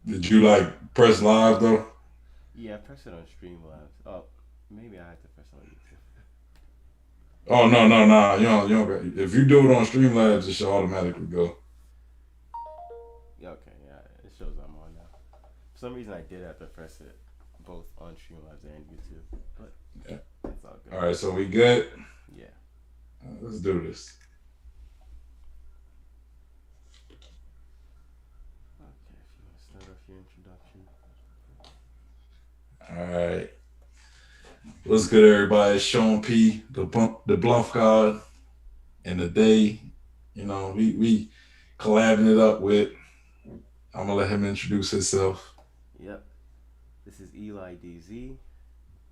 Did you like press live though? Yeah, I pressed it on Streamlabs. Oh, maybe I had to press it on YouTube. Oh no. If you do it on Streamlabs, it should automatically go. Yeah, okay, yeah, it shows I'm on now. For some reason, I did have to press it both on Streamlabs and YouTube, but Yeah. it's all good. All right, so we good. Yeah. Let's do this. Okay, if you want to start off your introduction. All right. What's good, everybody? It's Sean P, the Bluff God, and today, we collabing it up with. I'm gonna let him introduce himself. Yep. This is elisdeezee.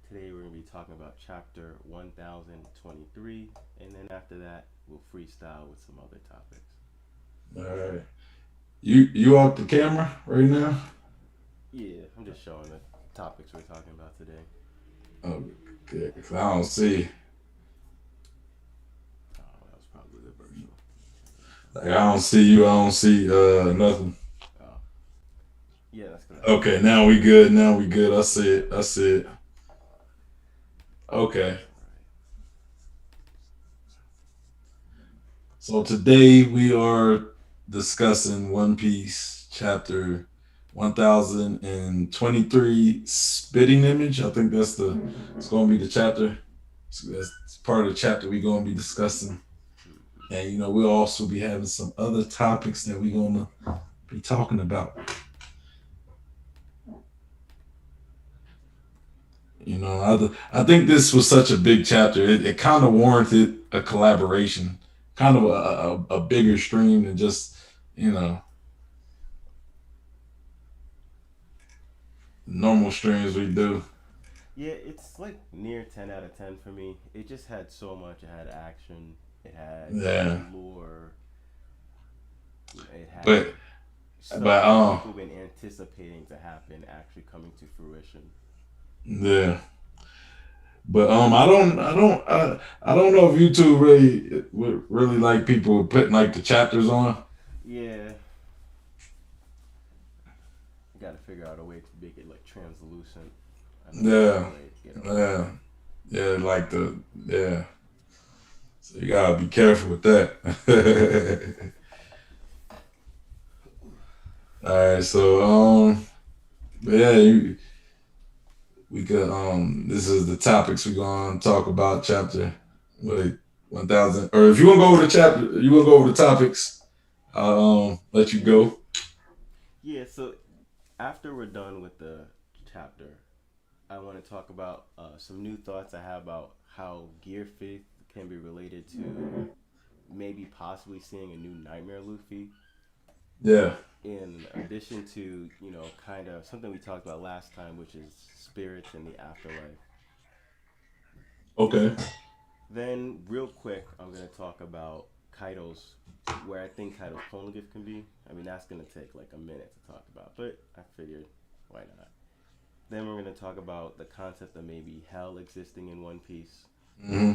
Today we're gonna be talking about chapter 1023, and then after that we'll freestyle with some other topics. All right. You off the camera right now? Yeah, I'm just showing the topics we're talking about today. Okay, 'cause I don't see. Oh, that was probably the virtual. Like I don't see you. I don't see nothing. Oh, yeah, that's because I have Okay, it. now we good. Now we good. I see it. I see it. Okay. All right. So today we are discussing One Piece chapter 1023 spitting image. I think it's going to be the chapter. That's part of the chapter we're going to be discussing. Mm-hmm. And we'll also be having some other topics that we're going to be talking about. I think this was such a big chapter. It kind of warranted a collaboration, kind of a bigger stream than just you know normal streams we do. Yeah, it's like near 10 out of 10 for me. It just had so much. It had action. It had Yeah, lore. It had but stuff but that people been anticipating to happen actually coming to fruition. yeah, but I don't know if YouTube really would really like people putting like the chapters on. Yeah, you got to figure out a way to make it like translucent. I know that's one Yeah, way to get around it. yeah, yeah, like the yeah. So you gotta be careful with that. All right, so but yeah, we could this is the topics we're gonna talk about chapter what 1000, or if you want to go over the chapter, you want to go over the topics, I'll let you go. Yeah, so after we're done with the chapter, I want to talk about some new thoughts I have about how gear faith can be related to maybe possibly seeing a new Nightmare Luffy. Yeah. In addition to, kind of something we talked about last time, which is spirits in the afterlife. Okay. Then, real quick, I'm going to talk about Kaido's, where I think Kaido's poneglyph can be. I mean, that's going to take like a minute to talk about, but I figured, why not? Then we're going to talk about the concept of maybe hell existing in One Piece. Hmm.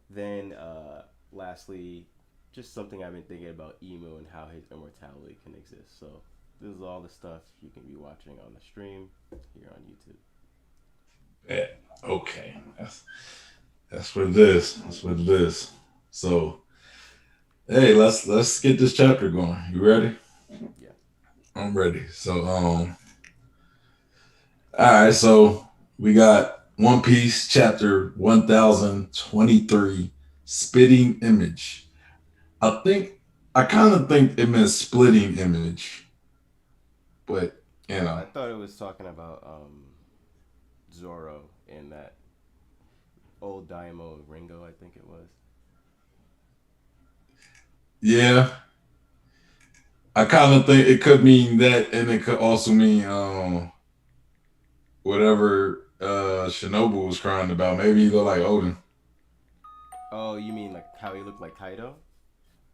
Then, lastly, just something I've been thinking about Emu and how his immortality can exist. So, this is all the stuff you can be watching on the stream here on YouTube. Yeah. Okay. That's what it is. That's what it is. So hey, let's get this chapter going. You ready? Yeah. I'm ready. So all right. So we got One Piece chapter 1023 spitting image. I think I kind of think it meant splitting image, but you Oh, know, I thought it was talking about Zoro in that old Daimyo Ringo, I think it was. yeah, I kind of think it could mean that, and it could also mean whatever Shinobu was crying about. Maybe he looked like Odin. Oh, you mean like how he looked like Kaido?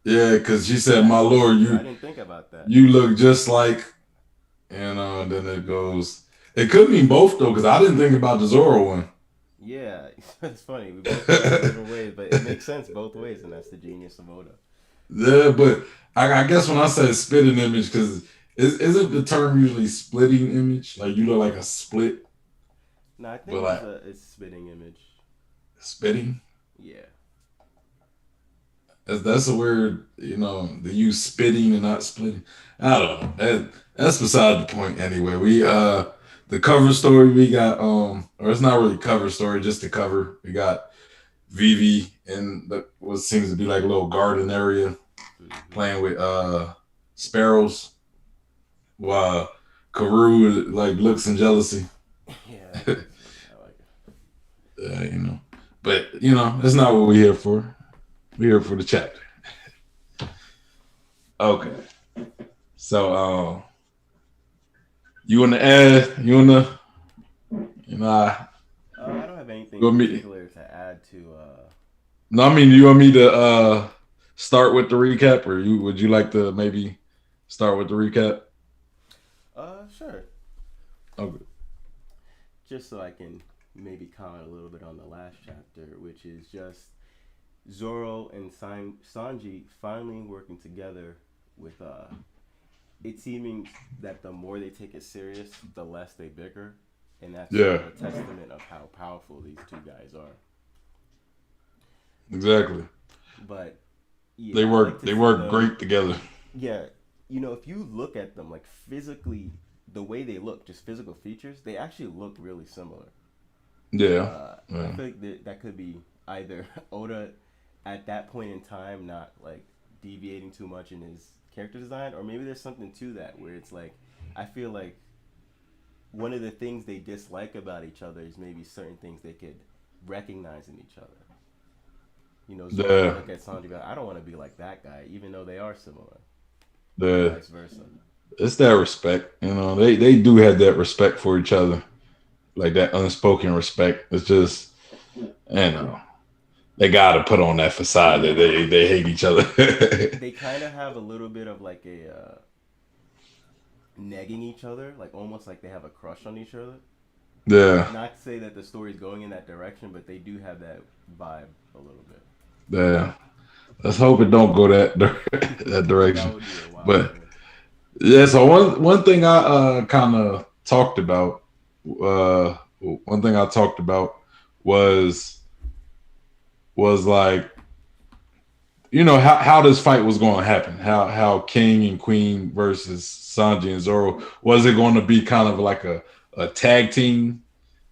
Yeah, because she said, "My That's lord, true. I you didn't think about that. you look just like." And then it goes. It could mean both though, because I didn't think about the Zoro one. Yeah, it's funny. We both took it in different ways, but it makes sense both ways, and that's the genius of Oda. Yeah, but I guess when I said spitting image, because Isn't the term usually splitting image? Like you look like a split, No, I but think like it's spitting image. spitting. Yeah. That's a weird, they use spitting and not splitting. I don't know. That's beside the point anyway. We the cover story we got or it's not really cover story, just the cover. We got Vivi in what seems to be like a little garden area Mm-hmm. playing with sparrows while Karu like looks in jealousy. Yeah, that's pretty funny. I like it. You know. But that's not what we're here for. We're here for the chapter. Okay. So you wanna add you wanna you know I, I don't have you anything want me particular to add to. no I mean you want me to start with the recap or you would you like to maybe start with the recap? Sure. Okay. Just so I can maybe comment a little bit on the last chapter, which is just Zoro and Sanji finally working together with it seeming that the more they take it serious, the less they bicker, and that's sort Yeah, of a testament of how powerful these two guys are. exactly. But They yeah, I like work to they see work them. great together. Yeah, if you look at them like physically, the way they look, just physical features, they actually look really similar. Yeah. I Yeah. feel like that could be either Oda at that point in time not like deviating too much in his character design, or maybe there's something to that where it's like I feel like one of the things they dislike about each other is maybe certain things they could recognize in each other. Zoro might The look at Sanji and be like, I don't want to be like that guy, even though they are similar, and the vice versa. it's that respect. They do have that respect for each other. Like that unspoken respect. It's just you know, they gotta put on that facade that they hate each other. They kind of have a little bit of like a negging each other, like almost like they have a crush on each other. Yeah. Not to say that the story's going in that direction, but they do have that vibe a little Yeah. Let's hope it don't go that bit. that That direction. would be a wild But thing. yeah, so one thing I kind of talked about one thing I talked about was like how this fight was going to happen, how King and Queen versus Sanji and Zoro, was it going to be kind of like a tag team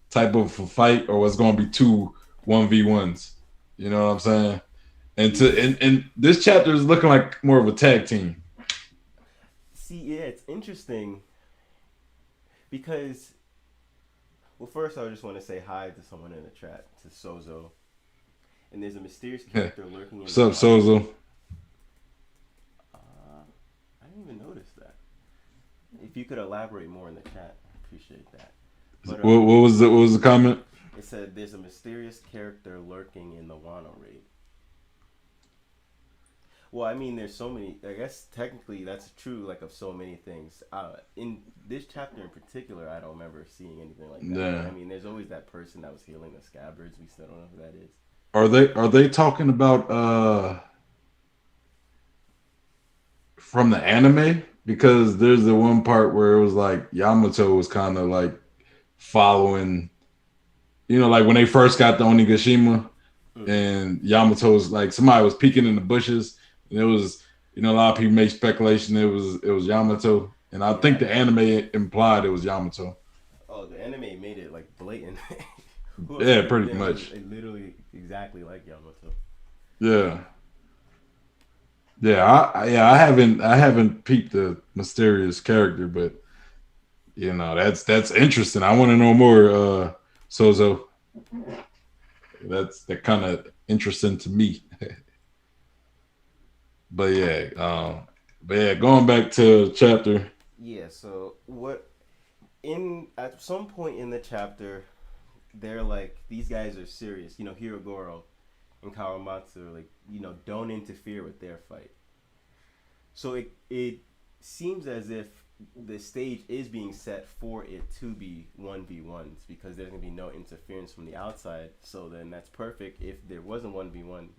type of a fight, or was it going to be two 1v1s? You know what I'm saying? And this chapter is looking like more of a tag team. See, yeah, it's interesting because, well, first I just want to say hi to someone in the chat, to Sozo. And there's a mysterious character lurking in What's the up, Wano Sozo? raid. I didn't even notice that. If you could elaborate more in the chat, I appreciate that. But What was the comment? it said there's a mysterious character lurking in the Wano raid. Well, I mean, there's so many. I guess technically that's true, like of so many things. In this chapter in particular, I don't remember seeing anything like that. But Yeah. I mean, there's always that person that was healing the scabbards. We still don't know who that is. Are they talking about from the anime? Because there's the one part where it was like Yamato was kind of like following, like when they first got the Onigashima, Mm-hmm. and Yamato was like somebody was peeking in the bushes, and it was, a lot of people make speculation it was Yamato, and I think Yeah. the anime implied it was Yamato. Oh, the anime made it like blatant. Who else Yeah, could it have pretty been? It was much. literally exactly like Yamato. Yeah. Yeah, I haven't peeped the mysterious character, but that's interesting. I want to know more. Sozo, that's that kind of interesting to me. But yeah, going back to chapter. Yeah. So what? In at some point in the chapter, they're like these guys are serious. Hirogoro and Kawamatsu are like don't interfere with their fight. So it seems as if the stage is being set for it to be 1v1s because there's going to be no interference from the outside. So then that's perfect. If there wasn't 1v1,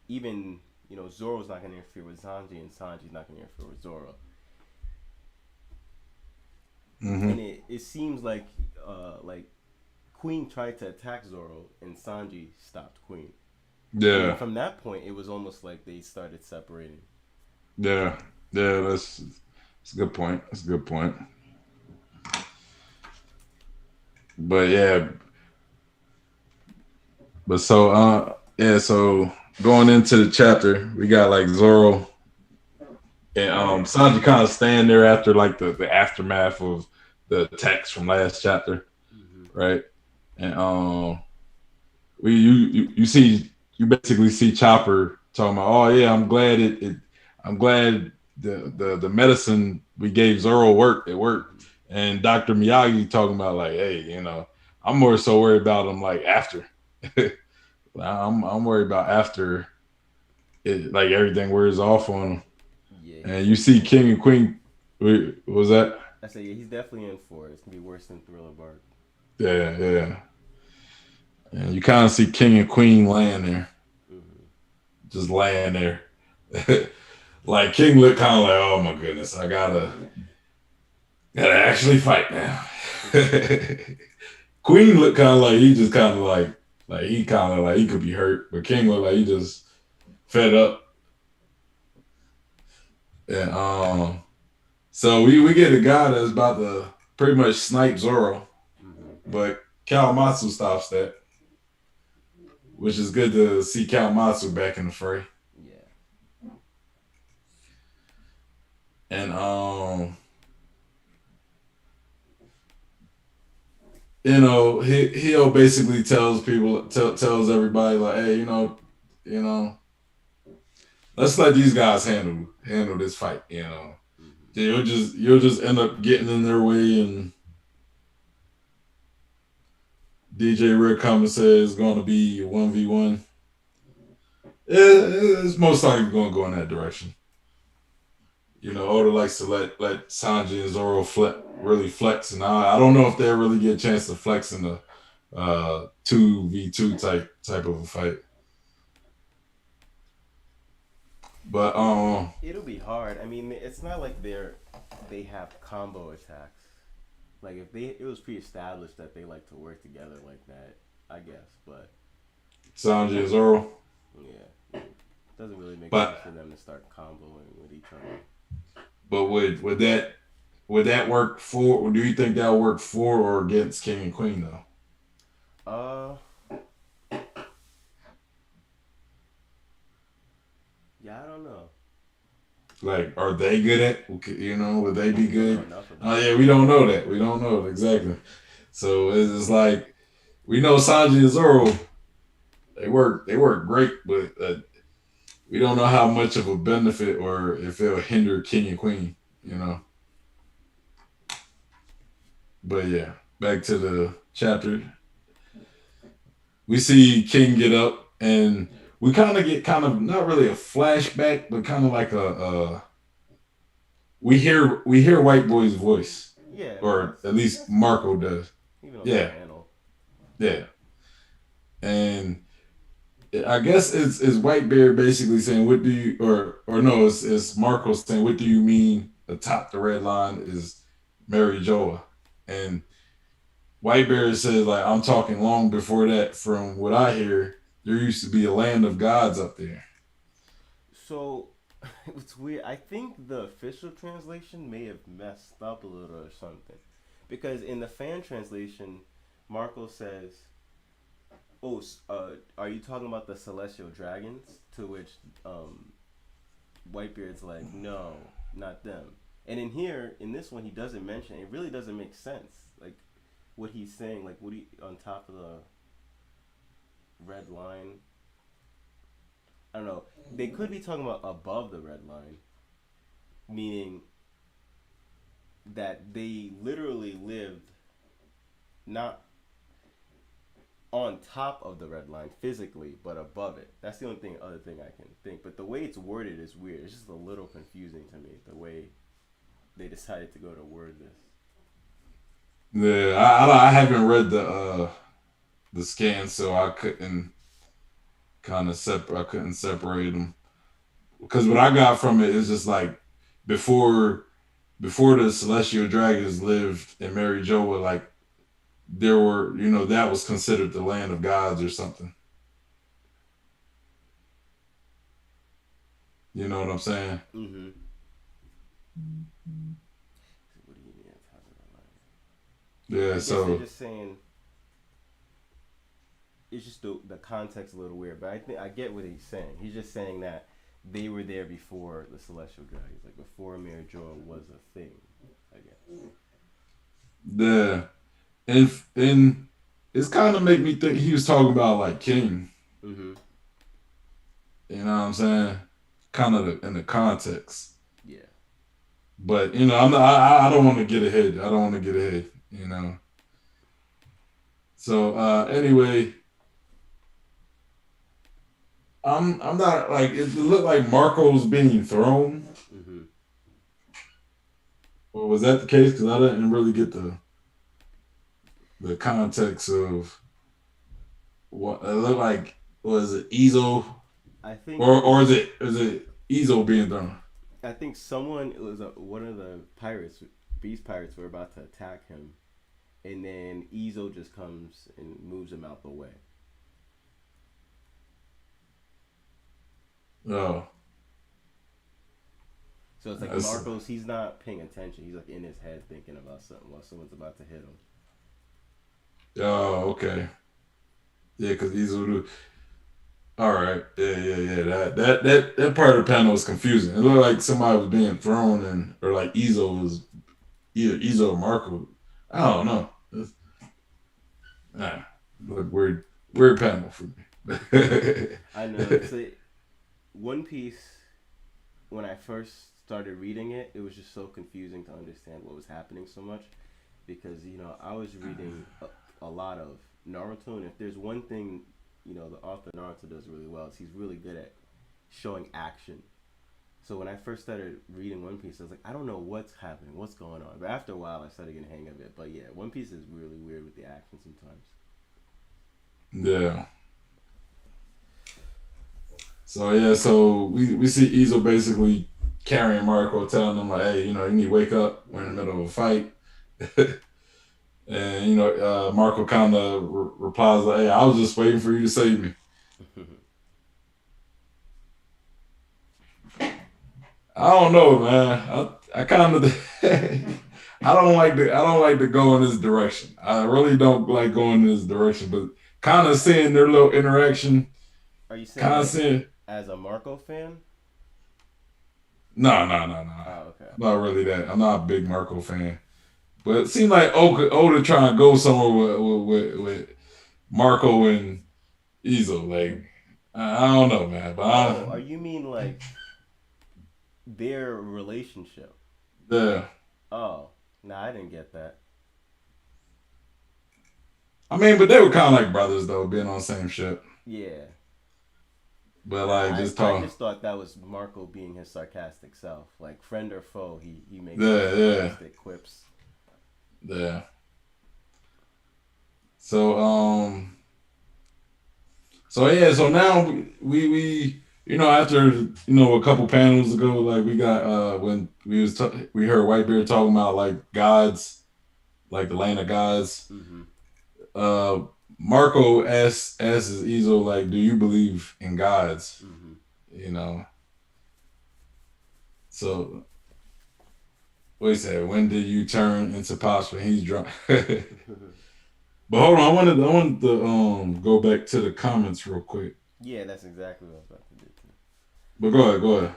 even Zoro's not going to interfere with Sanji and Sanji's not going to interfere with Zoro. Mm-hmm. and it seems like Queen tried to attack Zoro and Sanji stopped Queen. And then Yeah, from that point, it was almost like they started separating. yeah, yeah. That's a good point. That's a good point. But yeah, but so yeah, so going into the chapter, we got like Zoro and Sanji kind of stand there after like the aftermath of the attacks from last chapter, Mm-hmm. right? And you see you basically see Chopper talking about, oh yeah, I'm glad the medicine we gave Zoro worked, it worked. Mm-hmm. And Dr. Miyagi talking about like, hey, I'm more so worried about him like after. I'm worried about after it, like everything wears off on him. Yeah, he And you said. see King and Queen. What was that? I said, yeah, he's definitely in for it. It's gonna be worse than Thriller Bark. Yeah, yeah. And you kind of see King and Queen laying there, Mm-hmm. just laying there. Like King looked kind of like, oh my goodness, I gotta actually fight now. Queen looked kind of like he just kind of like he kind of like he could be hurt, but King looked like he just fed up. And so we get a guy that's about to pretty much snipe Zoro, Mm-hmm. but Kawamatsu stops that, which is good to see Kawamatsu back in the fray. Yeah. And he'll basically tells everybody like, hey, you know, let's let these guys handle this fight. Mm-hmm. You'll just end up getting in their way, and DJ Rick Common says it's going to be 1v1. It's most likely going to go in that direction. Oda likes to let Sanji and Zoro really flex, and I don't know if they'll really get a chance to flex in the 2v2 type of a fight. But It'll be hard. I mean, it's not like they have combo attacks. Like if they, it was pre-established that they like to work together like that. I guess, but Sanji and Zoro. yeah, it doesn't really make sense But for them to start comboing with each other. but would that work for? Or do you think that would work for or against King and Queen though? Uh, yeah, I don't know. Like, are they good at? Would they be We don't know good? enough Oh about yeah, it. we don't know that. We don't know it exactly. So it's like we know Sanji and Zoro. They work great, but we don't know how much of a benefit or if it'll hinder King and Queen. You know. But yeah, back to the chapter. We see King get up, and we kind of get kind of not really a flashback, but kind of like we hear White Boy's voice, Yeah, I mean or at least that's cool. Marco does. Even on the Yeah, panel. yeah, and I guess it's Whitebeard basically saying, "What do you?" Or no, it's Marco saying, "What do you mean?" Atop the red line is Mary Joa, and Whitebeard says, "Like I'm talking long before that. From what I hear, there used to be a land of gods up there." So it's weird. I think the official translation may have messed up a little or something, because in the fan translation, Marco says, "Oh, are you talking about the celestial dragons?" To which Whitebeard's like, "No, not them." And in here, in this one, he doesn't mention. It really doesn't make sense. Like what he's saying, like what he on top of the red line. I don't know. They could be talking about above the red line, meaning that they literally lived not on top of the red line physically, but above it. That's the only other thing I can think. But the way it's worded is weird. It's just a little confusing to me the way they decided to go to word this. Yeah, I haven't read the scan, so I couldn't I couldn't separate them because what I got from it is just like before before the celestial dragons lived in Mary Joa, like there were, that was considered the land of gods or something. You know what I'm saying? Mm-hmm. What do you mean? Yeah. I guess they're So just saying it's just the context a little weird, but I think I get what he's saying. He's just saying that they were there before the celestial dragons, like before Mirajoa was a thing. I guess. the and it's kind of make me think he was talking about like King. Mm-hmm. You know what I'm saying? Kind of in the context. Yeah. But I'm not. I don't want to get ahead. I don't want to get ahead. So anyway, I'm not like it looked like Marco's being thrown. Mm-hmm. Or was that the case? Because I didn't really get the context of what it looked like. Was it Ezo I think or is it Ezo being thrown? I think someone it was one of the pirates, beast pirates, were about to attack him, and then Ezo just comes and moves him out the way. Oh, So it's like that's, Marcos, he's not paying attention. He's like in his head thinking about something while someone's about to hit him. oh, okay. Yeah, because Ezo. All right. Yeah. That part of the panel was confusing. It looked like somebody was being thrown and or like Ezo was either Ezo or Marco. I don't know. Ah, look weird panel for me. I know. It's like One Piece. When I first started reading it, it was just so confusing to understand what was happening so much because I was reading a lot of Naruto, and if there's one thing the author Naruto does really well is he's really good at showing action. So when I first started reading One Piece, I was like, I don't know what's happening, what's going on. But after a while, I started getting the hang of it. But yeah, One Piece is really weird with the action sometimes. Yeah. So yeah, so we see Ezo basically carrying Marco, telling him like, hey, you need to wake up. We're in the middle of a fight. And Marco kind of replies like, "Hey, I was just waiting for you to save me." I don't know, man. I kind of I don't like to go in this direction. I really don't like going in this direction, but kind of seeing their little interaction, Are you saying kind of like seeing. as a Marco fan? No. Oh, okay. Not really that. I'm not a big Marco fan, but it seemed like Oda trying to go somewhere with Marco and Ezo. Like I don't know, man. But Oh, are you mean like their relationship? yeah. Oh, nah, I didn't get that. I mean, but they were kind of like brothers though, being on the same ship. Yeah. But Nah, like I, just I talk. just thought that was Marco being his sarcastic self. Like friend or foe, he makes some Yeah. sarcastic quips. Yeah. So so now we after a couple panels ago, like we got when we heard Whitebeard talking about like gods, like the land of gods. Mm-hmm. uh Marco asks Ezo like, do you believe in gods? Mm-hmm. You know. So wait a second, when did you turn into Pops when he's drunk? But hold on, I wanted to go back to the comments real quick. Yeah, that's exactly what I was about to do too. But go ahead.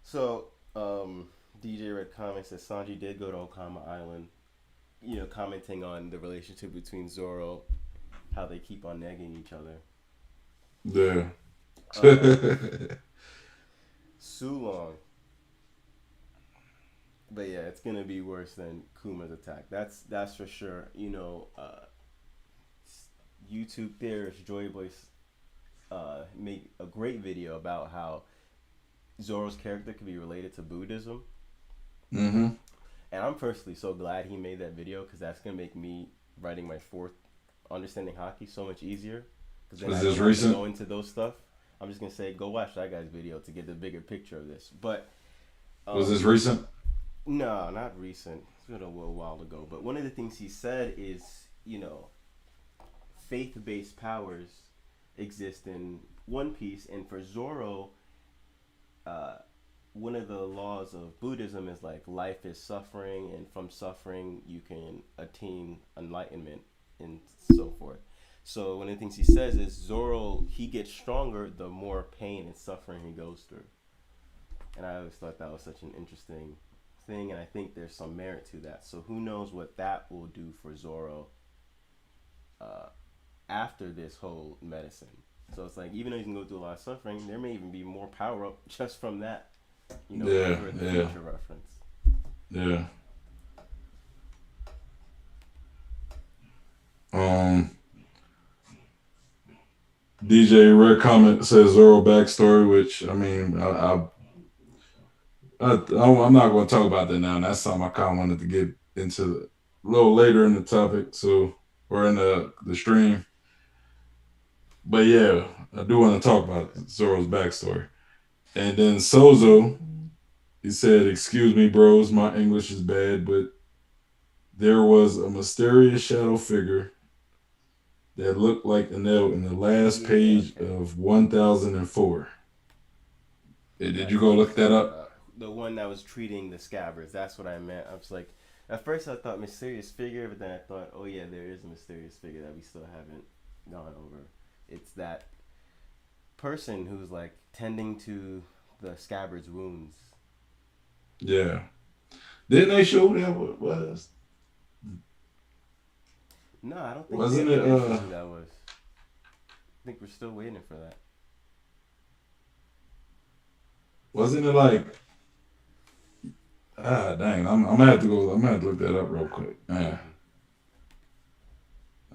So, DJ Red comments that Sanji did go to Okama Island, commenting on the relationship between Zoro, how they keep on negging each other. Yeah. Uh, Sulong. But yeah, it's gonna be worse than Kuma's attack. That's for sure. YouTube theorist Joy Boyce made a great video about how Zoro's character could be related to Buddhism. Mm-hmm. And I'm personally so glad he made that video because that's gonna make me writing my fourth understanding hockey so much easier. Because then Was I this don't have to recent? go into those stuff. I'm just gonna say go watch that guy's video to get the bigger picture of this. But Was this um, recent? No, not recent. It's been a little while ago. But one of the things he said is, you know, faith-based powers exist in One Piece, and for Zoro, uh, one of the laws of Buddhism is like life is suffering, and from suffering you can attain enlightenment and so forth. So one of the things he says is Zoro, he gets stronger the more pain and suffering he goes through, and I always thought that was such an interesting thing, and I think there's some merit to that. So who knows what that will do for Zoro uh, after this whole medicine. So it's like even though he's gonna go through a lot of suffering, there may even be more power up just from that. You know, Yeah, for the yeah, future reference. yeah. Um, DJ Red comment says Zoro backstory, which I mean, I'm not going to talk about that now. That's something I kind of wanted to get into a little later in the topic, so or in the stream. But yeah, I do want to talk about Zoro's backstory. And then Sozo, he said, "Excuse me, bros, my English is bad, but there was a mysterious shadow figure that looked like a nail in the last Yeah, page okay. of 1004. Did you That's go what I'm look that talking up? about. The one that was treating the scabbards. That's what I meant. I was like, at first I thought mysterious figure, but then I thought, oh yeah, there is a mysterious figure that we still haven't gone over. It's that person who's like tending to the scabbard's wounds. Yeah. Didn't they show that what was? No, I don't think they Wasn't ever it did show who that was. I think we're still waiting for that. wasn't it like dang, I'm gonna have to go I'm gonna have to look that up real quick. Mm-hmm.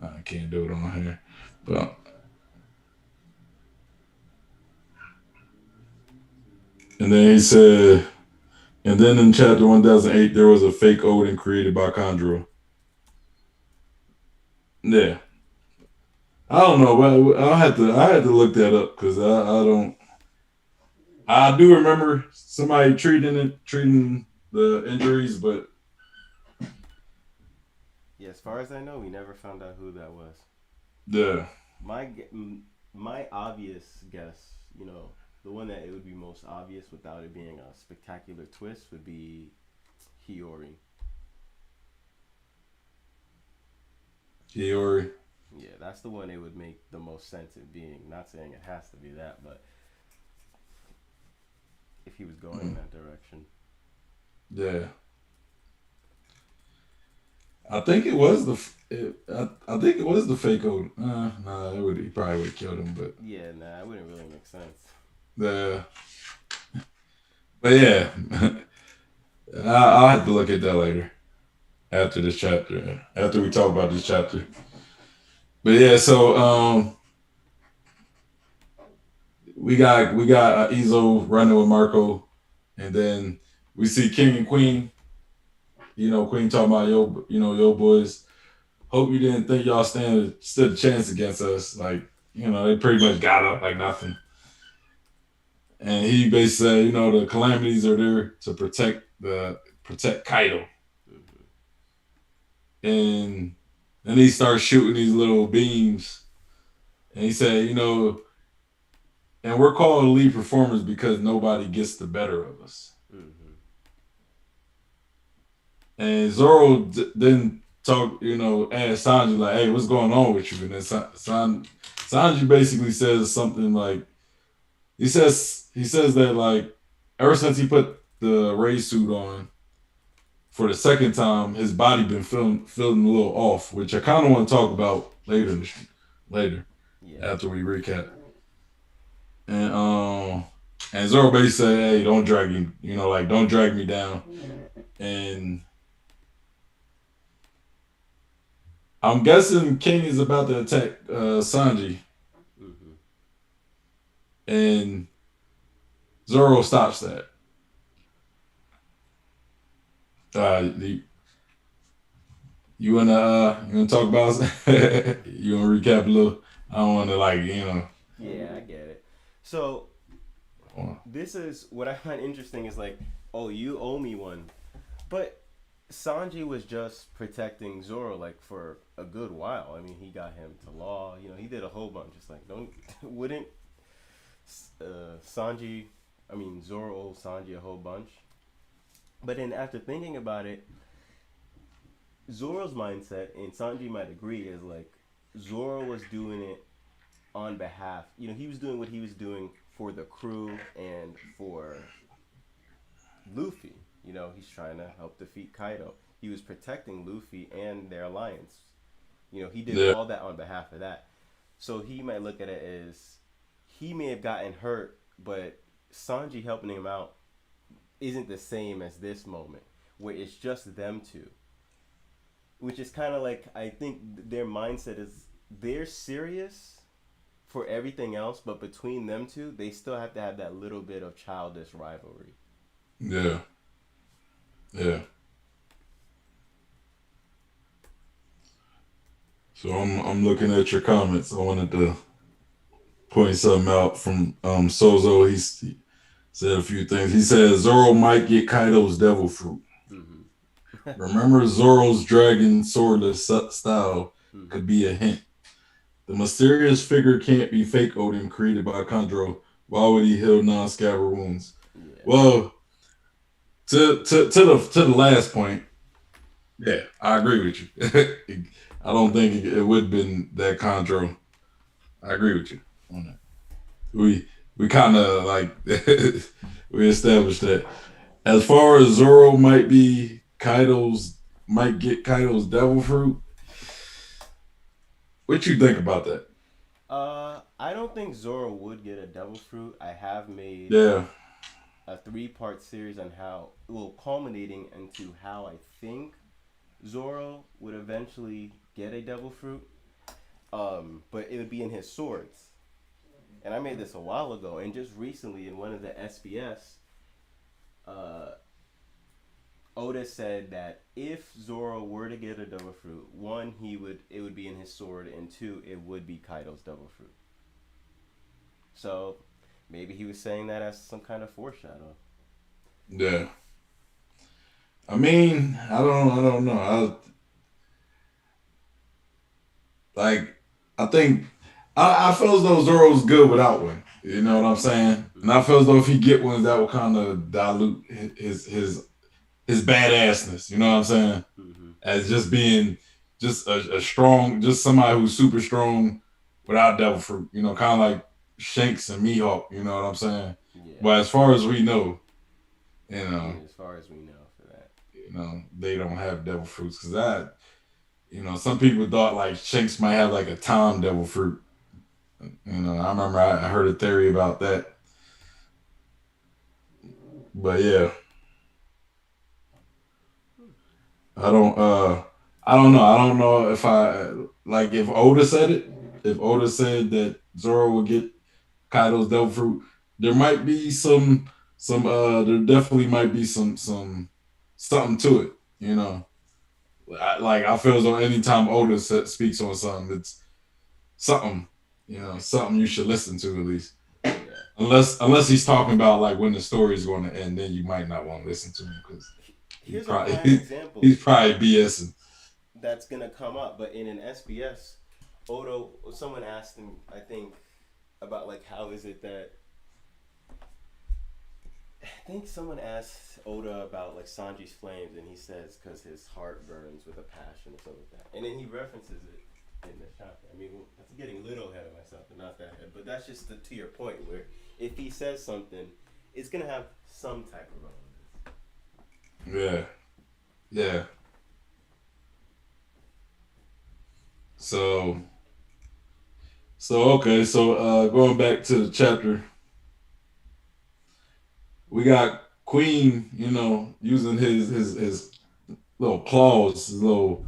I can't do it on here. But and then he said and then in chapter 1008 there was a fake Odin created by Chondro. Yeah. I don't know, but I had to look that up because I don't I do remember somebody treating the injuries, but Yeah, as far as I know, we never found out who that was. yeah, My my obvious guess, you know, the one that it would be most obvious without it being a spectacular twist would be Hiyori. Kiori. Yeah, that's the one it would make the most sense it being. Not saying it has to be that, but if he was going in that direction. Yeah, I think it was I think it was the fake old. Nah, it would he probably would have killed him, but Yeah, nah, it wouldn't really make sense. the but yeah, I'll have to look at that later after this chapter. After we talk about this chapter, but yeah, so we got Izo running with Marco, and then we see King and Queen. You know, Queen talking about yo boys. Hope you didn't think y'all stood a chance against us. Like, they pretty much got up like nothing. And he basically said, the calamities are there to protect Kaido. Mm-hmm. And then he starts shooting these little beams. And he said, and we're called elite performers because nobody gets the better of us. Mm-hmm. And Zoro then asked Sanji like, "Hey, what's going on with you?" And then Sanji basically says something like, he says that like ever since he put the Ray suit on for the second time, his body been feeling a little off, which I kind of want to talk about later Yeah. after we recap. And Zoro basically said, "Hey, don't drag me, like don't drag me down." And I'm guessing King is about to attack Sanji, Mm-hmm. and Zoro stops that. The you wanna talk about you wanna recap a little? I don't want to Yeah, I get it. So this is what I find interesting is like, oh, you owe me one. But Sanji was just protecting Zoro like for a good while. I mean, he got him to law. You know, he did a whole bunch. It's like don't wouldn't Sanji, I mean Zoro owe Sanji a whole bunch. But then after thinking about it, Zoro's mindset, and Sanji might agree, is like Zoro was doing it on behalf. You know, he was doing what he was doing for the crew and for Luffy. You know, he's trying to help defeat Kaido. He was protecting Luffy and their alliance. You know, he did Yeah, all that on behalf of that. So he might look at it as he may have gotten hurt, but Sanji helping him out isn't the same as this moment where it's just them two. Which is kind of like, I think their mindset is they're serious for everything else, but between them two, they still have to have that little bit of childish rivalry. yeah, yeah. So I'm looking at your comments. I wanted to point something out from Sozo. He said a few things. He said Zoro might get Kaido's devil fruit. Mm-hmm. Remember Zoro's dragon swordless style Mm-hmm. could be a hint. The mysterious figure can't be fake Odin created by Kandro. Why would he heal non-scabbard wounds? Yeah. Well, to the last point, yeah, I agree with you. I don't think it would have been that Kandro. I agree with you on that. We kind of like we established that. As far as Zoro might get Kaido's devil fruit. What you think about that? I don't think Zoro would get a devil fruit. I have made Yeah, a three-part series on how, well, culminating into how I think Zoro would eventually get a devil fruit. But it would be in his swords. And I made this a while ago, and just recently in one of the SBS, uh, Oda said that if Zoro were to get a devil fruit, one, it would be in his sword, and two, it would be Kaido's devil fruit. So maybe he was saying that as some kind of foreshadow. yeah. I mean, I don't know. Like, I think I feel as though Zoro's good without one. You know what I'm saying? And I Mm-hmm. feel as though if he get one, that will kind of dilute his badassness. You know what I'm saying? Mm-hmm. As just being just a strong, just somebody who's super strong without devil fruit. You know, kind of like Shanks and Mihawk. You know what I'm saying? Yeah. But as far as we know, you Yeah, know, as far as we know for that. they don't have devil fruits because that. Some people thought like Shanks might have like a Tom devil fruit. I remember I heard a theory about that. But yeah, I don't I don't know. I don't know if I like if Oda said it. If Oda said that Zoro would get Kaido's devil fruit, there might be there definitely might be some something to it. I feel as though anytime Oda speaks on something, it's something, something you should listen to at least. Yeah. Unless he's talking about like when the story is going to end, then you might not want to listen to him because he Here's a prime example he's probably BSing. that's gonna come up, but in an SBS, Odo, someone asked him, I think, about like how is it that I think someone asked Oda about like Sanji's flames, and he says because his heart burns with a passion or something like that, and then he references it in the chapter. I mean, well, that's getting a little ahead of myself, and not that ahead, but that's just to your point where if he says something, it's gonna have some type of relevance. Yeah, yeah. So okay. So going back to the chapter, we got Queen. Using his little claws, his little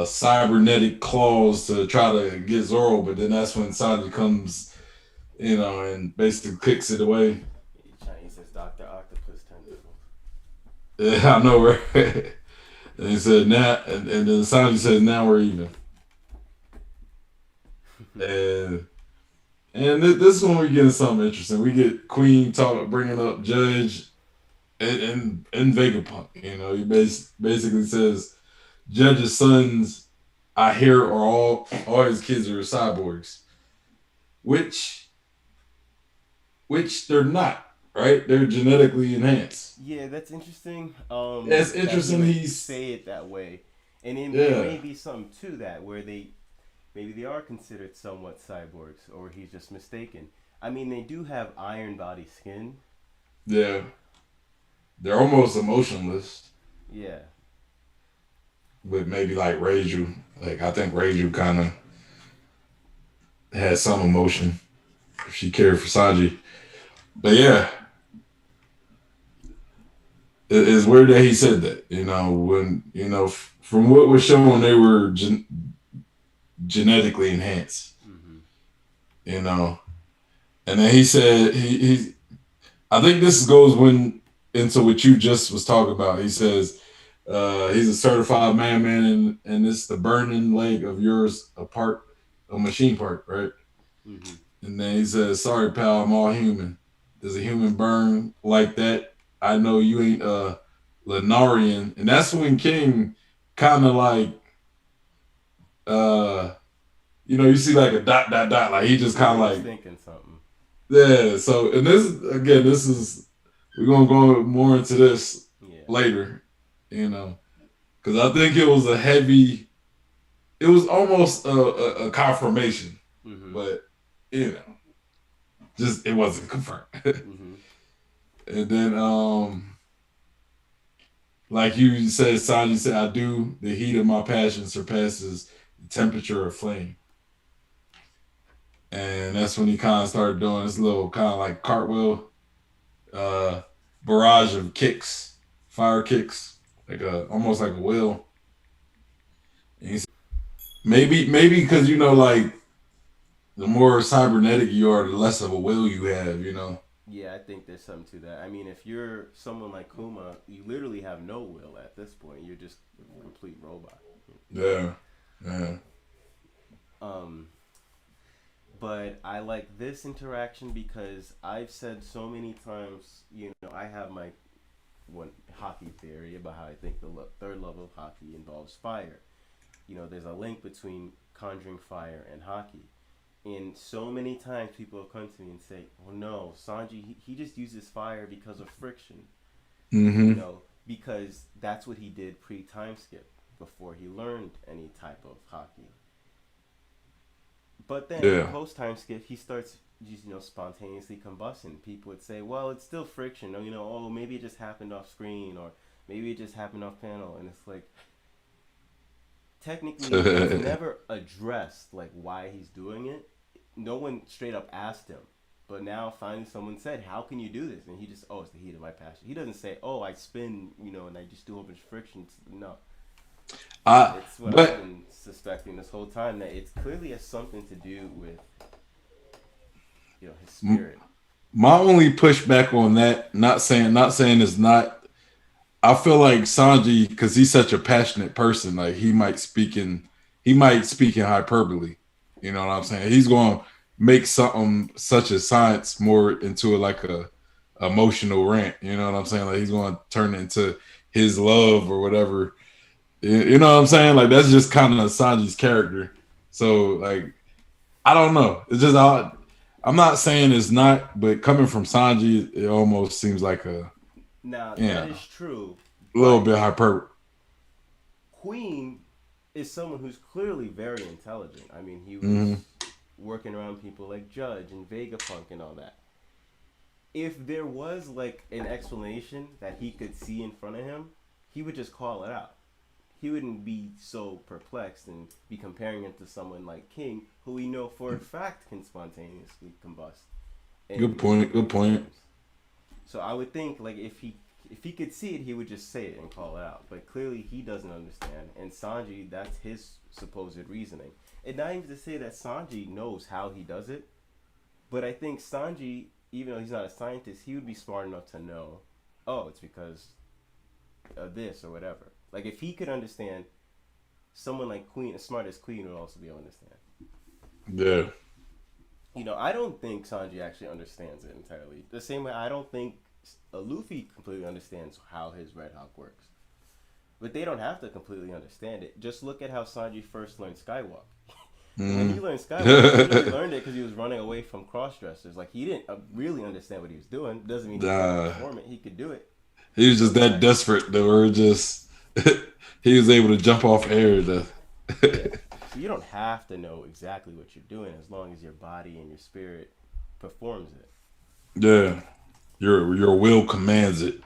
cybernetic claws to try to get Zoro, but then that's when Sanji comes, and basically kicks it away. Chinese says Doctor Octopus tentacles. Yeah, I know, right? And he said now, and then Sanji says now we're even. And this is when we get something interesting. We get Queen bringing up Judge. in Vegapunk. You know, he basically says Judge's sons I hear are all his kids are cyborgs, which they're not, right? They're genetically enhanced. Yeah, that's interesting. That's That he interesting. would He's say it that way, and there yeah, may be something to that where maybe they are considered somewhat cyborgs, or he's just mistaken. I mean, they do have iron body skin. yeah. They're almost emotionless, Yeah. but maybe like Reiju. Like I think Reiju kind of had some emotion. She cared for Sanji, but yeah, it's weird that he said that. You know, when from what was shown, they were genetically enhanced. Mm-hmm. You know, and then he said he I think this goes when into what you just was talking about. He says he's a certified man, and it's the burning leg of yours a machine part, right? Mm-hmm. And then he says, "Sorry, pal, I'm all human. Does a human burn like that? I know you ain't a Lenarian." And that's when King kind of like, uh, you see like a dot dot dot, like he just kind Yeah, of he's like, thinking something. yeah. So, and this is we're gonna go more into this Yeah. later, because I think it was a heavy, it was almost a confirmation, Mm-hmm. but you know, just it wasn't confirmed. Mm-hmm. And then like you said, Sanji said, I do. The heat of my passion surpasses the temperature of flame. And that's when he kind of started doing this little kind of like cartwheel, uh, barrage of kicks, fire kicks, like almost like a wheel. And he said, maybe because like the more cybernetic you are, the less of a will you have. Yeah, I think there's something to that. I mean, if you're someone like Kuma, you literally have no will at this point. You're just a complete robot. Yeah, yeah, Um, but I like this interaction because I've said so many times, I have my one hockey theory about how I think the third level of hockey involves fire. There's a link between conjuring fire and hockey. And so many times people have come to me and say, "Oh no, Sanji, he just uses fire because of friction." mm-hmm, Because that's what he did pre time skip before he learned any type of hockey. But then yeah, post time skip, he starts just spontaneously combusting. People would say, "Well, it's still friction," or "Oh, maybe it just happened off screen," or "Maybe it just happened off panel," and it's like technically it's never addressed like why he's doing it. No one straight up asked him. But now finally someone said, "How can you do this?" And he just, "Oh, it's the heat of my passion." He doesn't say, "Oh, I spin, and I just do a whole bunch of friction." No, I it's what I've but been suspecting this whole time, that it's clearly has something to do with his spirit. my only pushback on that, not saying it's not. I feel like Sanji, because he's such a passionate person, like he might speak in hyperbole. You know what I'm saying? He's going to make something such as science more into like a emotional rant. You know what I'm saying? Like he's going to turn it into his love or whatever. You know what I'm saying? Like that's just kind of Sanji's character. So like I don't know. It's just I'm not saying it's not, but coming from Sanji, it almost seems like Now that yeah, is true, a little but bit hyper. Queen is someone who's clearly very intelligent. I mean, he Mm-hmm. was working around people like Judge and Vegapunk and all that. If there was like an explanation that he could see in front of him, he would just call it out. He wouldn't be so perplexed and be comparing it to someone like King, who we know for a fact can spontaneously combust Good in point. Good in point. flames. So I would think like if he could see it, he would just say it and call it out. But clearly he doesn't understand, and Sanji, that's his supposed reasoning. And not even to say that Sanji knows how he does it, but I think Sanji, even though he's not a scientist, he would be smart enough to know, oh, it's because of this or whatever. Like if he could understand, someone like Queen, as smart as Queen, would also be able to understand. Yeah. I don't think Sanji actually understands it entirely. The same way I don't think Luffy completely understands how his Red Hawk works, but they don't have to completely understand it. Just look at how Sanji first learned Skywalk. When he Mm. learned Skywalk, he literally learned it because he was running away from cross-dressers. Like, he didn't really understand what he was doing. Doesn't mean he couldn't Nah, perform it. He could do it. he was just So that that, desperate that we're just he was able to jump off air. To yeah. So you don't have to know exactly what you're doing as long as your body and your spirit performs it. yeah, your will commands it.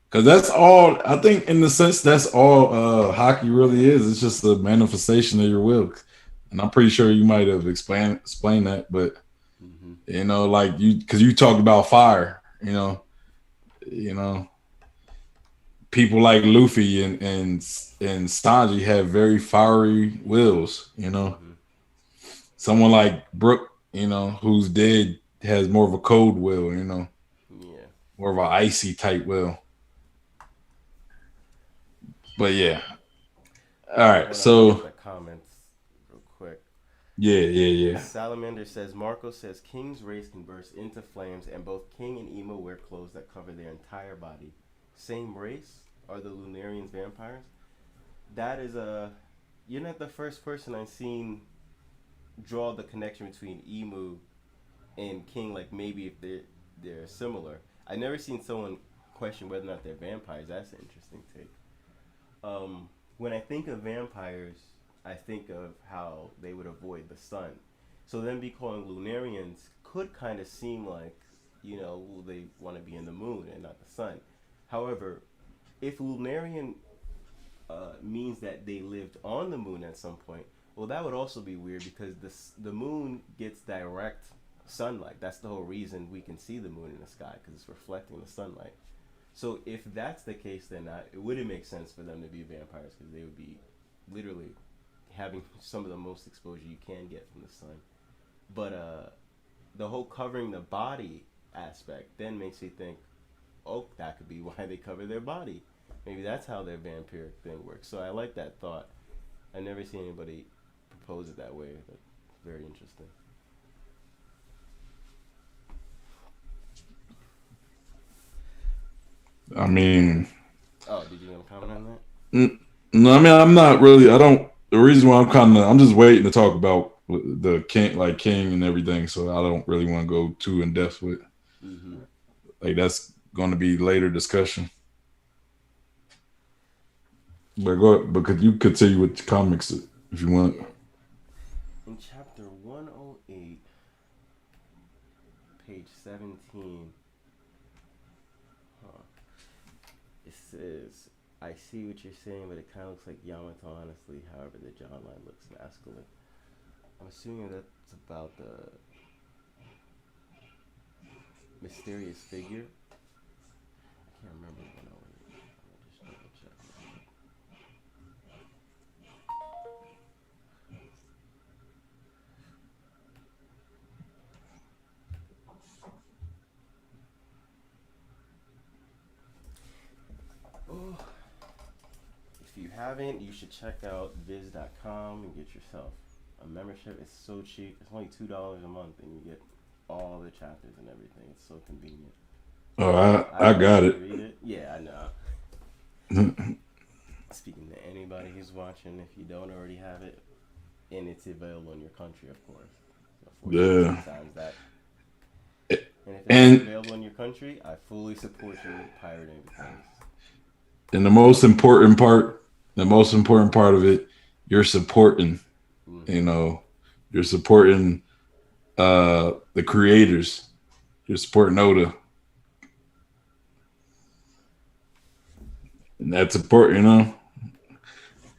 Because that's all I think. In the sense, that's all hockey really is. It's just a manifestation of your will. And I'm pretty sure you might have explained that, but Mm-hmm. like because you talked about fire. You know, people like Luffy and Sanji have very fiery wills. Mm-hmm. Someone like Brooke, who's dead, has more of a cold will. Yeah. More of an icy type will. But yeah, all I right. want to look at So the comments real quick. yeah, yeah, yeah. Salamander says, Marco says King's race can burst into flames, and both King and Emo wear clothes that cover their entire body. Same race? Are the Lunarians vampires? That is a. You're not the first person I've seen draw the connection between Emu and King. Like, maybe if they're similar. I've never seen someone question whether or not they're vampires. That's an interesting take. When I think of vampires, I think of how they would avoid the sun. So then be calling Lunarians could kind of seem like, they want to be in the moon and not the sun. However, if Lunarian means that they lived on the moon at some point, well, that would also be weird because the moon gets direct sunlight. That's the whole reason we can see the moon in the sky because it's reflecting the sunlight. So if that's the case, then it wouldn't make sense for them to be vampires because they would be literally having some of the most exposure you can get from the sun. But the whole covering the body aspect then makes you think, oh, that could be why they cover their body. Maybe that's how their vampiric thing works. So I like that thought. I never seen anybody propose it that way. That's very interesting. I mean, Oh, did you want to comment on that? no, I mean, I'm not really. I don't. The reason why I'm just waiting to talk about the king, like King and everything. So I don't really want to go too in depth with. Mm-hmm. Like that's going to be later discussion. But but could you continue with the comics if you want? Yeah. In chapter 108, page 17, huh, it says, I see what you're saying, but it kind of looks like Yamato, honestly. However, the jawline looks masculine. I'm assuming that's about the mysterious figure. I can't remember 108. I'll just double check. Oh, if you haven't, you should check out viz.com and get yourself a membership. It's so cheap. It's only $2 a month, and you get all the chapters and everything. It's so convenient. Oh, I I got personally it. read it. Yeah, I know. Speaking to anybody who's watching, if you don't already have it, and it's available in your country, of course. Unfortunately, Yeah, sometimes that. And if it's not and available in your country, I fully support you pirating because. and the most important part of it, you're supporting. You Mm-hmm. know, you're supporting the creators. You're supporting Oda, and that's important.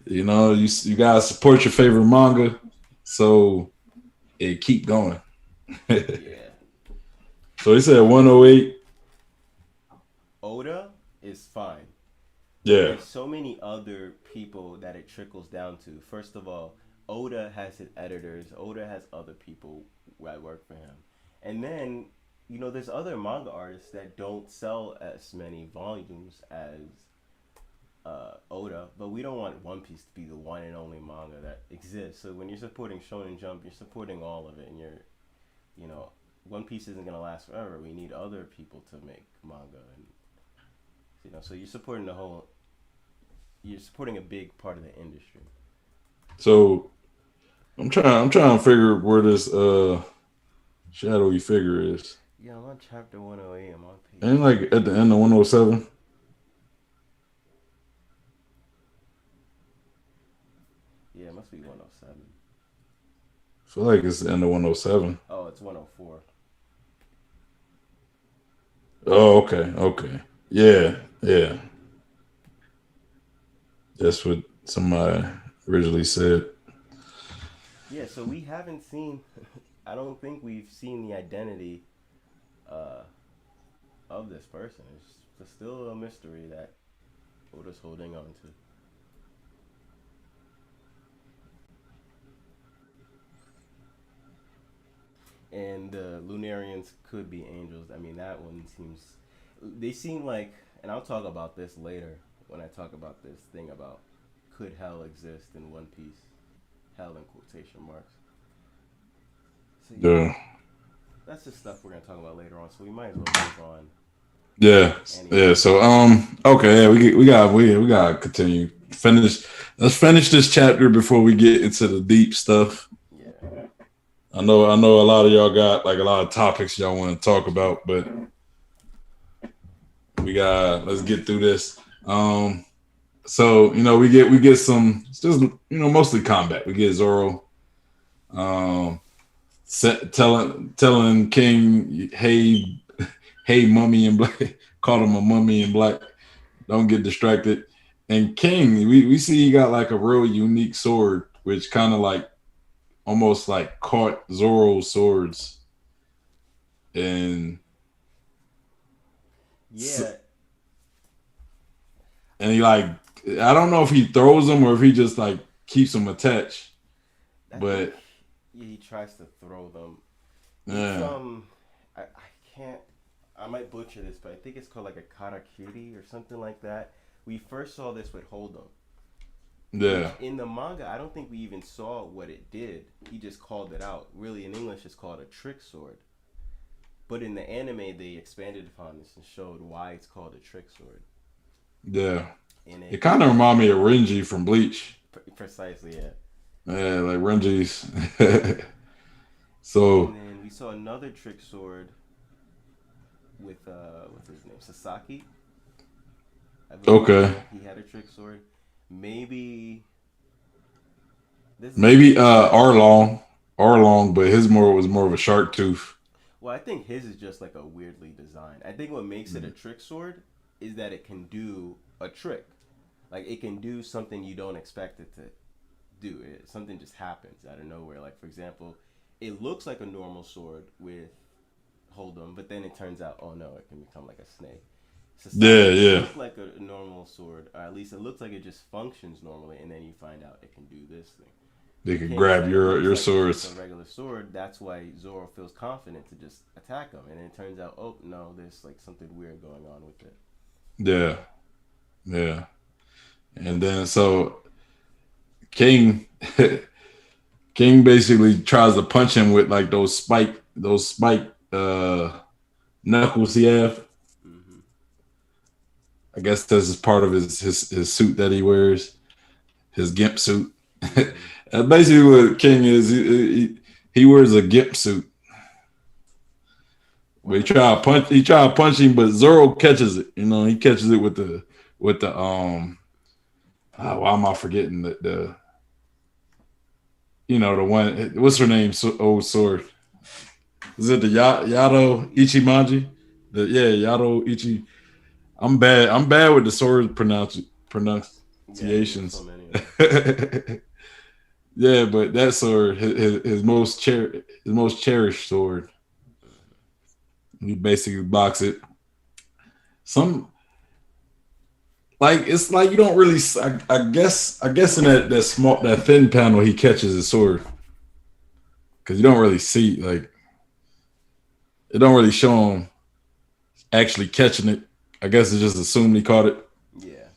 You gotta support your favorite manga, so it keep going. Yeah. So he said Now, 108. Oda is fine. But Yeah. there's so many other people that it trickles down to. First of all, Oda has his editors. Oda has other people that work for him. And then, there's other manga artists that don't sell as many volumes as Oda, but we don't want One Piece to be the one and only manga that exists. So when you're supporting Shonen Jump, you're supporting all of it, and you're, you know, One Piece isn't gonna last forever. We need other people to make manga, and so you're supporting the whole. You're supporting a big part of the industry. So I'm trying to figure where this shadowy figure is. Yeah, I'm on chapter 108. I'm on page Ain't like at the end of 107. Yeah, it must be 107. I feel like it's the end of 107. Oh, it's 104. Oh, okay, okay. Yeah, yeah. That's what somebody originally said. Yeah, so we haven't seen. I don't think we've seen the identity uh, of this person. It's still a mystery that Oda's holding on to. And the Lunarians could be angels. I mean, that one seems. They seem like, and I'll talk about this later when I talk about this thing about could hell exist in One Piece? Hell in quotation marks. So yeah, Yeah, that's the stuff we're gonna talk about later on. So we might as well move on yeah, yeah. anyway. So okay, yeah, we got to continue. Finish. Let's finish this chapter before we get into the deep stuff. Yeah. I know a lot of y'all got like a lot of topics y'all want to talk about, but let's get through this. So we get some, it's just mostly combat. We get Zoro um telling King, hey mummy in black, called him a mummy in black. Don't get distracted. And King, we see he got like a real unique sword, which kind of like almost like caught Zoro's swords, and Yeah, and he like, I don't know if he throws them or if he just like keeps them attached, I think but he tries to throw them. It's yeah, I can't. I might butcher this, but I think it's called like a karakiri or something like that. We first saw this with Hold'em, which yeah, in the manga I don't think we even saw what it did. He just called it out. Really, in English, it's called a trick sword. But in the anime, they expanded upon this and showed why it's called a trick sword. yeah. And It it kind of remind me of Renji from Bleach. precisely, yeah. Yeah, like Renji's. And So then we saw another trick sword with what's his name, Sasaki. I believe okay, he had a trick sword. Maybe this is maybe another. Arlong, but his more was more of a shark tooth. Well, I think his is just like a weirdly designed. I think what makes it a trick sword is that it can do a trick. Like it can do something you don't expect it to do. Something just happens out of nowhere. Like for example, it looks like a normal sword with Hold'em, but then it turns out, oh no, it can become like a snake. Yeah, Sasaki yeah. looked like a normal sword, or at least it looks like it just functions normally, and then you find out it can do this thing. They could King grab said it looks your like it's just a swords. regular sword. That's why Zoro feels confident to just attack him, and it turns out, oh no, there's like something weird going on with it. Yeah, yeah. And then so King King basically tries to punch him with like those spike knuckles he have. Mm-hmm. I guess this is part of his suit that he wears, his gimp suit. Mm-hmm. And basically, what King is, he wears a gimp suit. But One of the he try to punch him, but Zoro catches it. He catches it with the why am I forgetting the one? What's her name? Old sword. Is it the Yado Yado Ichimonji. Ichimonji? Yado Ichi. I'm bad. I'm bad with the sword Yeah, me. There's so pronunciations. many of them. Yeah, but that sword, his most cherished sword. He basically blocks it. Some like it's like you don't really. I guess in that thin panel he catches his sword because you don't really see like it don't really show him actually catching it. I guess it's just assumed he caught it. Yeah,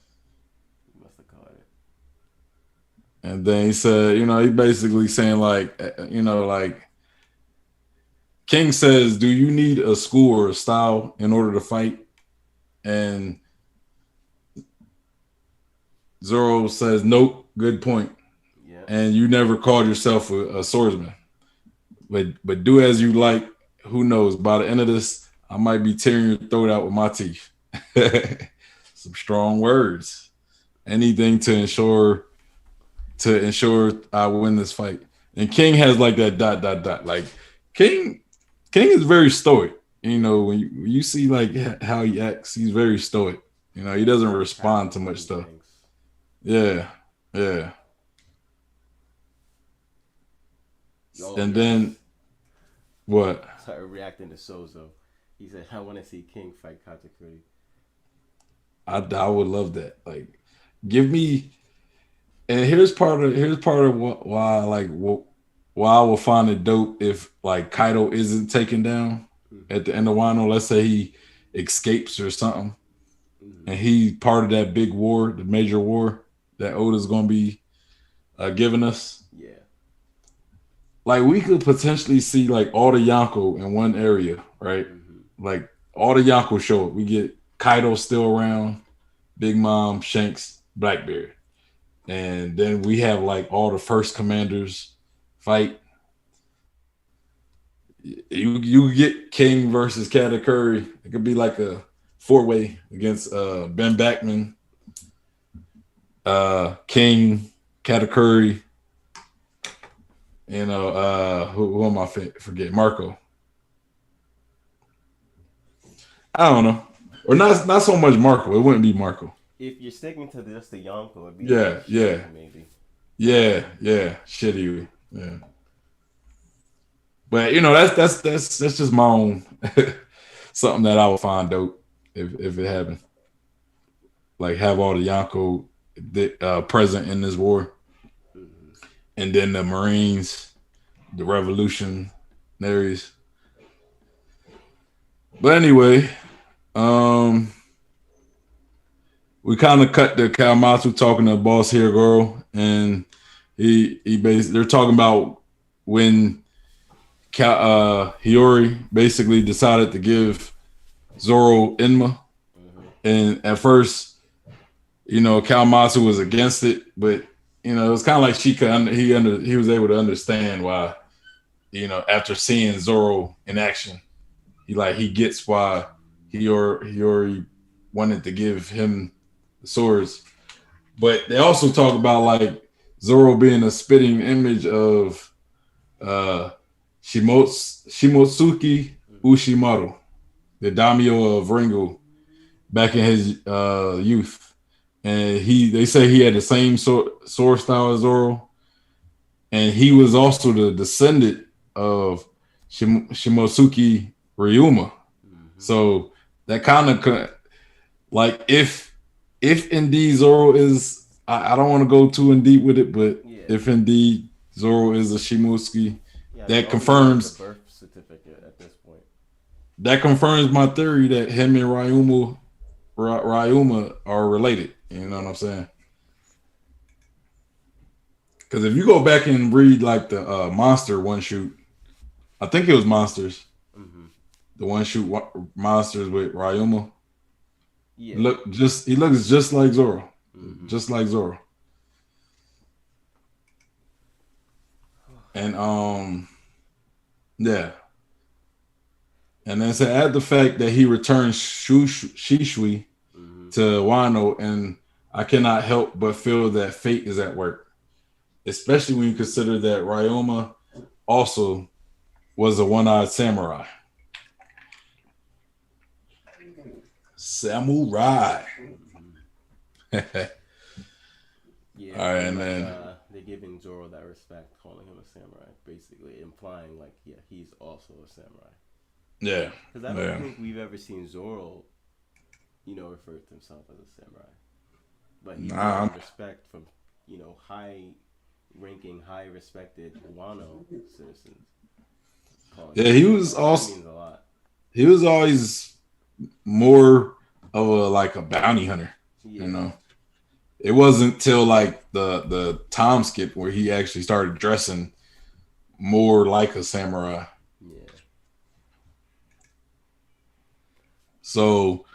you must have caught it. And then he said, he basically saying like, like King says, "Do you need a school or a style in order to fight?" And Zoro says, "Nope, good point." Yep. And you never called yourself a swordsman, but do as you like. Who knows? By the end of this, I might be tearing your throat out with my teeth. Some strong words. Anything to ensure I win this fight. And King has like that dot dot dot. Like King King is very stoic. When you see like how he acts, he's very stoic. He Yeah, he's doesn't very respond to practical when much he stuff. thinks. Yeah, yeah. Oh And then yes. what? Started reacting to Sozo. He said, "I want to see King fight Katakuri." I would love that. Like, give me. And here's part of why I like why I will find it dope if like Kaido isn't taken down Mm-hmm. at the end of Wano. Let's say he escapes or something, Mm-hmm. and he's part of that big war, the major war that Oda's gonna be giving us. Yeah. Like we could potentially see like all the Yonko in one area, right? Mm-hmm. Like all the Yonko show up. We get Kaido still around, Big Mom, Shanks, Blackbeard. And then we have like all the first commanders fight. You get King versus Katakuri. It could be like a four-way against Ben Backman, King, Katakuri, who am I forget? Marco. I don't know. Or not so much Marco. It wouldn't be Marco. If you're sticking to just the Yonko, it'd be like Yeah, yeah, Shiryu maybe. yeah. Shitty. Yeah. But that's just my own something that I would find dope if it happened. Like have all the Yonko present in this war, Mm-hmm. and then the Marines, the revolutionaries. But anyway, um, we kind of cut the Kawamatsu talking to Boss Here Girl, and they're talking about when Hiyori basically decided to give Zoro Enma, Mm-hmm. and at first, Kawamatsu was against it, but it was kind of like he was able to understand why, after seeing Zoro in action, he gets why he already wanted to give him the swords. But they also talk about like Zoro being a spitting image of uh Shimotsuki Mm-hmm. Ushimaru, the daimyo of Ringo back in his youth. And they say he had the same sword style as Zoro, and he was also the descendant of Shimotsuki Ryuma. Mm-hmm. So that kind of like if indeed Zoro is, I don't want to go too in deep with it, but Yeah. if indeed Zoro is a Shimotsuki, Yeah. I mean, that all we need is the confirms birth certificate at this point. that confirms my theory that him and Ryuma are related. You know what Yeah. I'm saying? Because if you go back and read like the monster one shoot, I think it was monsters. Mm-hmm. The one shoot monsters with Ryuma. Yeah. He looks just like Zoro, Mm-hmm. just like Zoro. And yeah, and then to add the fact that he returned Shishui Mm-hmm. to Wano, and I cannot help but feel that fate is at work, especially when you consider that Ryoma also was a one-eyed samurai. Samurai. Mm-hmm. All Yeah, I right, feel and like then they're giving Zoro that respect, calling him a samurai, basically implying like, yeah, he's also a samurai. yeah, Because I don't yeah. think we've ever seen Zoro, refer to himself as a samurai, but he's Nah, getting respect from, high-ranking, high-respected Wano citizens calling him yeah. a He was samurai. That also means a lot. he was always more of a bounty hunter. You Yeah, know, it wasn't till like the time skip where he actually started dressing more like a samurai. yeah. So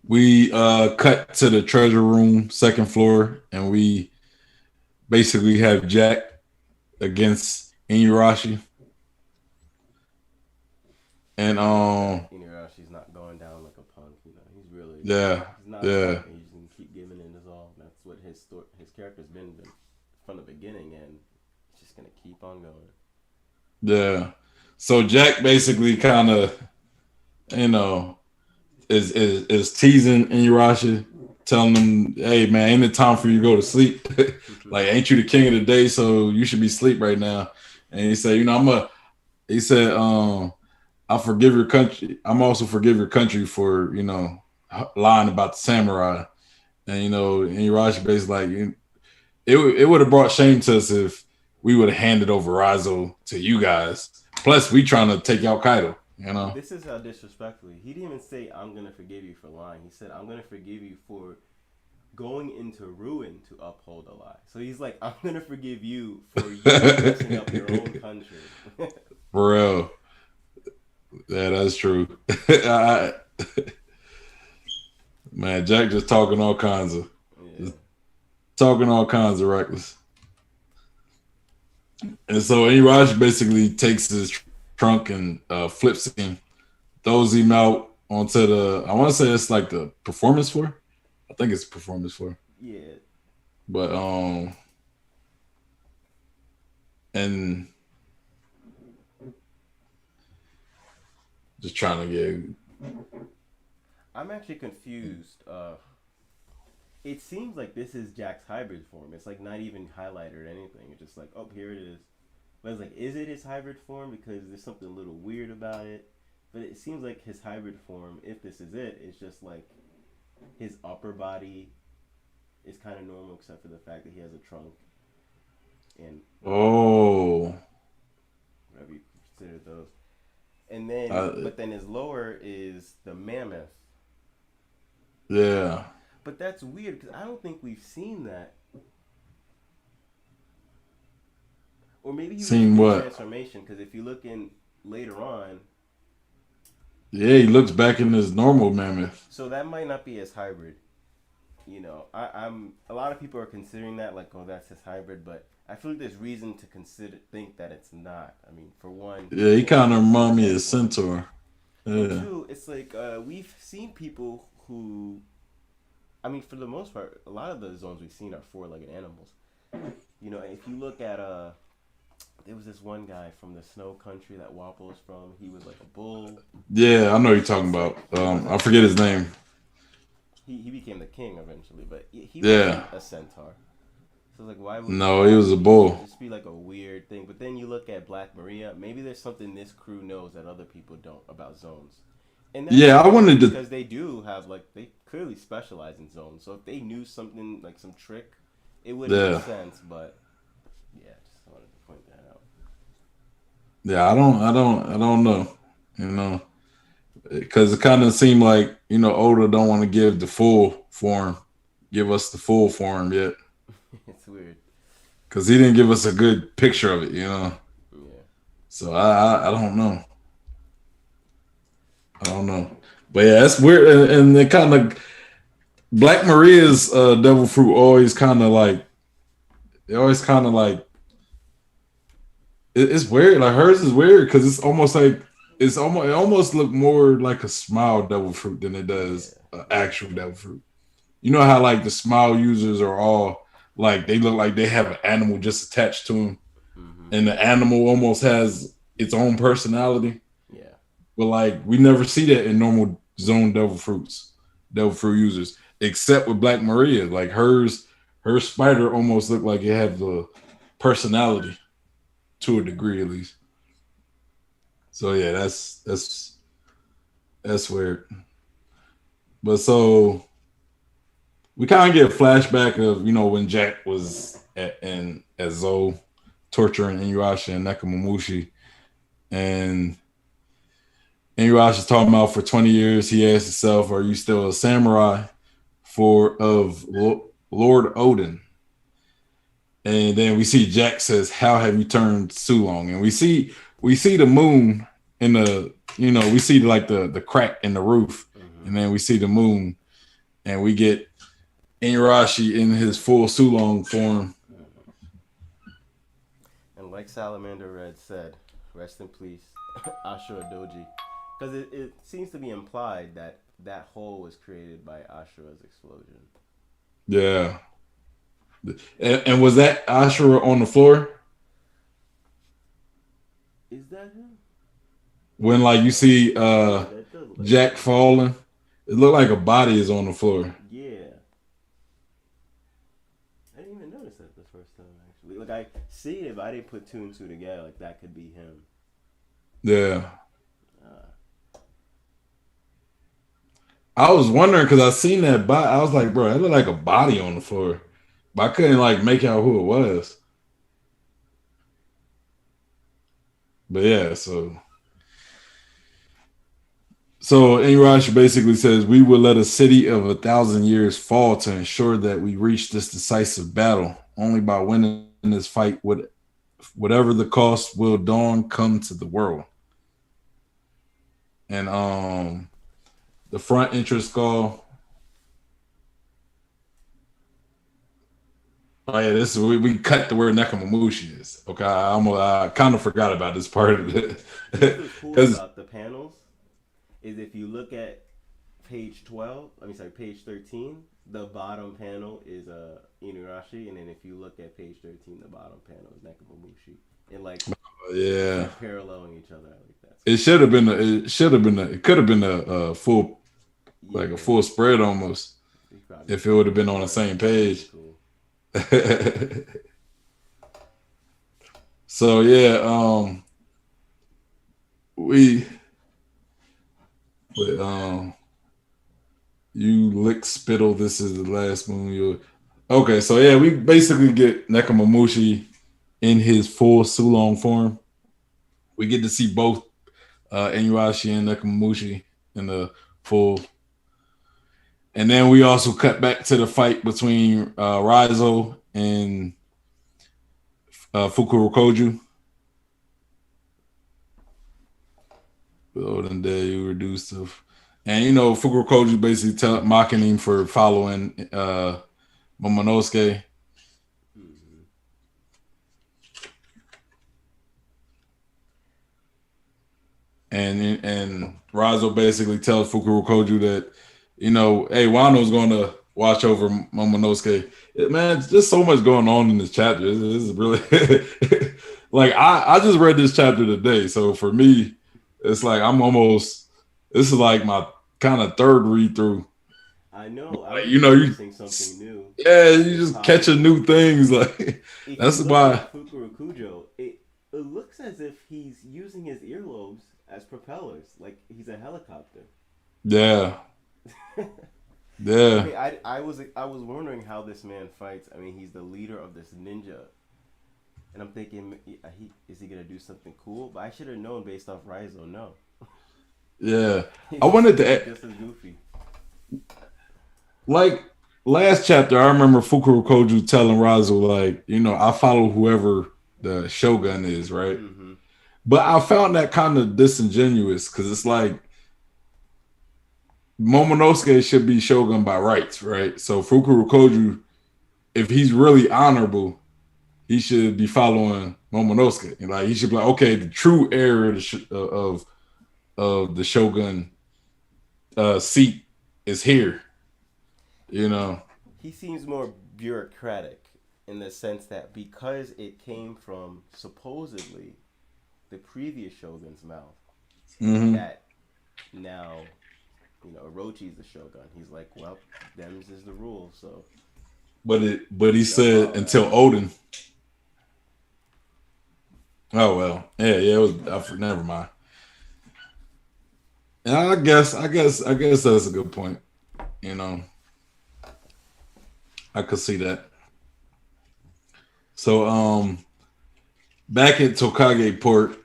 we cut to the treasure room, second floor, and we basically have Jack against Inuyasha. And I like that Inuyasha's not going down like a punk. You know, yeah, he's not a yeah, punk, and he's gonna keep giving it his all. That's what his character's been from the beginning, and it's just gonna keep on going. yeah. So Jack basically kind of, you know, is teasing Inuyasha, telling him, "Hey man, ain't it time for you to go to sleep? Like, ain't you the king of the day? So you should be asleep right now." And he said, "You know, I'm a." He said, "I forgive your country. I'm also forgive your country for lying about the samurai." And Inuyasha basically like, it would have brought shame to us if we would have handed over Rizo to you guys. Plus, we trying to take out Kaido. You know. This is how disrespectfully he didn't even say, "I'm gonna forgive you for lying." He said, "I'm gonna forgive you for going into ruin to uphold a lie." So he's like, "I'm gonna forgive you for you messing up your own country." For real. Yeah, that's true. I, man, Jack just Yeah. talking all kinds of reckless. And so Inuyasha basically takes his trunk and flips him, throws him out onto the. I want to say it's like the performance floor. I think it's performance floor. Yeah. But and just trying to get. I'm actually confused. It seems like this is Jack's hybrid form. It's like not even highlighted or anything. It's just like, oh, here it is. But it's like, is it his hybrid form? Because there's something a little weird about it. But it seems like his hybrid form, if this is it, is just like his upper body is kind of normal, except for the fact that he has a trunk and Oh, whatever you consider those. And then, uh, but then his lower is the mammoth. yeah. But that's weird because I don't think we've seen that. Or maybe he was just Seen in what? transformation. Because if you look in later on, Yeah, he looks back in his normal mammoth. so that might not be his hybrid. You know, I'm a lot of people are considering that like, oh, that's his hybrid, but I feel like there's reason to think that it's not. I mean, for one, he Yeah, he can't kind of even see remind me of anything. Centaur. And Yeah. two, it's like we've seen people who, I mean, for the most part, a lot of the zones we've seen are four-legged animals. You know, if you look at there was this one guy from the snow country that Wappo is from. He was like a bull. Yeah, I know what you're talking It's about. like he I wasn't forget his name. he became the king eventually, but he Yeah. wasn't a centaur. So like, why would No, he that was a bull. just be like a weird thing? But then you look at Black Maria. Maybe there's something this crew knows that other people don't about zones, and that's Yeah, I weird wanted to. because they do have like they clearly specialize in zones. So if they knew something like some trick, it would make Yeah, sense. But yeah, just wanted to point that out. yeah. I don't know. You know, because it kind of seemed like Oda don't want to give the full form, give us the full form yet, It's weird. because he didn't give us a good picture of it. Yeah. So I don't know. I don't know. But yeah, that's weird. And it kind of Black Maria's devil fruit always kind of like it always kind of like it's weird. Like hers is weird because it's almost like it almost look more like a smile devil fruit than it does Yeah. actual devil fruit. You know how like the smile users are all like they look like they have an animal just attached to them, Mm-hmm. and the animal almost has its own personality. Yeah. But like we never see that in normal zone devil fruit users, except with Black Maria. Like her spider almost looked like it had the personality to a degree at least. So yeah, that's weird. But so we kind of get a flashback of when Jack was at Zoe torturing Inuyasha and Nekomamushi, and Inuyasha's talking about for 20 years he asked himself, "Are you still a samurai Lord Odin?" And then we see Jack says, "How have you turned Sulong?" And we see the moon in the we see like the crack in the roof, and then we see the moon, and we get Inuyasha in his full Sulong form. And like Salamander Red said, rest in peace, Ashura Doji. Because it seems to be implied that that hole was created by Ashura's explosion. Yeah, and was that Ashura on the floor Is that him? when like you see Yeah, that does look like Jack him. falling? It looked like a body is on the floor. Yeah. I didn't even notice that the first time, actually. Like, I see it, but I didn't put two and two together. Like, that could be him. Yeah, Uh, I was wondering because I seen that body. I was like, bro, it looked like a body on the floor, but I couldn't like make out who it was. But yeah, so Inuyasha basically says we will let a city of 1,000 years fall to ensure that we reach this decisive battle. Only by winning this fight would whatever the cost will dawn come to the world. And the front interest call. Oh yeah, this is we cut to where Nekamamushi is. Okay, I kind of forgot about this part of it you know what's cool because about the panels? Is if you look at page 12, I mean, sorry, page 13, the bottom panel is Inurashi, and then if you look at page 13, the bottom panel is Nekamamushi. And like, it's yeah, like paralleling each other. I like that. it should have been. It could have been a full like a Yeah, full spread almost he probably if it did would that have been on the before. same That'd be page. cool. So yeah, we but you lick spittle. This is the last moon. You okay? So yeah, we basically get Nekamamushi in his full Sulong form. We get to see both Inuyasha and Nekamamushi in the full. And then we also cut back to the fight between Raizo and Fukuro Koju. Olden day, you reduced to, and you know Fukuro Koju basically mocking him for following Momonosuke. Mm-hmm. And Razo basically tells Fukuro Koju that, you know, hey, Wano's going to watch over Momonosuke. Man, it's just so much going on in this chapter. This is really like I just read this chapter today, so for me, it's like I'm almost. This is like my kind of third read through. I know. I Like was you know, you noticing something new. yeah, you It's just popping catching up. new things. Like If you that's look why. at Fukurokujo, it looks as if he's using his earlobes as propellers, like he's a helicopter. Yeah, I yeah. mean, I was wondering how this man fights. I mean, he's the leader of this ninja, and I'm thinking, is he gonna do something cool? But I should have known based off Raizo. No, Yeah, I he's wanted to just as goofy. like last chapter. I remember Fukuro Koju telling Razu like, you know, I follow whoever the Shogun is, right? Mm-hmm. But I found that kind of disingenuous because it's like Momonosuke should be Shogun by rights, right? So Fukuro Koju, if he's really honorable, he should be following Momonosuke. And like he should be like, okay, the true heir of of the Shogun seat is here, you know. He seems more bureaucratic in the sense that because it came from supposedly the previous shogun's mouth, Mm-hmm. that now Orochi's the shogun. He's like, well, them's is the rule, so But he they'll said follow that. until Odin. Oh well, yeah. It was. Never mind. And I guess that's a good point. You know, I could see that. So back at Tokage Port,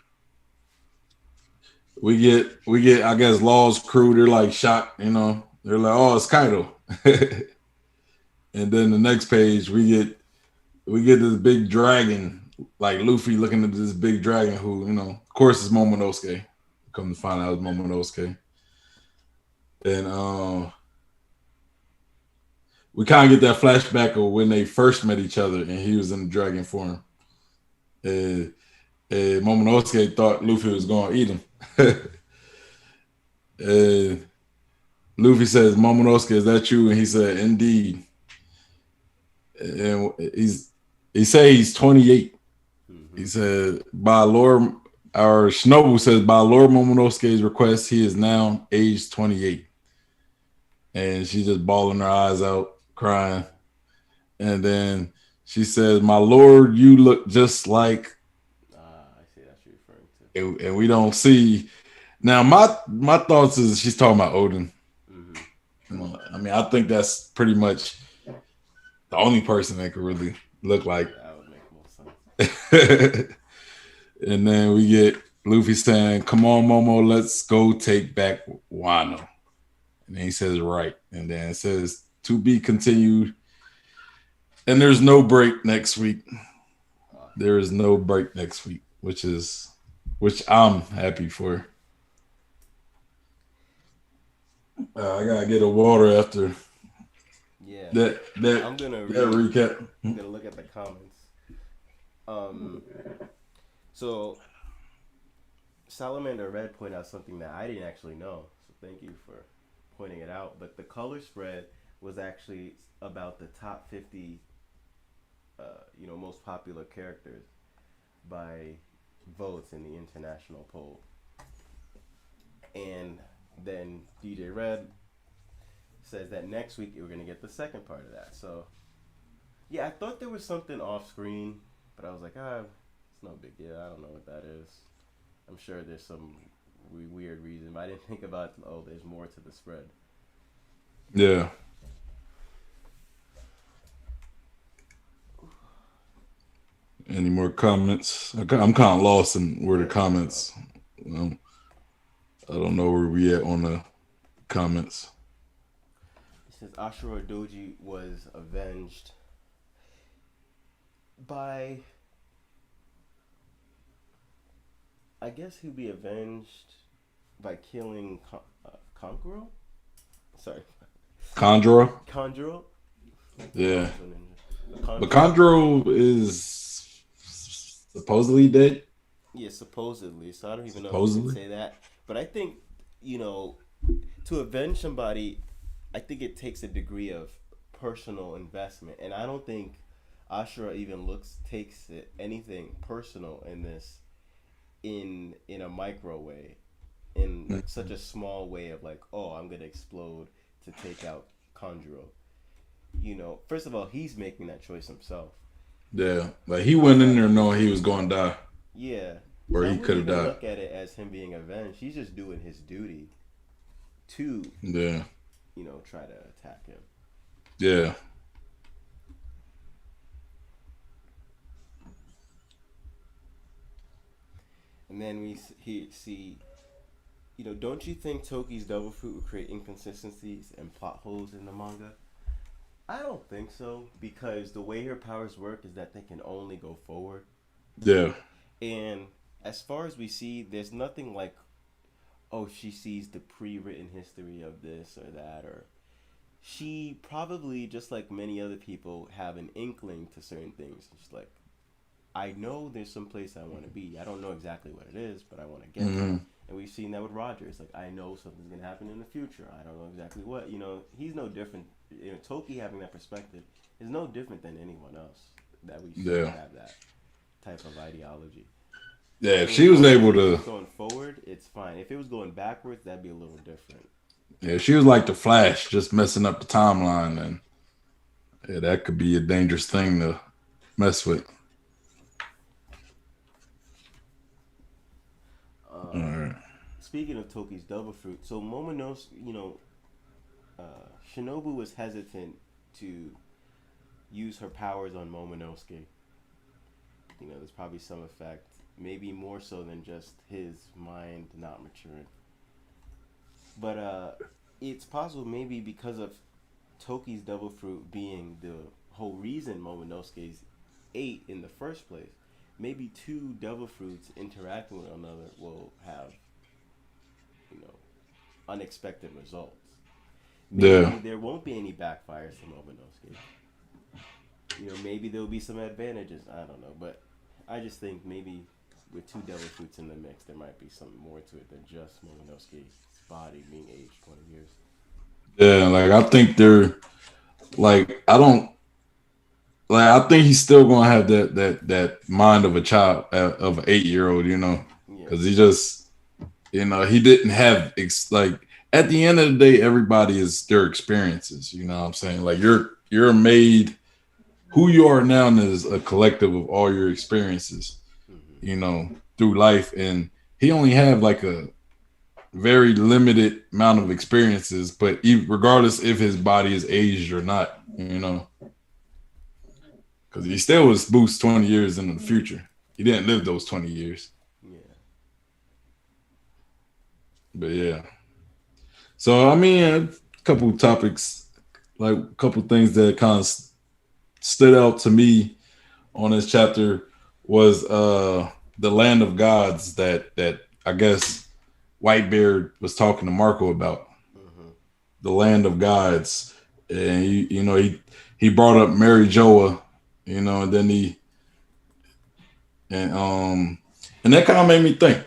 we get I guess Law's crew. They're like shocked. You know, they're like, oh, it's Kaido. And then the next page we get this big dragon, like Luffy looking at this big dragon who, you know, of course is Momonosuke. Come to find out it's Momonosuke. and we kind of get that flashback of when they first met each other, and he was in the dragon form. And, and Momonosuke thought Luffy was going to eat him. And Luffy says, "Momonosuke, is that you?" And he said, "Indeed." And he say he's 28. He Mm-hmm. said, "By Lord," our Shinobu says, "By Lord Momonosuke's request, he is now age 28." And she's just bawling her eyes out, crying. And then she says, "My lord, you look just like," Ah, I see. That's what you're referring to. and we don't see. Now, my thoughts is she's talking about Odin. Mm-hmm. I mean, I think that's pretty much the only person that could really look like. Yeah, that would make more sense. And then we get Luffy saying, "Come on, Momo, let's go take back Wano." And then he says, "Right." And then it says, "To be continued." And there's no break next week. Awesome. There is no break next week, which I'm happy for. I gotta get a water after Yeah, that that I'm gonna that read. recap. I'm gonna look at the comments. Um, so Salamander Red pointed out something that I didn't actually know. So thank you for pointing it out. But the color spread was actually about the top 50, most popular characters by votes in the international poll. And then DJ Red says that next week we're gonna get the second part of that. So yeah, I thought there was something off screen, but I was like, it's no big deal. I don't know what that is. I'm sure there's some weird reason, but I didn't think about, oh, there's more to the spread. Yeah. Any more comments? I'm kind of lost in where the Yeah, let me pull it up. comments. Um, I don't know where we at on the comments. It says Ashura Doji was avenged by, I guess he'd be avenged by killing Konkuro? Sorry, Conjuro. Conjuro? Yeah. Konzo Ninja. But Conjuro? Conjuro is supposedly dead. Yeah, supposedly. So I don't even know if we can Supposedly. say that. But I think, you know, to avenge somebody, I think it takes a degree of personal investment. And I don't think Ashura even takes anything personal in this in a micro way. In like such a small way of like, oh, I'm gonna explode to take out Conjuro. First of all, he's making that choice himself. Yeah. Like he went in But there knowing he was going to die, yeah, or so I he wouldn't could have even died. look at it as him being avenged. He's just doing his duty to, Yeah. try to attack him. Yeah. And then see, don't you think Toki's double fruit would create inconsistencies and plot holes in the manga? I don't think so because the way her powers work is that they can only go forward. Yeah. And as far as we see, there's nothing like, oh, she sees the pre-written history of this or that, or she probably, just like many other people, have an inkling to certain things. She's like, I know there's some place I want to be. I don't know exactly what it is, but I want to get there. Hmm. And we've seen that with Roger. It's like, I know something's going to happen in the future. I don't know exactly what. He's no different. Toki having that perspective is no different than anyone else that we see Yeah. have that type of ideology. Yeah. If So as she was long as able it's to, just going forward, it's fine. If it was going backwards, that'd be a little different. yeah, she was like the Flash, just messing up the timeline, and yeah, that could be a dangerous thing to mess with. All Um, right. Speaking of Toki's double fruit, so Momonosuke, Shinobu was hesitant to use her powers on Momonosuke. There's probably some effect, maybe more so than just his mind not maturing. But it's possible maybe because of Toki's double fruit being the whole reason Momonosuke's ate in the first place. Maybe two devil fruits interacting with one another will have, you know, unexpected results. Yeah. Maybe there won't be any backfires to Momonosuke. Maybe there'll be some advantages. I don't know, but I just think maybe with two devil fruits in the mix, there might be something more to it than just Momonosuke's body being aged 20 years. Yeah. Like I think they're like I don't like I think he's still gonna have that mind of a child of an 8 year old, Yeah. because he just he didn't have like at the end of the day, everybody is their experiences. You know what I'm saying? Like you're made who you are now is a collective of all your experiences, Hmm. through life, and he only had like a very limited amount of experiences, but regardless if his body is aged or not, because he still was boost 20 years into the future. He didn't live those 20 years. Yeah. But yeah. So I mean, a couple topics, like a couple things that kind of stood out to me on this chapter was the land of gods that I guess Whitebeard was talking to Marco about. Hmm. The land of gods. And he brought up Mary Joa, and then and um and that kind of made me think,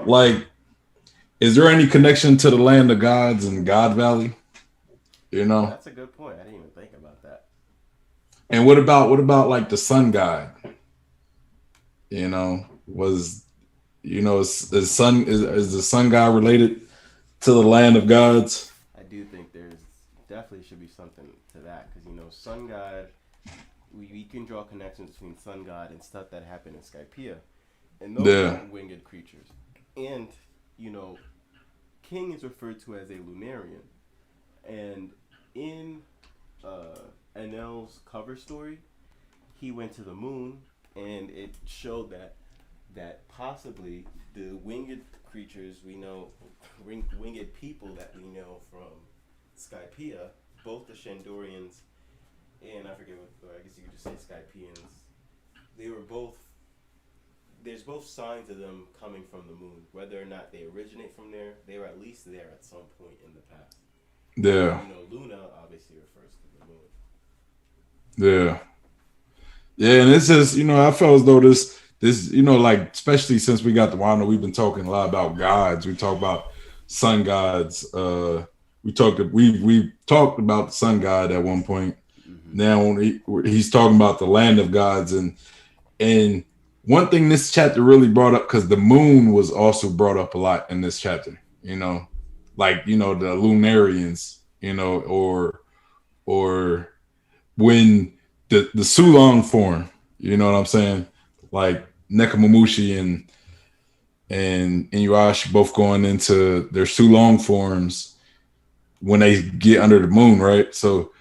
like, is there any connection to the land of gods and God Valley? You Oh, know? that's a good point. I didn't even think about that. And what about like the sun god? Was is the sun god related to the land of gods? I do think there's definitely should be something to that because Sun God. We can draw connections between Sun God and stuff that happened in Skypiea, and those Yeah. are winged creatures. And you know, King is referred to as a Lunarian, and in uh, Enel's cover story, he went to the moon, and it showed that possibly the winged creatures we know, winged people that we know from Skypiea, both the Shandorians and I forget what, or I guess you could just say Skypeans, they were both. There's both signs of them coming from the moon. Whether or not they originate from there, they were at least there at some point in the past. And Yeah. Luna obviously refers to the moon. Yeah. Yeah, and it's just, I felt as though this, like especially since we got the Wano, we've been talking a lot about gods. We talk about sun gods. We talked about the sun god at one point. Mm-hmm. Now he's talking about the land of gods, and one thing this chapter really brought up, because the moon was also brought up a lot in this chapter. Like the Lunarians, or when the Sulong form, you know what I'm saying? Like Nekomamushi and Inuyasha both going into their Sulong forms when they get under the moon, right? So,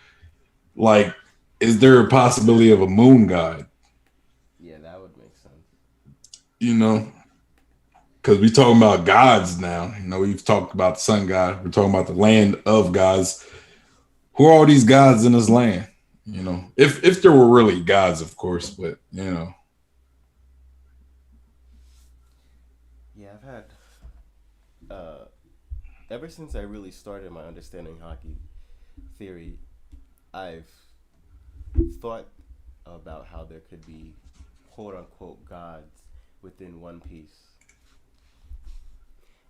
like, is there a possibility of a moon god? Yeah, that would make sense. You know, because we talking about gods now. We've talked about the sun god. We're talking about the land of gods. Who are all these gods in this land? If there were really gods, of course, but Yeah, I've had uh, ever since I really started my understanding hockey theory, I've thought about how there could be quote unquote gods within One Piece,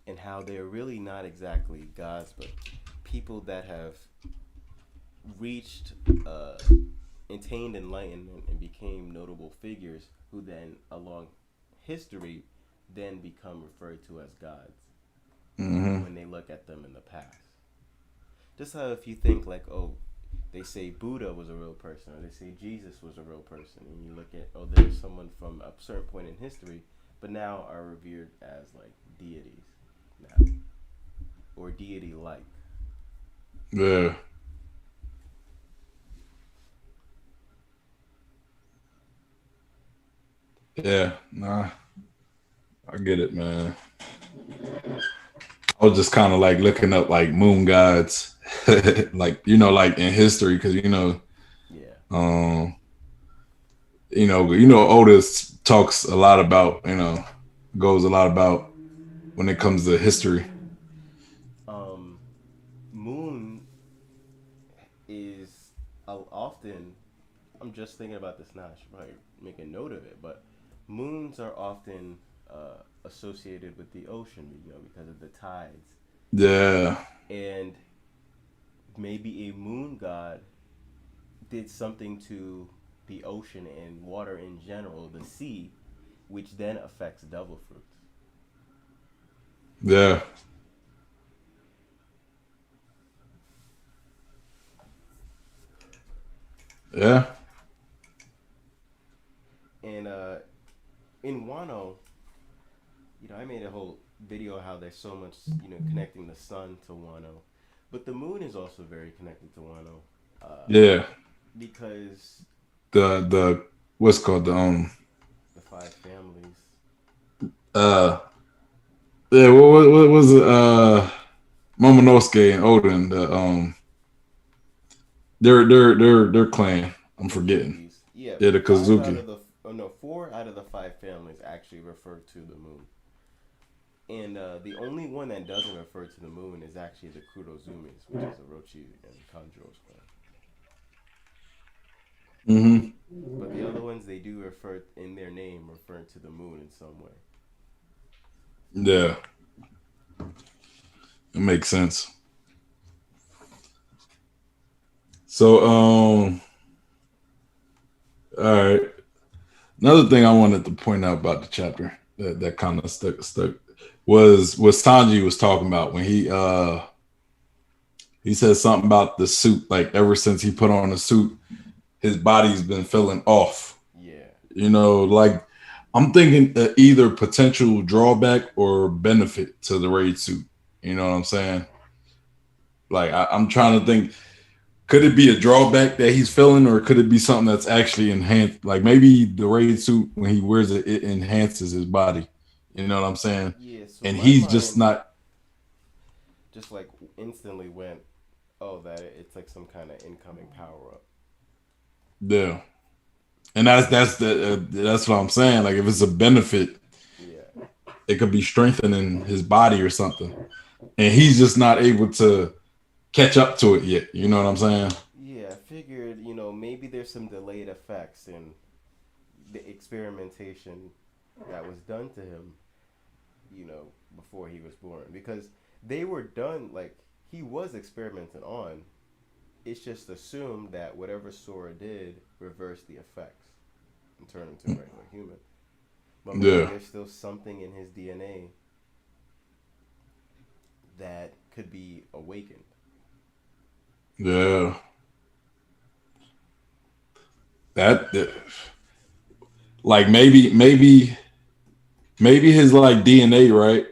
and how they're really not exactly gods, but people that have reached attained enlightenment and became notable figures who then, along history, then become referred to as gods mm-hmm. when they look at them in the past. Just how if you think like, oh, they say Buddha was a real person, or they say Jesus was a real person, and you look at, oh, there's someone from a certain point in history, but now are revered as like deities now, or deity like. Yeah, yeah, nah, I get it, man. I was just kind of like looking up like moon gods, like like in history, because Yeah. um, Otis talks a lot about goes a lot about when it comes to history. Um, Moon is often, I'm just thinking about this now. I should probably make a note of it. But moons are often associated with the ocean, because of the tides. Yeah. And maybe a moon god did something to the ocean and water in general, the sea, which then affects devil fruits. Yeah. Yeah. And in Wano, I made a whole video how there's so much, connecting the sun to Wano, but the moon is also very connected to Wano, uh, Yeah. because The what's called the the five families. uh yeah, what was it? Momonosuke and Odin, their clan. I'm forgetting. Kazukis. Yeah, Yeah, the five out Kazuki. of the oh no, four out of the five families actually refer to the moon, and the only one that doesn't refer to the moon is actually the Kurozumis, which is Orochi and Kanjo's clan. Hmm. But the other ones they do refer in their name referring to the moon in some way. Yeah, it makes sense. So all right. Another thing I wanted to point out about the chapter that kind of stuck was what Sanji was talking about when he said something about the suit. Like ever since he put on the suit, his body's been feeling off. Yeah. Like I'm thinking either potential drawback or benefit to the raid suit. You know what I'm saying? Like I'm trying to think, could it be a drawback that he's feeling, or could it be something that's actually enhanced? Like maybe the raid suit when he wears it, it enhances his body. You know what I'm saying? Yeah, so And my he's just mind not just like instantly went, oh, that it's like some kind of incoming power up. there. And that's what I'm saying. Like if it's a benefit, Yeah. it could be strengthening his body or something, and he's just not able to catch up to it yet. You know what I'm saying? Yeah, I figured, maybe there's some delayed effects in the experimentation that was done to him, before he was born. Because they were done, like, he was experimented on. It's just assumed that whatever Sora did reversed the effects and turned him to a regular human. But maybe Yeah, there's still something in his DNA that could be awakened. yeah. That like maybe his like DNA, right?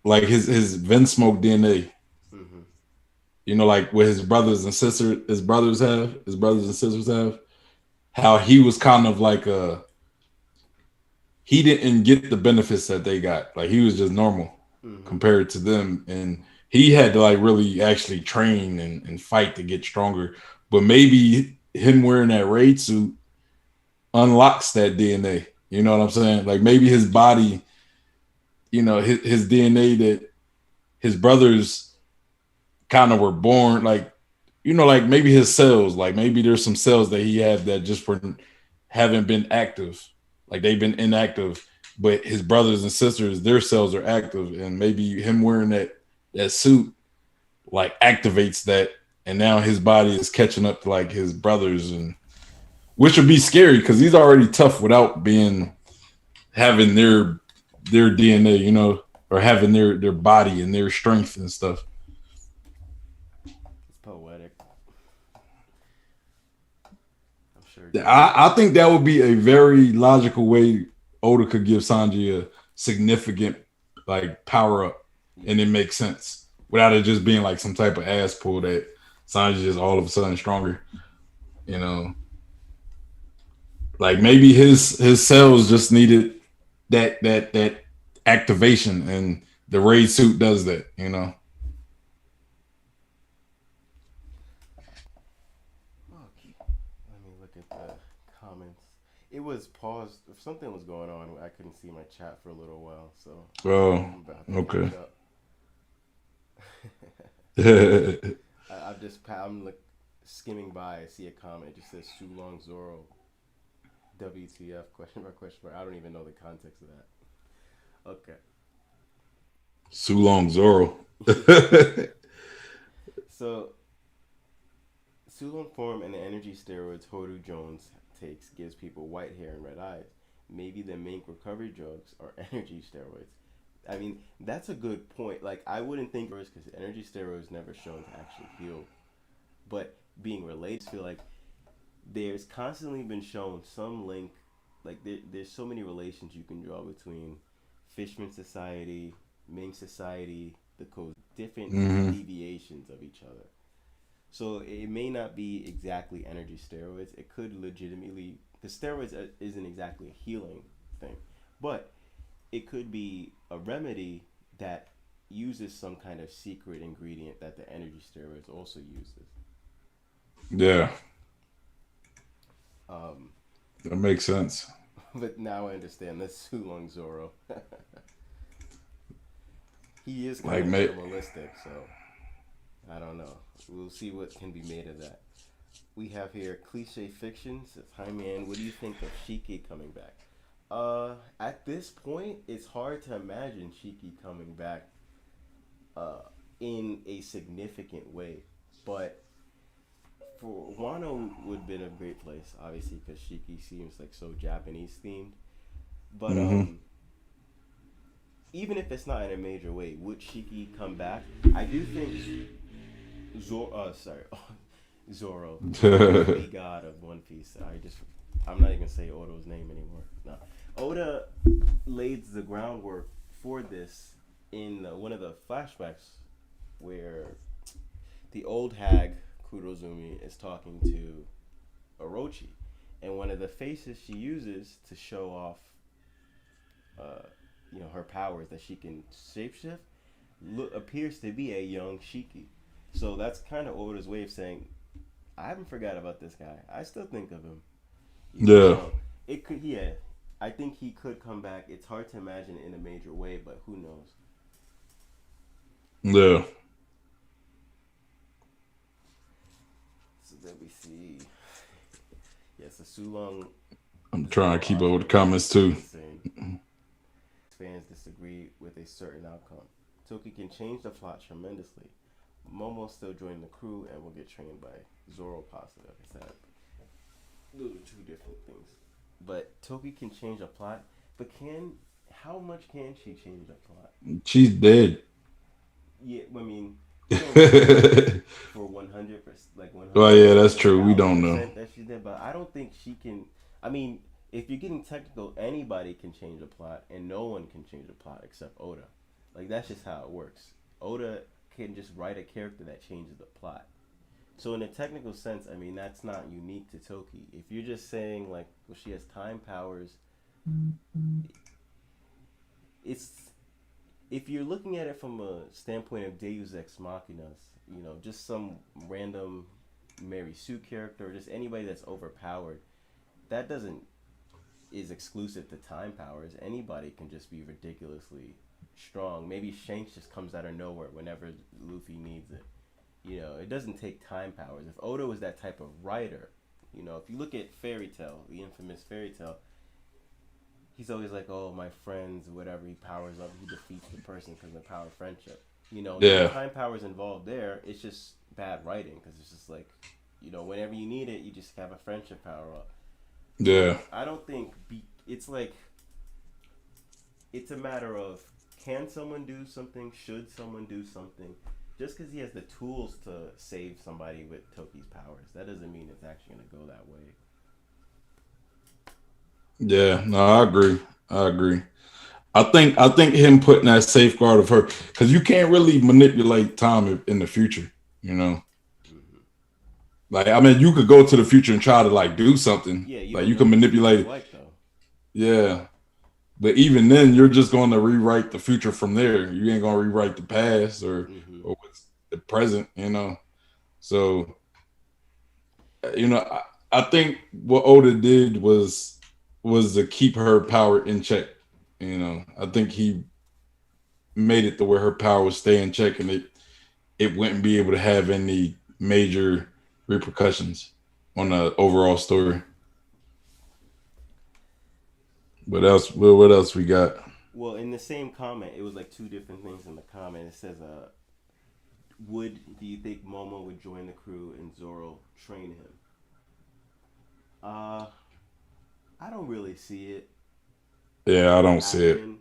Like his Vinsmoke DNA. Mm-hmm. Like what his brothers and sisters have. How he was kind of like he didn't get the benefits that they got. Like he was just normal Mm-hmm. compared to them, and he had to like really actually train and fight to get stronger. But maybe him wearing that raid suit unlocks that DNA. You know what I'm saying? Like maybe his body, his DNA that his brothers kind of were born like, like maybe his cells, like maybe there's some cells that he had that just haven't been active, like they've been inactive, but his brothers and sisters, their cells are active, and maybe him wearing that suit like activates that, and now his body is catching up to like his brothers, and which would be scary because he's already tough without being having their DNA, or having their body and their strength and stuff. It's poetic. I'm sure I think that would be a very logical way Oda could give Sanji a significant like power up, and yeah. it makes sense without it just being like some type of ass pull that Sanji just all of a sudden stronger. You know, like maybe his cells just needed that activation, and the raid suit does that. Okay. Let me look at the comments. It was paused. If something was going on, I couldn't see my chat for a little while, so Oh, I'm about to okay. catch up. Yeah, I've just I'm like skimming by, I see a comment. It just says Su Long Zoro. WTF? Question mark? Question mark? I don't even know the context of that. Okay. Sulong Zoro. So Sulong form and the energy steroids Horu Jones takes gives people white hair and red eyes. Maybe the mink recovery drugs are energy steroids. I mean, that's a good point. Like, I wouldn't think because energy steroids never shown to actually heal, but being related, feel like there's constantly been shown some link. Like, there's so many relations you can draw between Fishman Society, Ming Society, the codes, different Hmm. deviations of each other. So it may not be exactly energy steroids. It could legitimately, the steroids isn't exactly a healing thing, but it could be a remedy that uses some kind of secret ingredient that the energy steroids also uses. Yeah, Um, that makes sense. but now I understand that's Sulong Zoro. He is kind Like, of mate, animalistic, so I don't know. We'll see what can be made of that. We have here cliche fiction. Says, "Hi man, what do you think of Shiki coming back?" At this point, it's hard to imagine Shiki coming back uh, in a significant way. But for Wano would have been a great place, obviously, because Shiki seems like so Japanese themed. But hmm. even if it's not in a major way, would Shiki come back? I do think Zoro, the god of One Piece. I'm not even gonna say Oda's name anymore. No, Oda laid the groundwork for this in one of the flashbacks where the old hag Kurozumi is talking to Orochi, and one of the faces she uses to show off, uh, her powers that she can shapeshift, appears to be a young Shiki. So that's kind of Oda's way of saying, I haven't forgot about this guy. I still think of him. Yeah, So it could, yeah. I think he could come back. It's hard to imagine in a major way, but who knows? yeah. So then we see, yes, the Sulong I'm trying Zoro to keep up with the offer comments is too. insane. Fans disagree with a certain outcome. Toki can change the plot tremendously. Momo still join the crew and will get trained by Zoro possibly. Like I said, those are two different things. But Toki can change a plot, but how much can she change a plot? She's dead. Yeah, I mean, we don't know for 100%, like Well, yeah, that's one true. We thousand don't know. percent that she did, but I don't think she can. I mean, if you're getting technical, anybody can change a plot, and no one can change a plot except Oda. Like that's just how it works. Oda can just write a character that changes the plot. So in a technical sense, I mean that's not unique to Toki. If you're just saying like, well, she has time powers, it's if you're looking at it from a standpoint of Deus Ex Machinas, just some random Mary Sue character or just anybody that's overpowered, that doesn't is exclusive to time powers. Anybody can just be ridiculously strong. Maybe Shanks just comes out of nowhere whenever Luffy needs it. It doesn't take time powers. If Oda was that type of writer, if you look at Fairy Tale, the infamous Fairy Tale, he's always like, "Oh, my friends, whatever." He powers up, he defeats the person because of the power of friendship. No Yeah, time powers involved there. It's just bad writing because it's just like, whenever you need it, you just have a friendship power up. yeah, So I don't think it's like it's a matter of can someone do something? Should someone do something? Just because he has the tools to save somebody with Toki's powers, that doesn't mean it's actually going to go that way. yeah. No, I agree. I agree. I think him putting that safeguard of her because you can't really manipulate time in the future. You know, Mm-hmm. like I mean, you could go to the future and try to like do something. Yeah, you Like don't you know can what the future manipulate is it. like though. Yeah, but even then, you're just going to rewrite the future from there. You ain't going to rewrite the past Mm-hmm. or what's the present. So I think what Oda did was to keep her power in check. I think he made it to where her power would stay in check and it wouldn't be able to have any major repercussions on the overall story. What else? What else we got? Well, in the same comment, it was like two different things in the comment. It says, "Would do you think Momo would join the crew and Zoro train him?" Uh, I don't really see it Yeah, I don't see it. happening.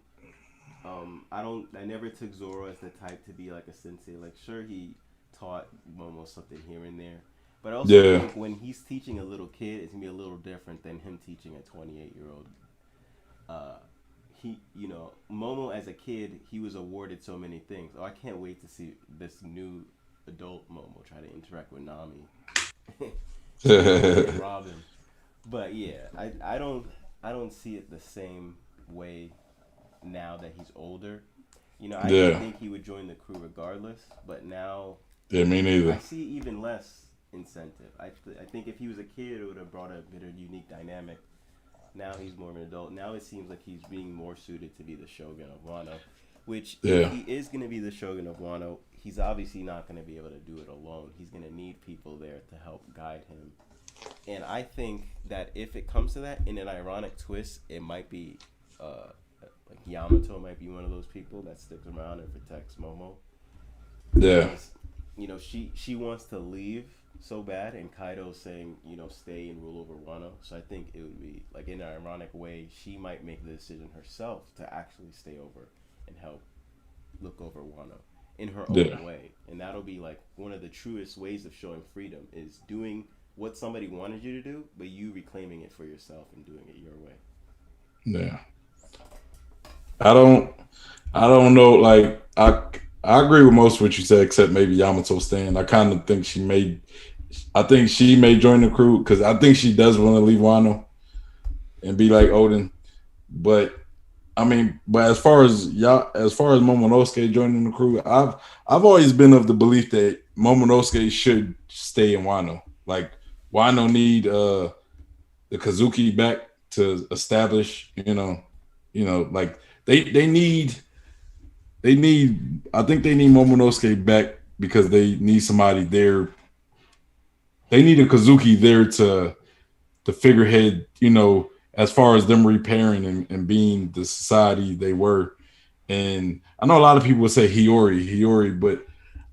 I don't. I never took Zoro as the type to be like a sensei. Like, sure, he taught Momo something here and there, but I also Yeah, think when he's teaching a little kid, it's gonna be a little different than him teaching a 28-year-old. Uh, Momo as a kid, he was awarded so many things. Oh, I can't wait to see this new adult Momo try to interact with Nami and Robin. But yeah, I don't see it the same way now that he's older. I didn't yeah, think he would join the crew regardless, but now yeah. Me I neither. see even less incentive. I think if he was a kid, it would have brought a bit of unique dynamic. Now he's more of an adult. Now it seems like he's being more suited to be the Shogun of Wano, which if Yeah, he is going to be the Shogun of Wano, he's obviously not going to be able to do it alone. He's going to need people there to help guide him. And I think that if it comes to that, in an ironic twist, it might be like Yamato might be one of those people that sticks around and protects Momo yeah, because she wants to leave so bad, and Kaido's saying stay and rule over Wano. So I think it would be like in an ironic way, she might make the decision herself to actually stay over and help look over Wano in her yeah, own way, and that'll be like one of the truest ways of showing freedom is doing what somebody wanted you to do, but you reclaiming it for yourself and doing it your way. yeah. I don't. I don't know. Like I agree with most of what you said, except maybe Yamato stand. I kind of think she may. I think she may join the crew because I think she does want to leave Wano and be like Odin. But I mean, but as far as Momonosuke joining the crew, I've always been of the belief that Momonosuke should stay in Wano. Like Wano need the Kazuki back to establish. Like they need I think they need Momonosuke back because they need somebody there. They need a Kazuki there to figurehead, as far as them repairing and being the society they were. And I know a lot of people would say Hiyori, but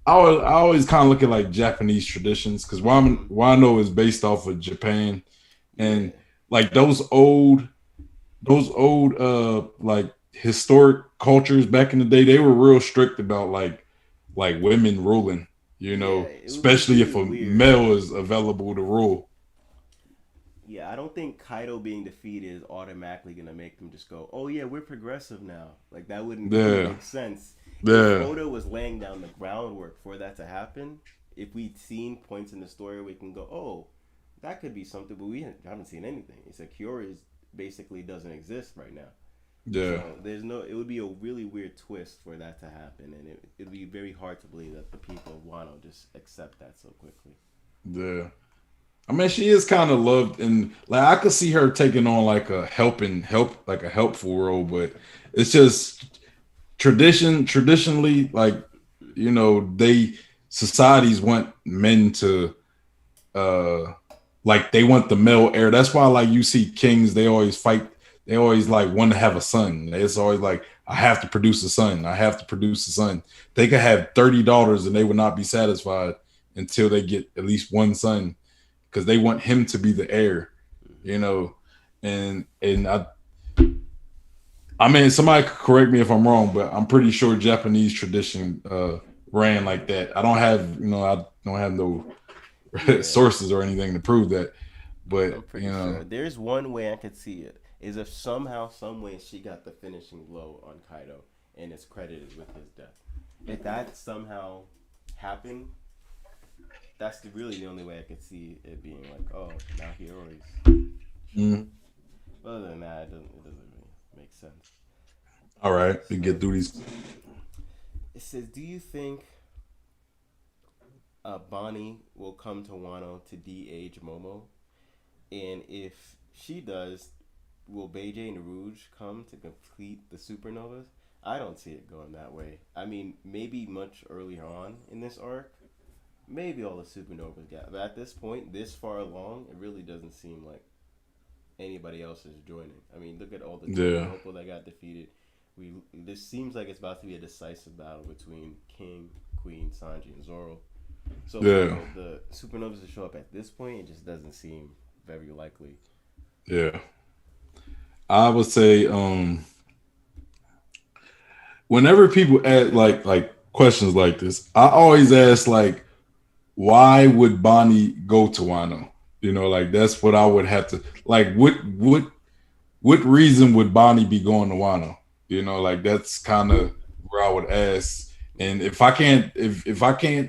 I always kind of look at like Japanese traditions because Mm-hmm. Wano is based off of Japan, and Yeah. like those old like historic cultures back in the day, they were real strict about like women ruling, Yeah, it would be especially really if a weird. male is available to rule. Yeah, I don't think Kaido being defeated is automatically gonna make them just go, "Oh yeah, we're progressive now." Like that wouldn't Yeah, make sense. If yeah, Oda was laying down the groundwork for that to happen, if we'd seen points in the story, we can go, "Oh, that could be something," but we haven't seen anything. It's like Kyori is basically doesn't exist right now. yeah, So there's no. It would be a really weird twist for that to happen, and it'd be very hard to believe that the people of Wano just accept that so quickly. yeah. I mean, she is kind of loved, and like I could see her taking on like like a helpful role, but it's just traditionally, like they societies want men to uh like they want the male heir. That's why like you see kings, they always fight, they always like want to have a son. It's always like I have to produce a son. I have to produce a son. They could have 30 daughters and they would not be satisfied until they get at least one son because they want him to be the heir, you Hmm. know. And I mean somebody could correct me if I'm wrong, but I'm pretty sure Japanese tradition ran like that. I don't have no Yeah, sources or anything to prove that. I'm But pretty sure. There's one way I could see it is if somehow, some way, she got the finishing blow on Kaido, and it's credited with his death. If that somehow happened, that's really the only way I could see it being like, oh, now Hiyori's Shogun. mm, But other than that, it doesn't really make sense. all right, we get So through these. it says, do you think Bonnie will come to Wano to de-age Momo? And if she does, will Beijing and Rouge come to complete the supernovas? I don't see it going that way. I mean, maybe much earlier on in this arc, maybe all the supernovas got. But at this point, this far along, it really doesn't seem like anybody else is joining. I mean, look at all the Yeah, Tokunopo that got defeated. We This seems like it's about to be a decisive battle between King, Queen, Sanji, and Zoro. So for yeah, the supernovas to show up at this point, it just doesn't seem very likely. yeah. I would say whenever people ask like questions like this, I always ask like, why would Bonnie go to Wano? You know, like that's what I would have to like. What reason would Bonnie be going to Wano? You know, like that's kind of where I would ask. And if I can't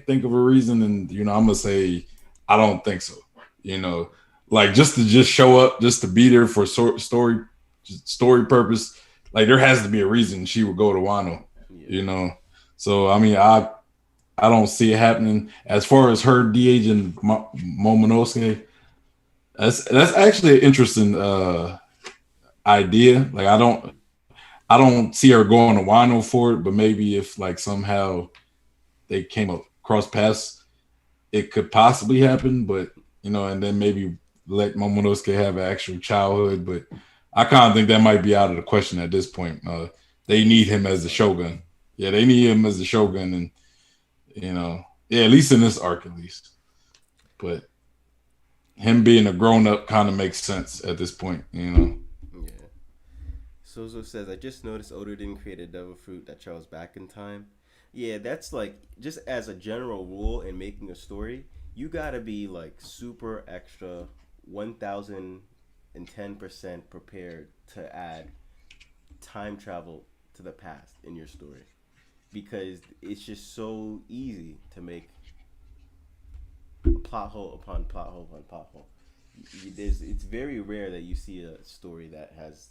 think of a reason, then I'm gonna say I don't think so. You know, like just to just show up, just to be there for story purpose. Like there has to be a reason she would go to Wano. Yeah. You know, so I mean I don't see it happening. As far as her DH and Momonosuke, that's actually an interesting idea. Like I don't see her going to Wano for it, but maybe if like somehow they came across paths, it could possibly happen. But and then maybe let Momonosuke have an actual childhood. But I kind of think that might be out of the question at this point. They At least need in him this as the arc. shogun. Yeah, they need him as the shogun, and yeah, at least in this arc, at least. But him being a grown up kind of makes sense at this point. Yeah. Sozo says, I just noticed Oda didn't create a devil fruit that travels back in time. Yeah, that's like, just as a general rule in making a story, you gotta be like super extra 1010% prepared to add time travel to the past in your story. Because it's just so easy to make plot hole upon plot hole upon plot hole. It's very rare that you see a story that has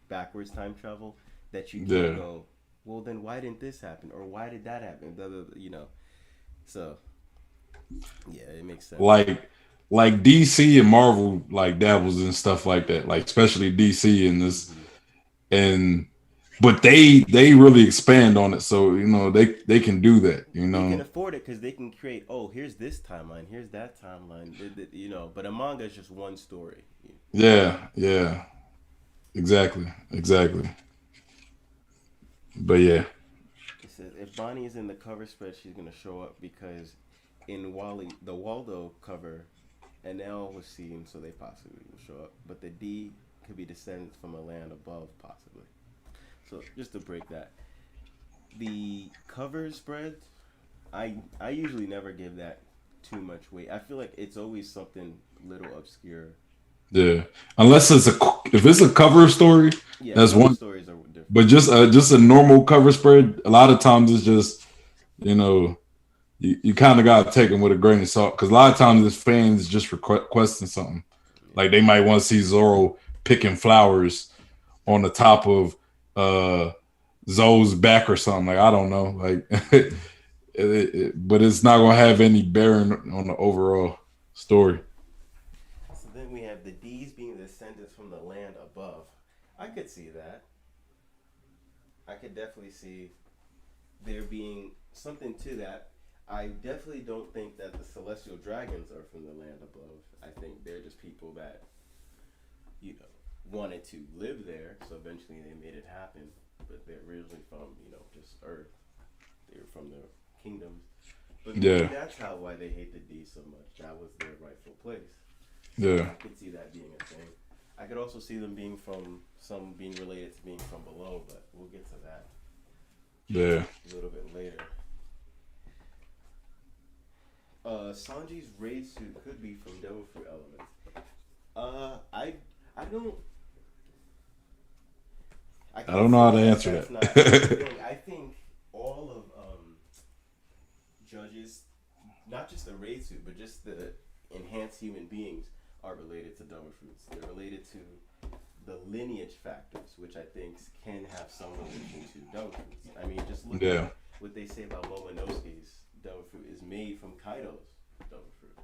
backwards time travel that you can't Yeah, go, well, then why didn't this happen? Or why did that happen? Blah, blah, blah, you know. So, yeah, it makes sense. like DC and Marvel like dabbles in stuff like that. Like especially DC in this Hmm. and but they really expand on it, so they can do that. They can afford it because they can create, oh, here's this timeline, here's that timeline, but a manga is just one story. Yeah, yeah, exactly. But yeah, It says if Bonnie is in the cover spread, she's gonna show up because in the Waldo cover, an L was seen, so they possibly will show up. But the D could be descendants from a land above, possibly. So just to break that, the cover spread, I usually never give that too much weight. I feel like it's always something little obscure. yeah. Unless if it's a cover story, Yeah, that's cover one. stories are different. But just a normal cover spread, a lot of times it's just you know you kind of gotta take them with a grain of salt because a lot of times it's fans just requesting something. Yeah, Like they might want to see Zoro picking flowers on the top of uh Zoe's back or something. Like I don't know. Like but it's not gonna have any bearing on the overall story. so then we have the D's being descendants from the land above. I could see that. I could definitely see there being something to that. I definitely don't think that the celestial dragons are from the land above. I think they're just people that, you know, wanted to live there, so eventually they made it happen. But they're originally from, just Earth. They were from the kingdoms. But maybe Yeah, that's why they hate the D so much. That was their rightful place. yeah, I could see that being a thing. I could also see them being related to being from below, but we'll get to that yeah. a little bit later. Sanji's raid suit could be from Devil Fruit elements. I don't. I I can't don't know say how to yes. answer That's not a that. thing. I think all of judges, not just the raid suit, but just the enhanced human beings, are related to Devil Fruits. They're related to the lineage factors, which I think can have some relation to Devil Fruits. I mean, just look at Yeah, what they say about Momonosuke's Devil Fruit is made from Kaido's Devil Fruit.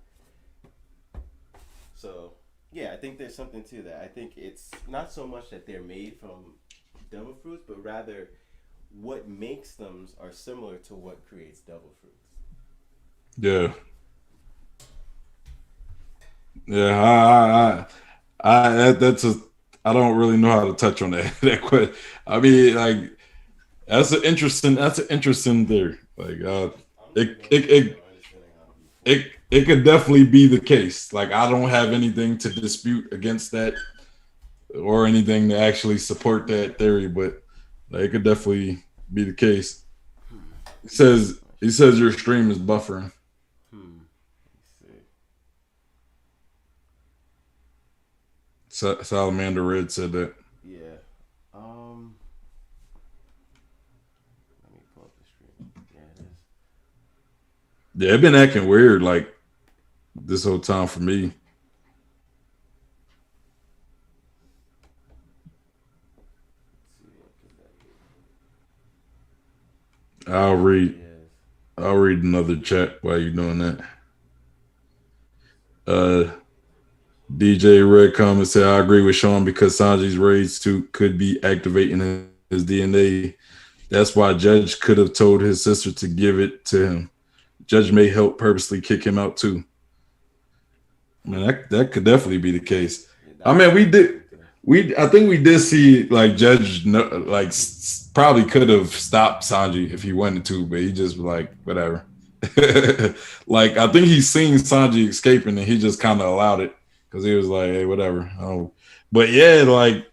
So, yeah, I think there's something to that. I think it's not so much that they're made from devil fruits, but rather what makes them are similar to what creates devil fruits. yeah, Yeah, that's a. I don't really know how to touch on that. That question. I mean, like that's an interesting theory. Like, I'm it looking it into it it though, understanding how to be it forced. it could definitely be the case. Like, I don't have anything to dispute against that or anything to actually support that theory, but like, it could definitely be the case. He says your stream is buffering. Let's see. Salamander Red said that. Yeah. Um. Let me pull up the stream. Yeah, it is. Yeah, it been acting weird like this whole time for me. Let's see. What could that be? I'll It read definitely is. I'll read another chat while you're doing that. Uh DJ Red comment said, I agree with Sean because Sanji's raids too could be activating his DNA. That's why Judge could have told his sister to give it to him. Judge may help purposely kick him out too. I mean, that could definitely be the case. Yeah, I that mean, could we definitely did be the case. I think we did see like Judge like probably could have stopped Sanji if he wanted to, but he just was like whatever. Like, I think he's seen Sanji escaping and he just kind of allowed it because he was like, hey, whatever. Oh, but yeah, like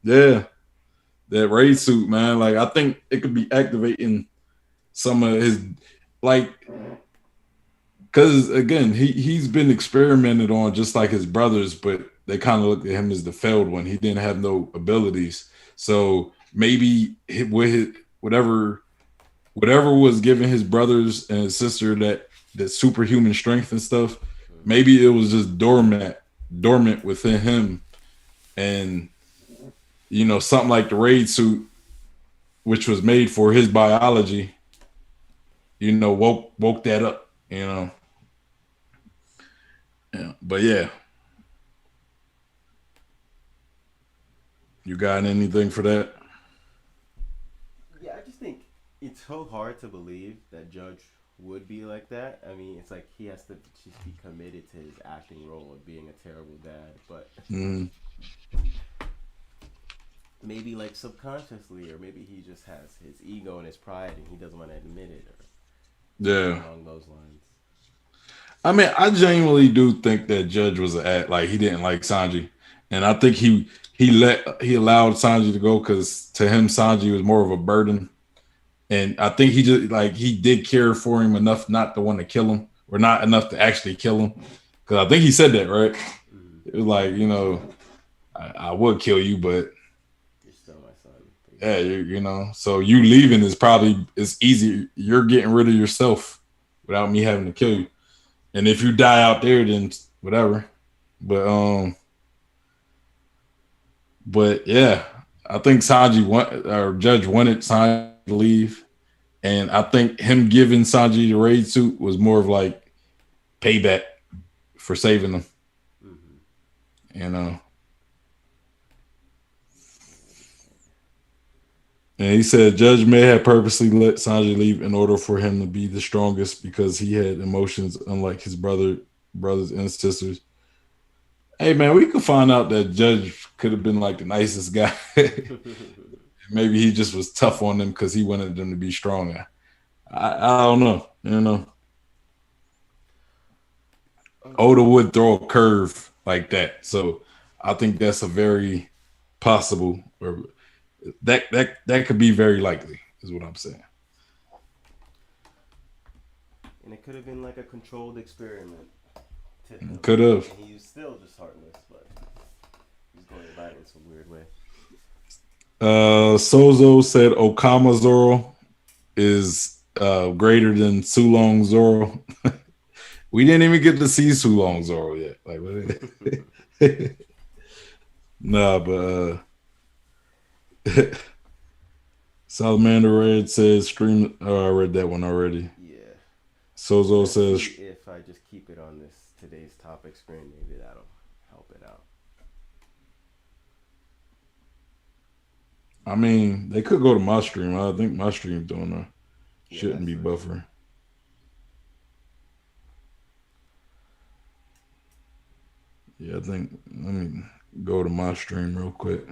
yeah, that raid suit, man. Like, I think it could be activating some of his like because again he's been experimented on just like his brothers, but they kind of looked at him as the failed one. He didn't have no abilities, so maybe with whatever was giving his brothers and his sister that superhuman strength and stuff, Mm-hmm. maybe it was just dormant within him, and something like the raid suit, which was made for his biology, woke that up. Yeah, but yeah, you got anything for that? Yeah, I just think it's so hard to believe that Judge would be like that. I mean, it's like he has to just be committed to his acting role of being a terrible dad, but Mm, maybe like subconsciously, or maybe he just has his ego and his pride and he doesn't want to admit it, or something yeah. along those lines. I mean, I genuinely do think that Judge was like he didn't like Sanji, and I think he allowed Sanji to go because to him Sanji was more of a burden, and I think he just like he did care for him enough not to want to kill him or not enough to actually kill him because I think he said that right. Mm-hmm. It was like I would kill you, but You're still my son, yeah, basically. so you leaving is probably it's easy. You're getting rid of yourself without me having to kill you. And if you die out there, then whatever. But yeah, I think Judge wanted Sanji to leave, and I think him giving Sanji the raid suit was more of like payback for saving them. Mm-hmm. You know, and he said Judge may have purposely let Sanji leave in order for him to be the strongest because he had emotions unlike his brothers and sisters. Hey man, we could find out that Judge could have been like the nicest guy. Maybe he just was tough on them because he wanted them to be stronger. I don't know. Oda Okay. would throw a curve like that, so I think that's a very possible, or that could be very likely, is what I'm saying. And it could have been like a controlled experiment to him, Could have. and he's still just heartless, but he's going about it in some weird way. Sozo said Okama Zoro is greater than Sulong Zoro. We didn't even get to see Sulong Zoro yet. Like, nah, but Salamander Red says stream. Oh, I read that one already. Yeah. I'm Sozo gonna says, see if I just keep it on this today's topic screen. Maybe that'll help it out. I mean, they could go to my stream. I think my stream doing Yeah, shouldn't that's be so true. buffering. Yeah, I think let me go to my stream real quick.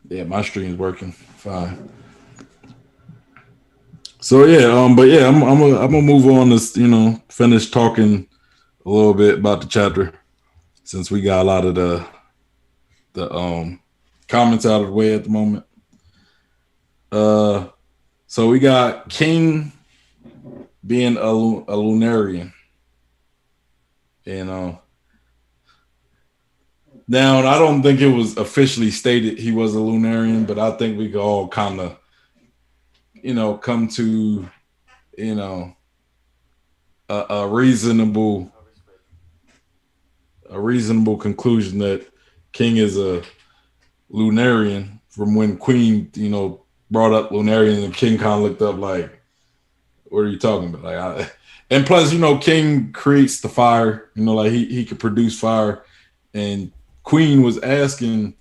Yeah, my stream's working fine. So yeah, but yeah, I'm gonna move on to finish talking a little bit about the chapter since we got a lot of the comments out of the way at the moment. Uh, so we got King being a Lunarian, you know. Now I don't think it was officially stated he was a Lunarian, but I think we could all kind of come to you know a reasonable conclusion that King is a Lunarian from when Queen, brought up Lunarian and King kind of looked up like, what are you talking about? And plus, King creates the fire, like he could produce fire. And Queen was asking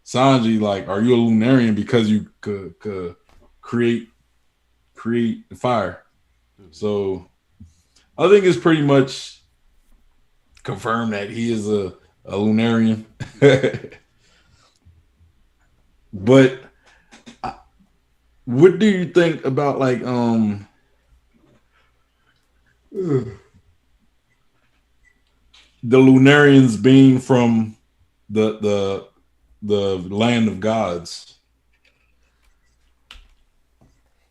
Sanji, like, are you a Lunarian because you could create the fire? Mm-hmm. So I think it's pretty much confirmed that he is a Lunarian. Yeah. But what do you think about like the Lunarians being from the the the land of gods?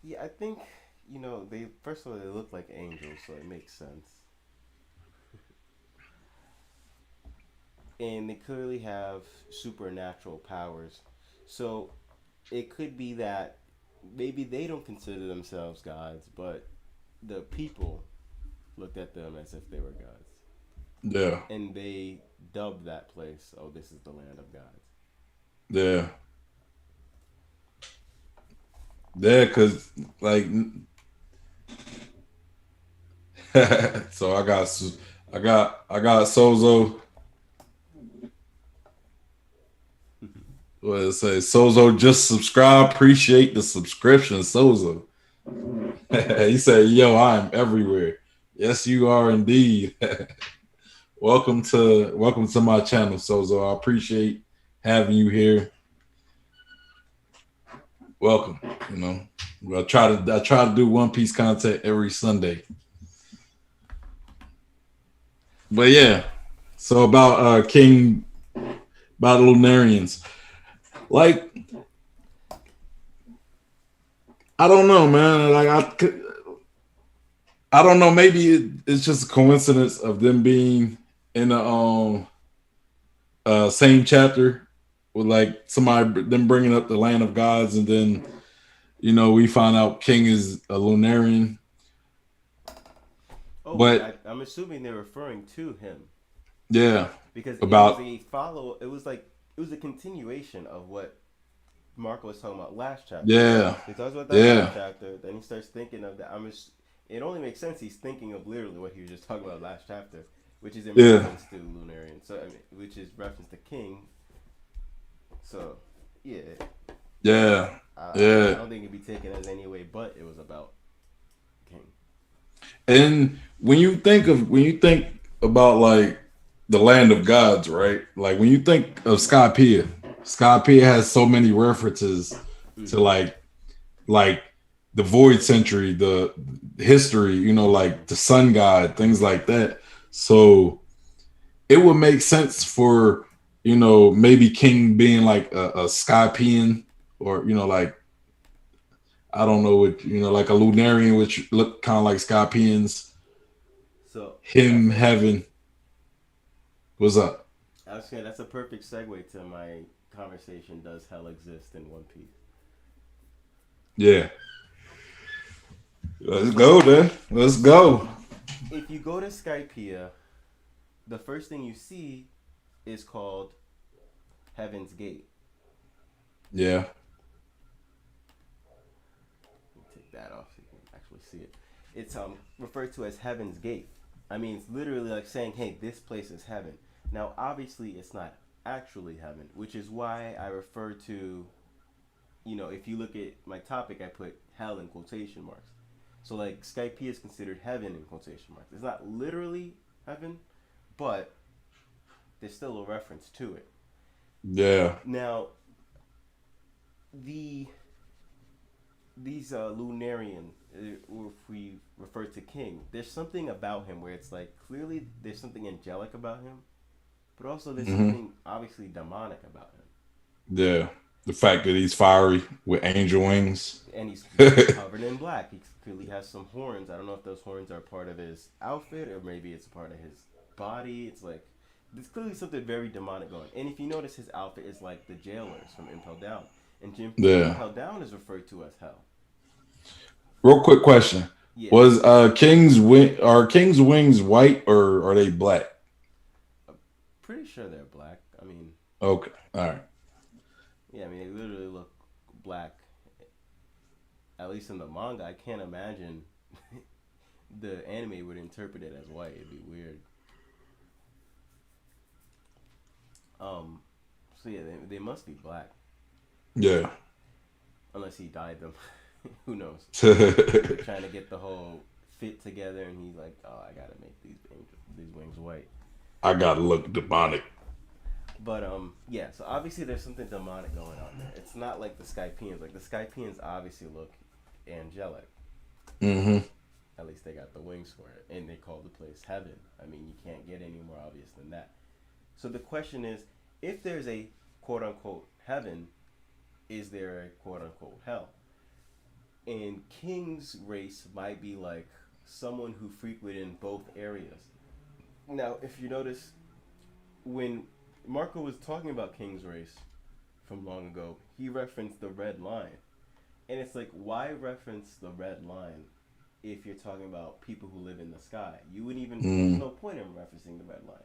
Yeah, I think they first of all they look like angels, so it makes sense, and they clearly have supernatural powers. So it could be that maybe they don't consider themselves gods, but the people looked at them as if they were gods, Yeah, and they dubbed that place, "Oh, this is the land of gods." yeah, yeah. Because like, so I got Sozo. What it say? Sozo just subscribe. Appreciate the subscription, Sozo. He said, "Yo, I am everywhere." Yes, you are indeed. Welcome to my channel, Sozo. I appreciate having you here. Welcome. You know, I try to do One Piece content every Sunday. But yeah, so about King about Lunarians. Like I don't know, man. I don't know. Maybe it's just a coincidence of them being in the same chapter with like somebody them bringing up the land of gods, and then we find out King is a Lunarian. Oh But yeah, I'm assuming they're referring to him yeah, because it was about a follow. It was like it was a continuation of what Marco was talking about last chapter. yeah, He talks about that last yeah, chapter, then he starts thinking of that. It only makes sense he's thinking of literally what he was just talking about last chapter, which is in yeah, reference to Lunarian. So I mean, which is reference to King. So yeah, yeah, I yeah. don't think it'd be taken as any way, but it was about King. And when you think about like the land of gods, right? Like when you think of Skypiea, Skypiea has so many references to Mm-hmm. like the Void Century, the history, Mm-hmm. like the Sun God, things like that. So it would make sense for maybe King being like a Skypean, or like I don't know what like a Lunarian, which look kind of like Skypeans. So Him that's a having what's up? I was saying that's a perfect segue to my conversation. Does hell exist in One Piece? Yeah, let's So go then. Let's go. if you go to Skypiea, the first thing you see is called Heaven's Gate. Yeah, Let me take that off so you can actually see it. It's referred to as Heaven's Gate. I mean, it's literally like saying, "Hey, this place is heaven." Now, obviously, it's not actually heaven, which is why I refer to, if you look at my topic, I put hell in quotation marks. So like Skype is considered heaven in quotation marks. It's not literally heaven, but there's still a reference to it. Yeah. Now, the these Lunarian, or if we refer to King, there's something about him where it's like clearly there's something angelic about him, but also there's Hmm. something obviously demonic about him. Yeah. The fact that he's fiery with angel wings. And he's covered in black. He clearly has some horns. I don't know if those horns are part of his outfit or maybe it's a part of his body. It's like there's clearly something very demonic going. And if you notice, his outfit is like the jailers from Impel Down, and Yeah. Impel Down is referred to as hell. Real quick question: Yeah, Was King's wings white or are they black? I'm pretty sure they're black. I mean, Okay. All right. yeah, I mean they literally look black. At least in the manga, I can't imagine the anime would interpret it as white. It'd be weird. Um, so yeah, they must be black Yeah. unless he dyed them. Who knows? They're I trying to get the whole fit together, and he's like, "Oh, I gotta make these wings white." gotta look demonic. But yeah. So obviously, there's something demonic going on there. It's not like the Skypeans. Like the Skypeans obviously look angelic. Hmm. At least they got the wings for it, and they call the place heaven. I mean, you can't get any more obvious than that. So the question is, if there's a quote unquote heaven, is there a quote unquote hell? And King's race might be like someone who frequented both areas. Now, if you notice, when Marco was talking about King's race from long ago, he referenced the red line. And it's like, why reference the red line if you're talking about people who live in the sky? You wouldn't even, there's Mm. no point in referencing the red line.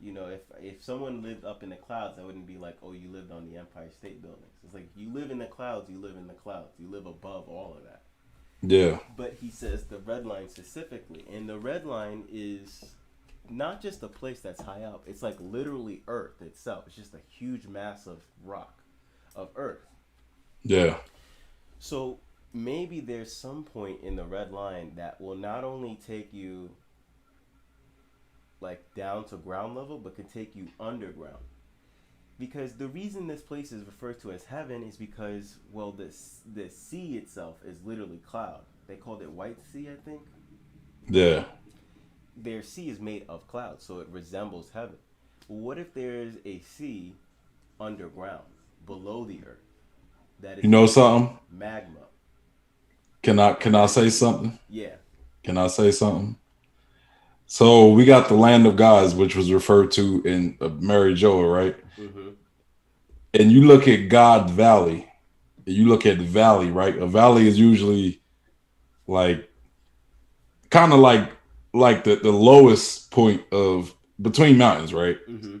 You know, if someone lived up in the clouds, I wouldn't be like, oh, you lived on the Empire State Buildings. It's like, you live in the clouds, you live in the clouds. You live above all of that. Yeah. But he says the red line specifically. And the red line is not just a place that's high up. It's like literally Earth itself. It's just a huge mass of rock, of Earth. Yeah. So maybe there's some point in the red line that will not only take you like down to ground level, but can take you underground. Because the reason this place is referred to as heaven is because, well, the sea itself is literally cloud. They called it White Sea, I think. Yeah. Their sea is made of clouds, so it resembles heaven. Well, what if there's a sea underground, below the earth, that You is know made of something? magma? Can I say something? Yeah. Can I say something? So we got the land of gods, which was referred to in Mary Joel, right? Mm-hmm. And you look at God Valley. You look at the valley, right? A valley is usually like kind of like the lowest point of between mountains, right? Mm-hmm.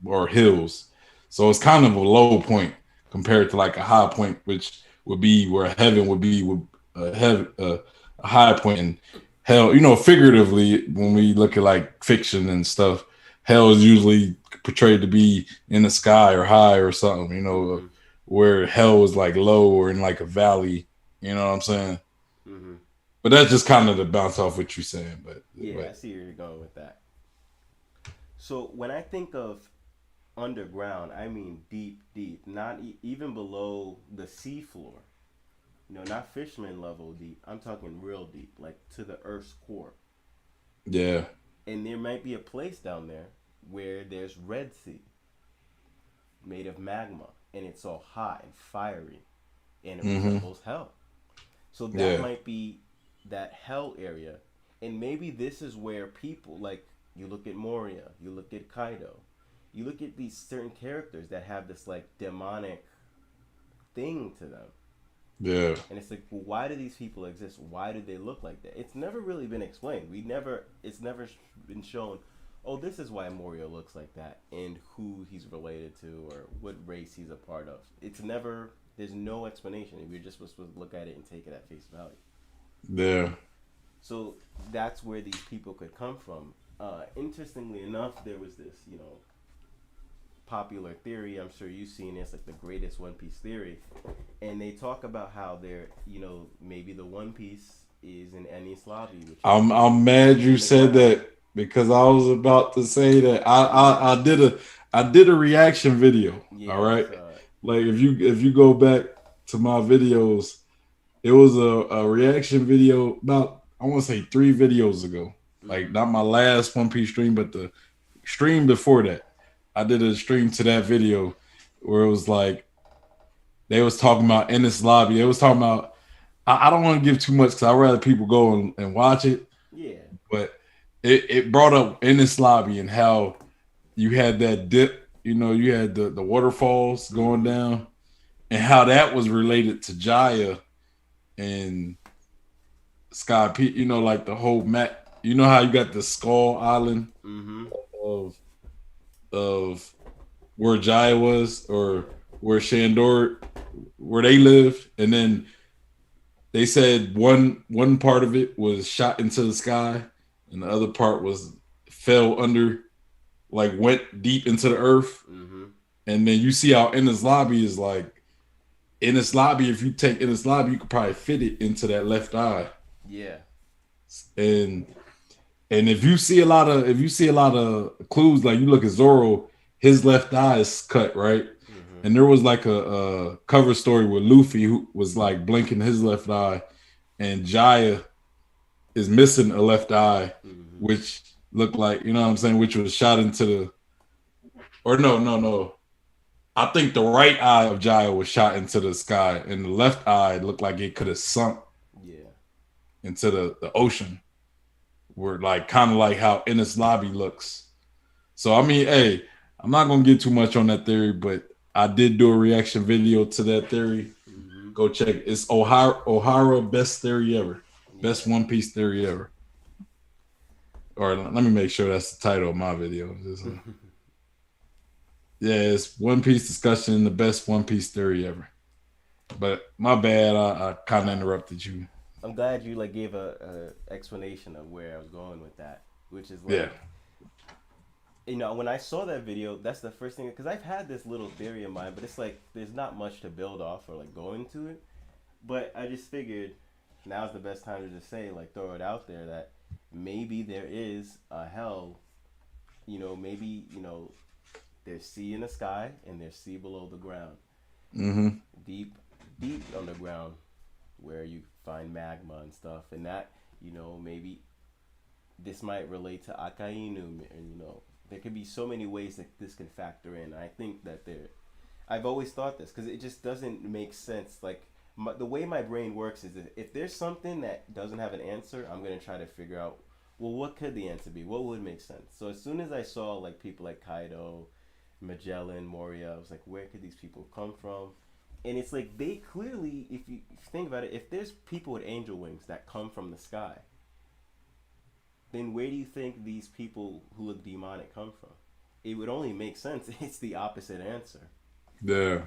Or hills. So it's kind of a low point compared to like a high point, which would be where heaven would be with a high point and hell. You know, figuratively, when we look at like fiction and stuff, hell is usually portrayed to be in the sky or high or something. You know, Mm-hmm. where hell is like low or in like a valley. You know what I'm saying? Mm-hmm. But that's just kind of to bounce off what you're saying. Yeah, I But see where you're going with that. So when I think of underground, I mean deep, deep, not even below the seafloor. You know, not fisherman level deep. I'm talking real deep, like to the Earth's core. yeah. And there might be a place down there where there's Red Sea made of magma, and it's all hot and fiery, and it Hmm. resembles hell. So that Yeah. might be that hell area, and maybe this is where people like you look at Moria, you look at Kaido, you look at these certain characters that have this like demonic thing to them. Yeah. And it's like, well, why do these people exist? Why do they look like that? It's never really been explained. It's never been shown, oh, this is why Moria looks like that and who he's related to or what race he's a part of. It's never, there's no explanation. We're just supposed to look at it and take it at face value. Yeah. So that's where these people could come from. Interestingly enough, there was this, popular theory. I'm sure you've seen this, like the greatest One Piece theory, and they talk about how they're, maybe the One Piece is in Ennis Lobby, which is I'm mad you in the said ground. that because I was about to say that I did a reaction video. All Yeah, I right, saw it. like if you go back to my videos, it was a reaction video about I want to say 3 videos ago. Like Mm-hmm. not my last One Piece stream, but the stream before that. I did a stream to that video where it was like they was talking about in this lobby. They was talking about I don't want to give too much because I'd rather people go and watch it. Yeah. But it brought up in this lobby and how you had that dip, you had the waterfalls going Mm-hmm. down, and how that was related to Jaya and Sky P, like the whole map. You know how you got the Skull Island Mm-hmm. of of where Jaya was or Yeah. where Shandor where they lived, and then they said one part of it was shot into the sky, and the other part was fell under, like went deep into the earth. Mm-hmm. And then you see how Ennis Lobby is like in this lobby. If you take Ennis Lobby, you could probably fit it into that left eye. Yeah. And if you see a lot of clues, like you look at Zoro, his left eye is cut, right? Mm-hmm. And there was like a cover story with Luffy who was like blinking his left eye, and Jaya is missing a left eye, Mm-hmm. which looked like, you know what I'm saying, which was shot into the, or no, no, no. I think the right eye of Jaya was shot into the sky, and the left eye looked like it could have sunk Yeah. into the ocean, where like kind of like how Ennis Lobby looks. So I mean, hey, I'm not gonna get too much on that theory, but I did do a reaction video to that theory. Mm-hmm. Go check it. It's O'Hara best theory ever, best Yeah. One Piece theory ever. Or let me make sure that's the title of my video. Yeah, it's One Piece discussion, the best One Piece theory ever. But my bad, I kind of Nah. interrupted you. I'm glad you like gave a explanation of where I was going with that, which is Yeah, like, when I saw that video, that's the first thing, because I've had this little theory in mind, but it's like there's not much to build off or like go into it. But I just figured now's the best time to just say, like, throw it out there that maybe there is a hell. Maybe there's sea in the sky and there's sea below the ground, hmm, deep, deep underground, where you find magma and stuff, and that maybe this might relate to Akainu, and there could be so many ways that this can factor in. I think that there, I've always thought this because it just doesn't make sense. Like the way my brain works is that if there's something that doesn't have an answer, I'm gonna try to figure out. Well, what could the answer be? What would make sense? So as soon as I saw like people like Kaido, Magellan, Moria, I was like, where could these people come from? And it's like they clearly, if you think about it, if there's people with angel wings that come from the sky, then where do you think these people who look demonic come from? It would only make sense. It's the opposite answer. yeah.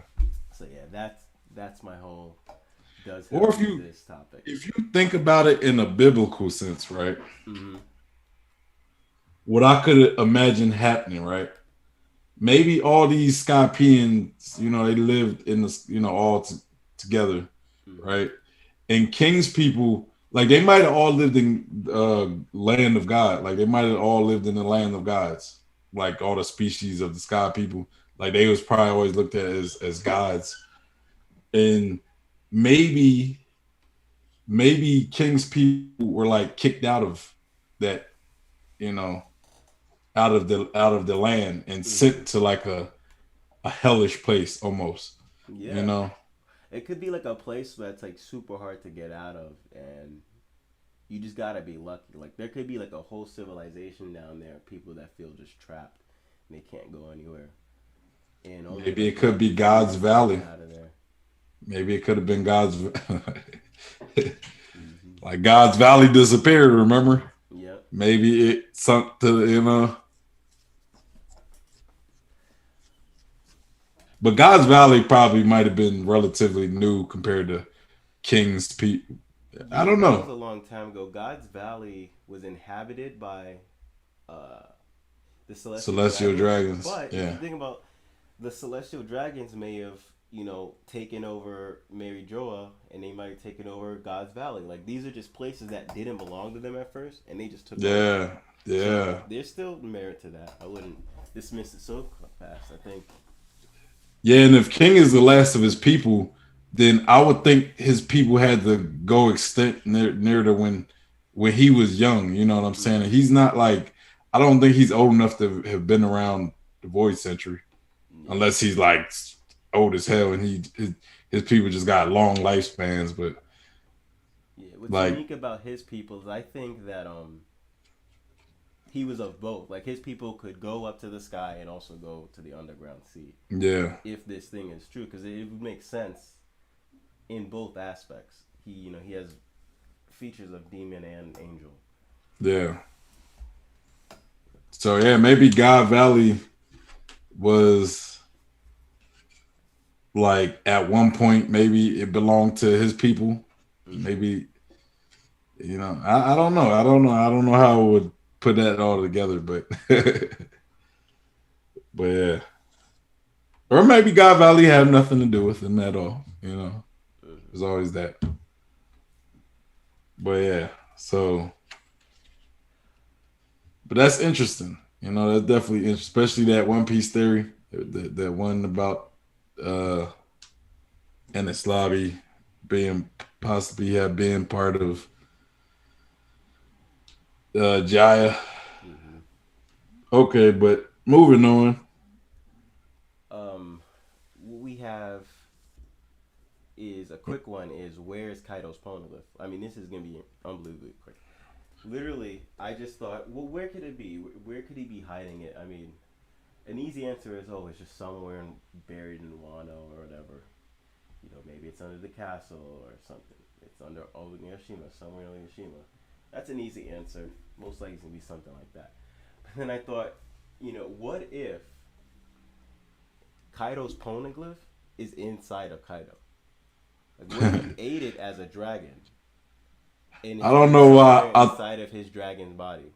So yeah, that's my whole does Or hell if you exist topic. if you think about it in a biblical sense, right? Mm-hmm. What I could imagine happening, right? Maybe all these Skypeans, they lived in the, all together, Mm-hmm. right? And King's people, like they might have all lived in land of God, like they might have all lived in the land of gods, like all the species of the sky people, like they was probably always looked at as gods, and maybe maybe King's people were like kicked out of that, you know, out of the land and Mm-hmm. sent to like a hellish place almost, you Yeah, know. it could be like a place that's like super hard to get out of, and you just gotta be lucky. Like there could be like a whole civilization down there, people that feel just trapped and they can't go anywhere, and only Maybe like it could be lucky God's humans can valley. get out of there. Maybe it could have been God's Mm-hmm. like God's valley disappeared, remember? Yep. Maybe it sunk to, but God's valley probably might have been relatively new compared to King's people. I Yeah, don't that was know. a long time ago. God's Valley was inhabited by uh, the Celestial Celestial Dragons, dragons. but if you Yeah. think about the Celestial Dragons, may have taken over Mary Joa, and they might have taken over God's Valley. Like these are just places that didn't belong to them at first, and they just took over. Yeah, So yeah, there's still merit to that. I wouldn't dismiss it so fast. I think. yeah. And if King is the last of his people, then I would think his people had to go extinct near to when he was young. You know what I'm saying? Mm-hmm. And he's not like I don't think he's old enough to have been around the Void Century, Yeah. unless he's like old as hell and his people just got long lifespans. But Yeah. What's like, unique about his people is I think that he was of both. Like his people could go up to the sky and also go to the underground sea yeah, if this thing is true, because it would make sense in both aspects. He has features of demon and angel. yeah. So yeah, maybe God Valley was like at one point maybe it belonged to his people. Mm-hmm. Maybe I don't know. I don't know how I would put that all together, but but yeah. Or maybe God Valley had nothing to do with him at all. Mm-hmm. There's always that. But yeah, so but that's interesting. That's definitely interesting, especially that One Piece theory, that one about uh Ennis Lobby being possibly have been part of Jaya. Mm-hmm. Okay, but moving on. What we have is a quick one. Is where is Kaido's poneglyph? I mean, this is gonna be unbelievably quick. Literally, I just thought, well, where could it be? Where could he be hiding it? I mean, an easy answer is, oh, it's just somewhere buried in Wano or whatever. Maybe it's under the castle or something. It's under Onigashima, somewhere in Onigashima. That's an easy answer. Most likely it's gonna be something like that. But then I thought, what if Kaido's poneglyph is inside of Kaido? Like, what if he ate it as a dragon and I it's don't really know why somewhere inside of his dragon's body?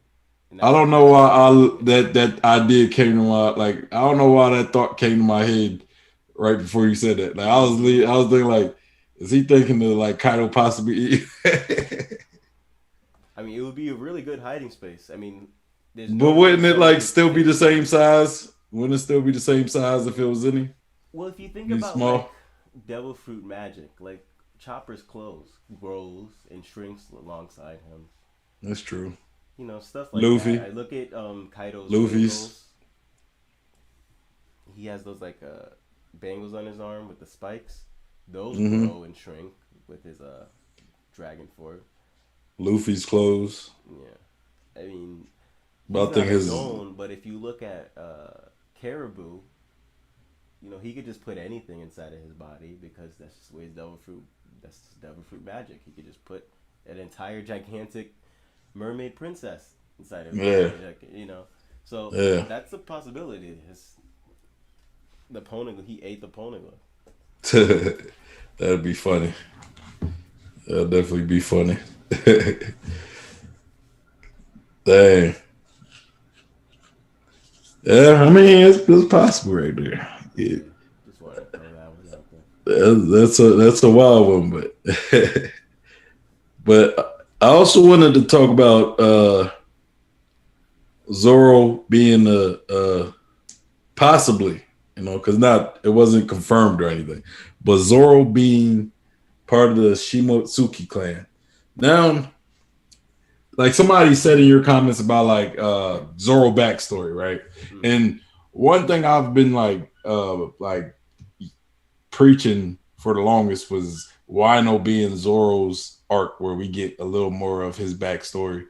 And I that's don't what know Kaido why was eating it. that idea came to my like I don't know why that thought came to my head right before you said that. Like Mm-hmm. I was thinking like, is he thinking of like Kaido possibly eat? I mean, it would be a really good hiding space. I mean, there's But no way wouldn't it someone like could still be take the it from same him. size? Wouldn't it still be the same size if it was Well, if you think any about like small? devil fruit magic, like Chopper's clothes grows and shrinks alongside him. That's true. Stuff like that. Luffy, I look at Kaido's Luffy's. bangles. He has those like bangles on his arm with the spikes. Those Mm-hmm. grow and shrink with his dragon form. Luffy's clothes. Yeah, I mean, he's But I think not a his Gon, but if you look at Caribou, he could just put anything inside of his body because that's just the way his devil fruit. That's devil fruit magic. He could just put an entire gigantic mermaid princess inside of his yeah, body. So yeah. that's a possibility. The poneglyph. He ate the poneglyph. That'd be funny. That'll definitely be funny. Dang. Yeah, I mean it's possible right there. Yeah. Yeah, just wanted to throw that one out there. That's a wild one, but but I also wanted to talk about Zoro being a possibly, because not it wasn't confirmed or anything, but Zoro being part of the Shimotsuki clan. Now, like somebody said in your comments about like Zoro backstory, right? Mm-hmm. And one thing I've been like preaching for the longest was Wino being Zoro's arc, where we get a little more of his backstory.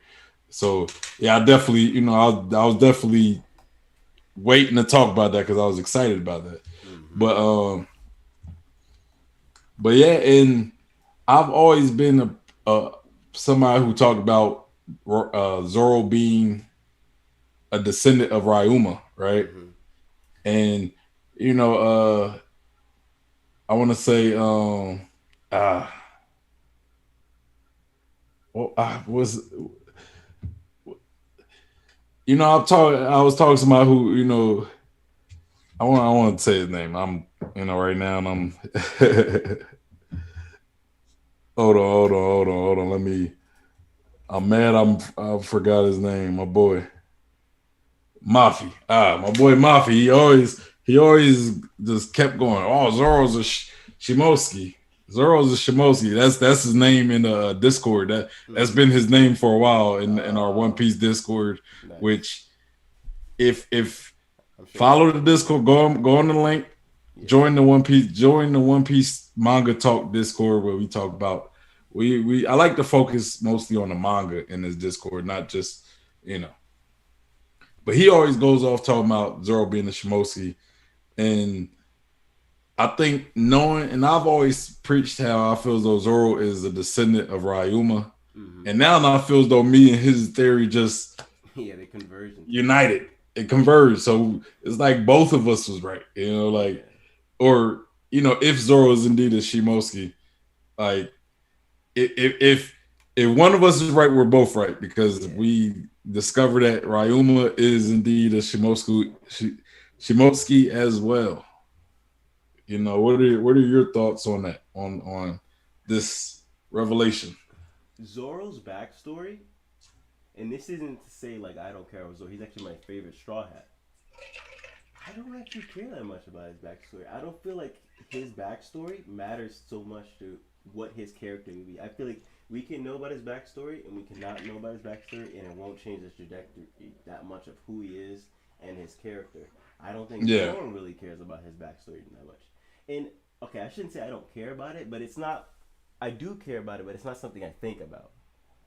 So yeah, I definitely, I was definitely waiting to talk about that because I was excited about that. Mm-hmm. But yeah, and I've always been a somebody who talked about Zoro being a descendant of Ryuma, right? Mm-hmm. And you know, I want to say, uh, well, I was, I was talking to somebody who, I want to say his name. Right now, and I'm hold on. Let me. I'm mad. I forgot his name. My boy Mafi. My boy Mafi. He always just kept going. Oh, Zoro's a Shimoski. Zoro's a Shimoski. That's his name in the Discord. That's Mm-hmm. been his name for a while in our One Oh, Piece Discord. nice. Which if I'm sure he's follow super the cool. Discord, go on the link, Yeah. join the One Piece manga talk Discord where we talk about we I like to focus mostly on the manga in this Discord, not just you know. But he always goes off talking about Zoro being a Shimoski, and I think knowing, and I've always preached how I feel as though Zoro is a descendant of Ryuma, Mm-hmm. and now I feel as though me and his theory just Yeah, they converge into one. united, it converged. So it's like both of us was right, like Yeah. or if Zoro is indeed a Shimoski, like if one of us is right, we're both right because Yeah. we discovered that Ryuma is indeed a Shimoski as well. What are your thoughts on that on this revelation? Zoro's backstory, and this isn't to say like I don't care about Zoro. He's actually my favorite Straw Hat. I don't actually care that much about his backstory. I don't feel like his backstory matters so much to what his character would be. I feel like we can know about his backstory and we cannot know about his backstory, and it won't change the trajectory that much of who he is and his character. I don't think Yeah. Zoro really cares about his backstory that much. And okay, I shouldn't say I don't care about it, but it's not. I do care about it, but it's not something I think about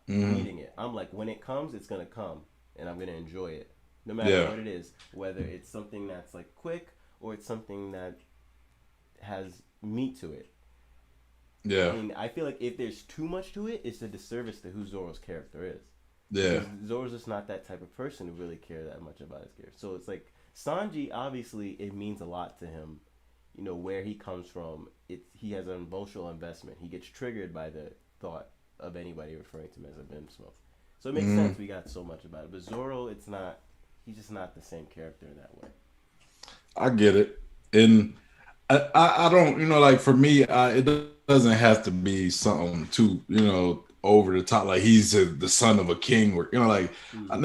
Hmm. reading it. I'm like, when it comes, it's gonna come, and I'm gonna enjoy it, no matter Yeah. what it is. Whether it's something that's like quick or it's something that has meat to it. Yeah. And I feel like if there's too much to it, it's a disservice to who Zoro's character is, Yeah. because Zoro's just not that type of person to really care that much about his character. So it's like Sanji, obviously, it means a lot to him. Where he comes from. He has an emotional investment. He gets triggered by the thought of anybody referring to him as a Bimsmo. So it makes Hmm. sense we got so much about it. But Zoro, it's not. He's just not the same character in that way. I get it, and I don't like for me, it doesn't have to be something too over the top, like he's the son of a king, or like Mm-hmm. I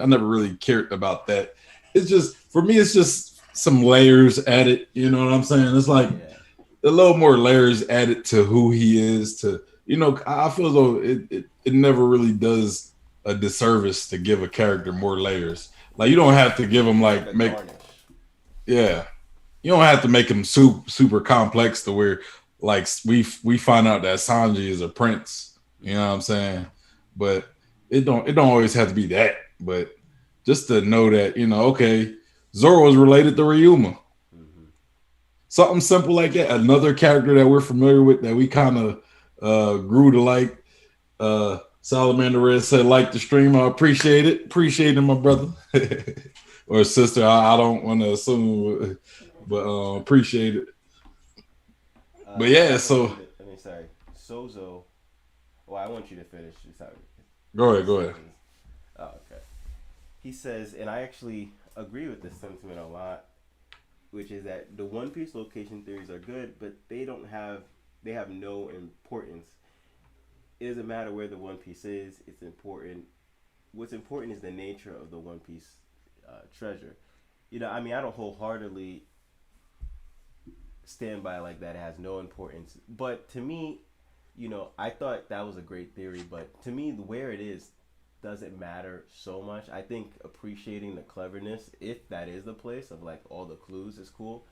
never really cared about that. It's just for me, it's just some layers added. You know what I'm saying? It's like Yeah. a little more layers added to who he is. To I feel as though it never really does a disservice to give a character more layers. Like you don't have to give him It's like like a make garnish. yeah, you don't have to make him super complex to where like we find out that Sanji is a prince. You know Mm-hmm. what I'm saying? But it don't always have to be that. But just to know that okay, Zoro is related to Ryuma. Mm-hmm. Something simple like that. Another character that we're familiar with that we kind of grew to like. Salamander Red said, like the stream. I appreciate it. Appreciate it, my brother or sister. I don't want to assume, but appreciate it. But yeah, so Salaman. I mean, sorry, Sozo. Well, I want you to finish. Sorry. go He ahead, go ahead. says. Oh, okay. He says, and I actually agree with this sentiment a lot, which is that the One Piece location theories are good, but they have no importance. It doesn't matter where the One Piece is. It's important. What's important is the nature of the One Piece treasure. I mean, I don't wholeheartedly stand by like that. It has no importance, but to me, I thought that was a great theory. But to me, where it is doesn't matter so much. I think appreciating the cleverness, if that is the place of like all the clues, is cool.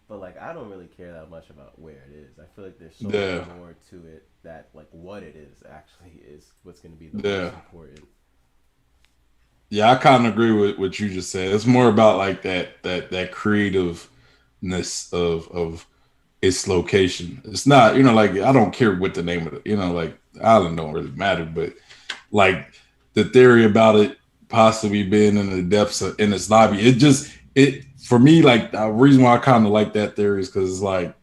But like I don't really care that much about where it is. I feel like there's so much Yeah, more to it that like what it is actually is what's going to be the yeah, most important. yeah. I kind of agree with what you just said. It's more about like that creativeness of its location. It's not like I don't care what the name of it. Like the island don't really matter, but like the theory about it possibly being in the depths of in its lobby. It for me like the reason why I kind of like that theory is because it's like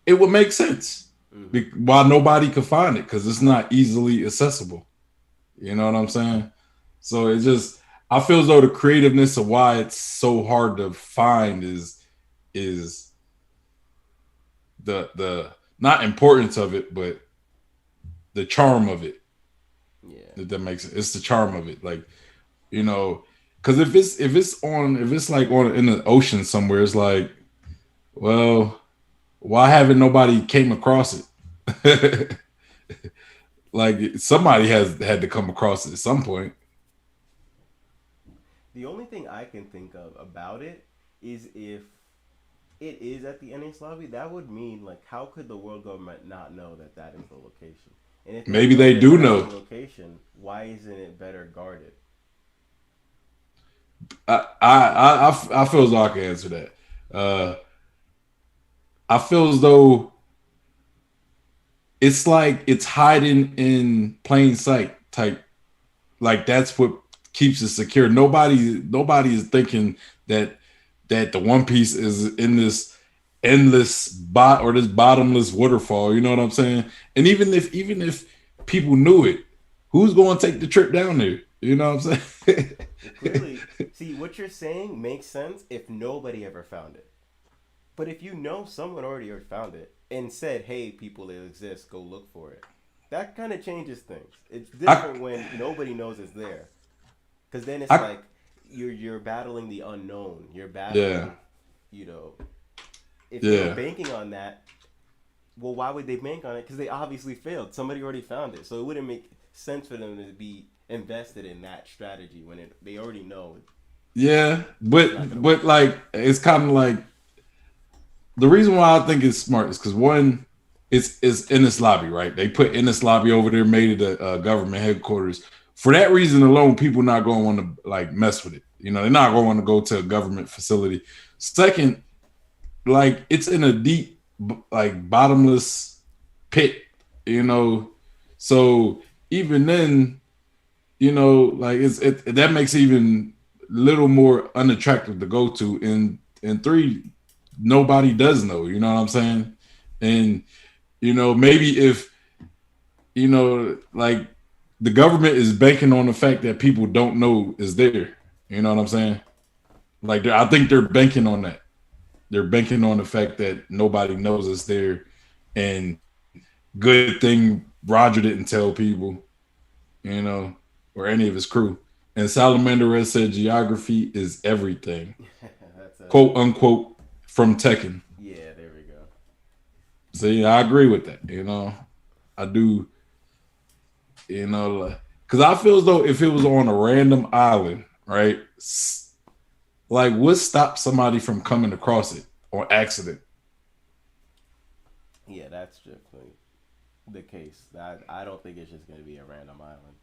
it would make sense Mm-hmm. why nobody could find it because it's not easily accessible. You know what I'm saying? So it just I feel as though the creativeness of why it's so hard to find is the not importance of it, but the charm of it. Yeah. If that makes it, it's the charm of it. Like, you know, because if it's like on in the ocean somewhere, it's like, well, why haven't nobody came across it? Like somebody has had to come across it at some point. The only thing I can think of about it is if it is at the NH lobby, that would mean like how could the world government not know that that is the location? And if they Maybe know they that do that's the know. location, why isn't it better guarded? I feel as though I can answer that. Uh, I feel as though it's like it's hiding in plain sight type. Like that's what keeps it secure. Nobody is thinking that the One Piece is in this endless or this bottomless waterfall. You know what I'm saying? And even if people knew it, who's going to take the trip down there? You know what I'm saying? Well, clearly, see what you're saying makes sense if nobody ever found it. But if you know someone already found it and said, "Hey, people, it exists. Go look for it," that kind of changes things. It's I different when nobody knows it's there, because then it's I like you're battling the unknown. You're yeah battling, you know, if they were yeah banking on that, well, why would they bank on it? Because they obviously failed. Somebody already found it, so it wouldn't make sense for them to be invested in that strategy when they already know yeah. it's not gonna But work. like it's kind of like the reason why I think it's smart is because one, it's in this lobby, right? They put in this lobby over there, made it a government headquarters. For that reason alone, people not going to want to like mess with it. You know, they're not going to want to go to a government facility. Second, like it's in a deep, like bottomless pit. You know, so even then, like that makes it even little more unattractive to go to. And three, nobody does know. You know what I'm saying? And maybe if like the government is banking on the fact that people don't know is there. You know what I'm saying? Like I think they're banking on that. They're banking on the fact that nobody knows it's there, and good thing Roger didn't tell people, you know, or any of his crew. And Salamander Red said geography is everything, That's a quote unquote, from Tekken. yeah. There we go. See, I agree with that. I do. Because I feel as though if it was on a random island, right? Like, what stops somebody from coming across it on accident? Yeah, that's definitely the case. I don't think it's just gonna be a random island.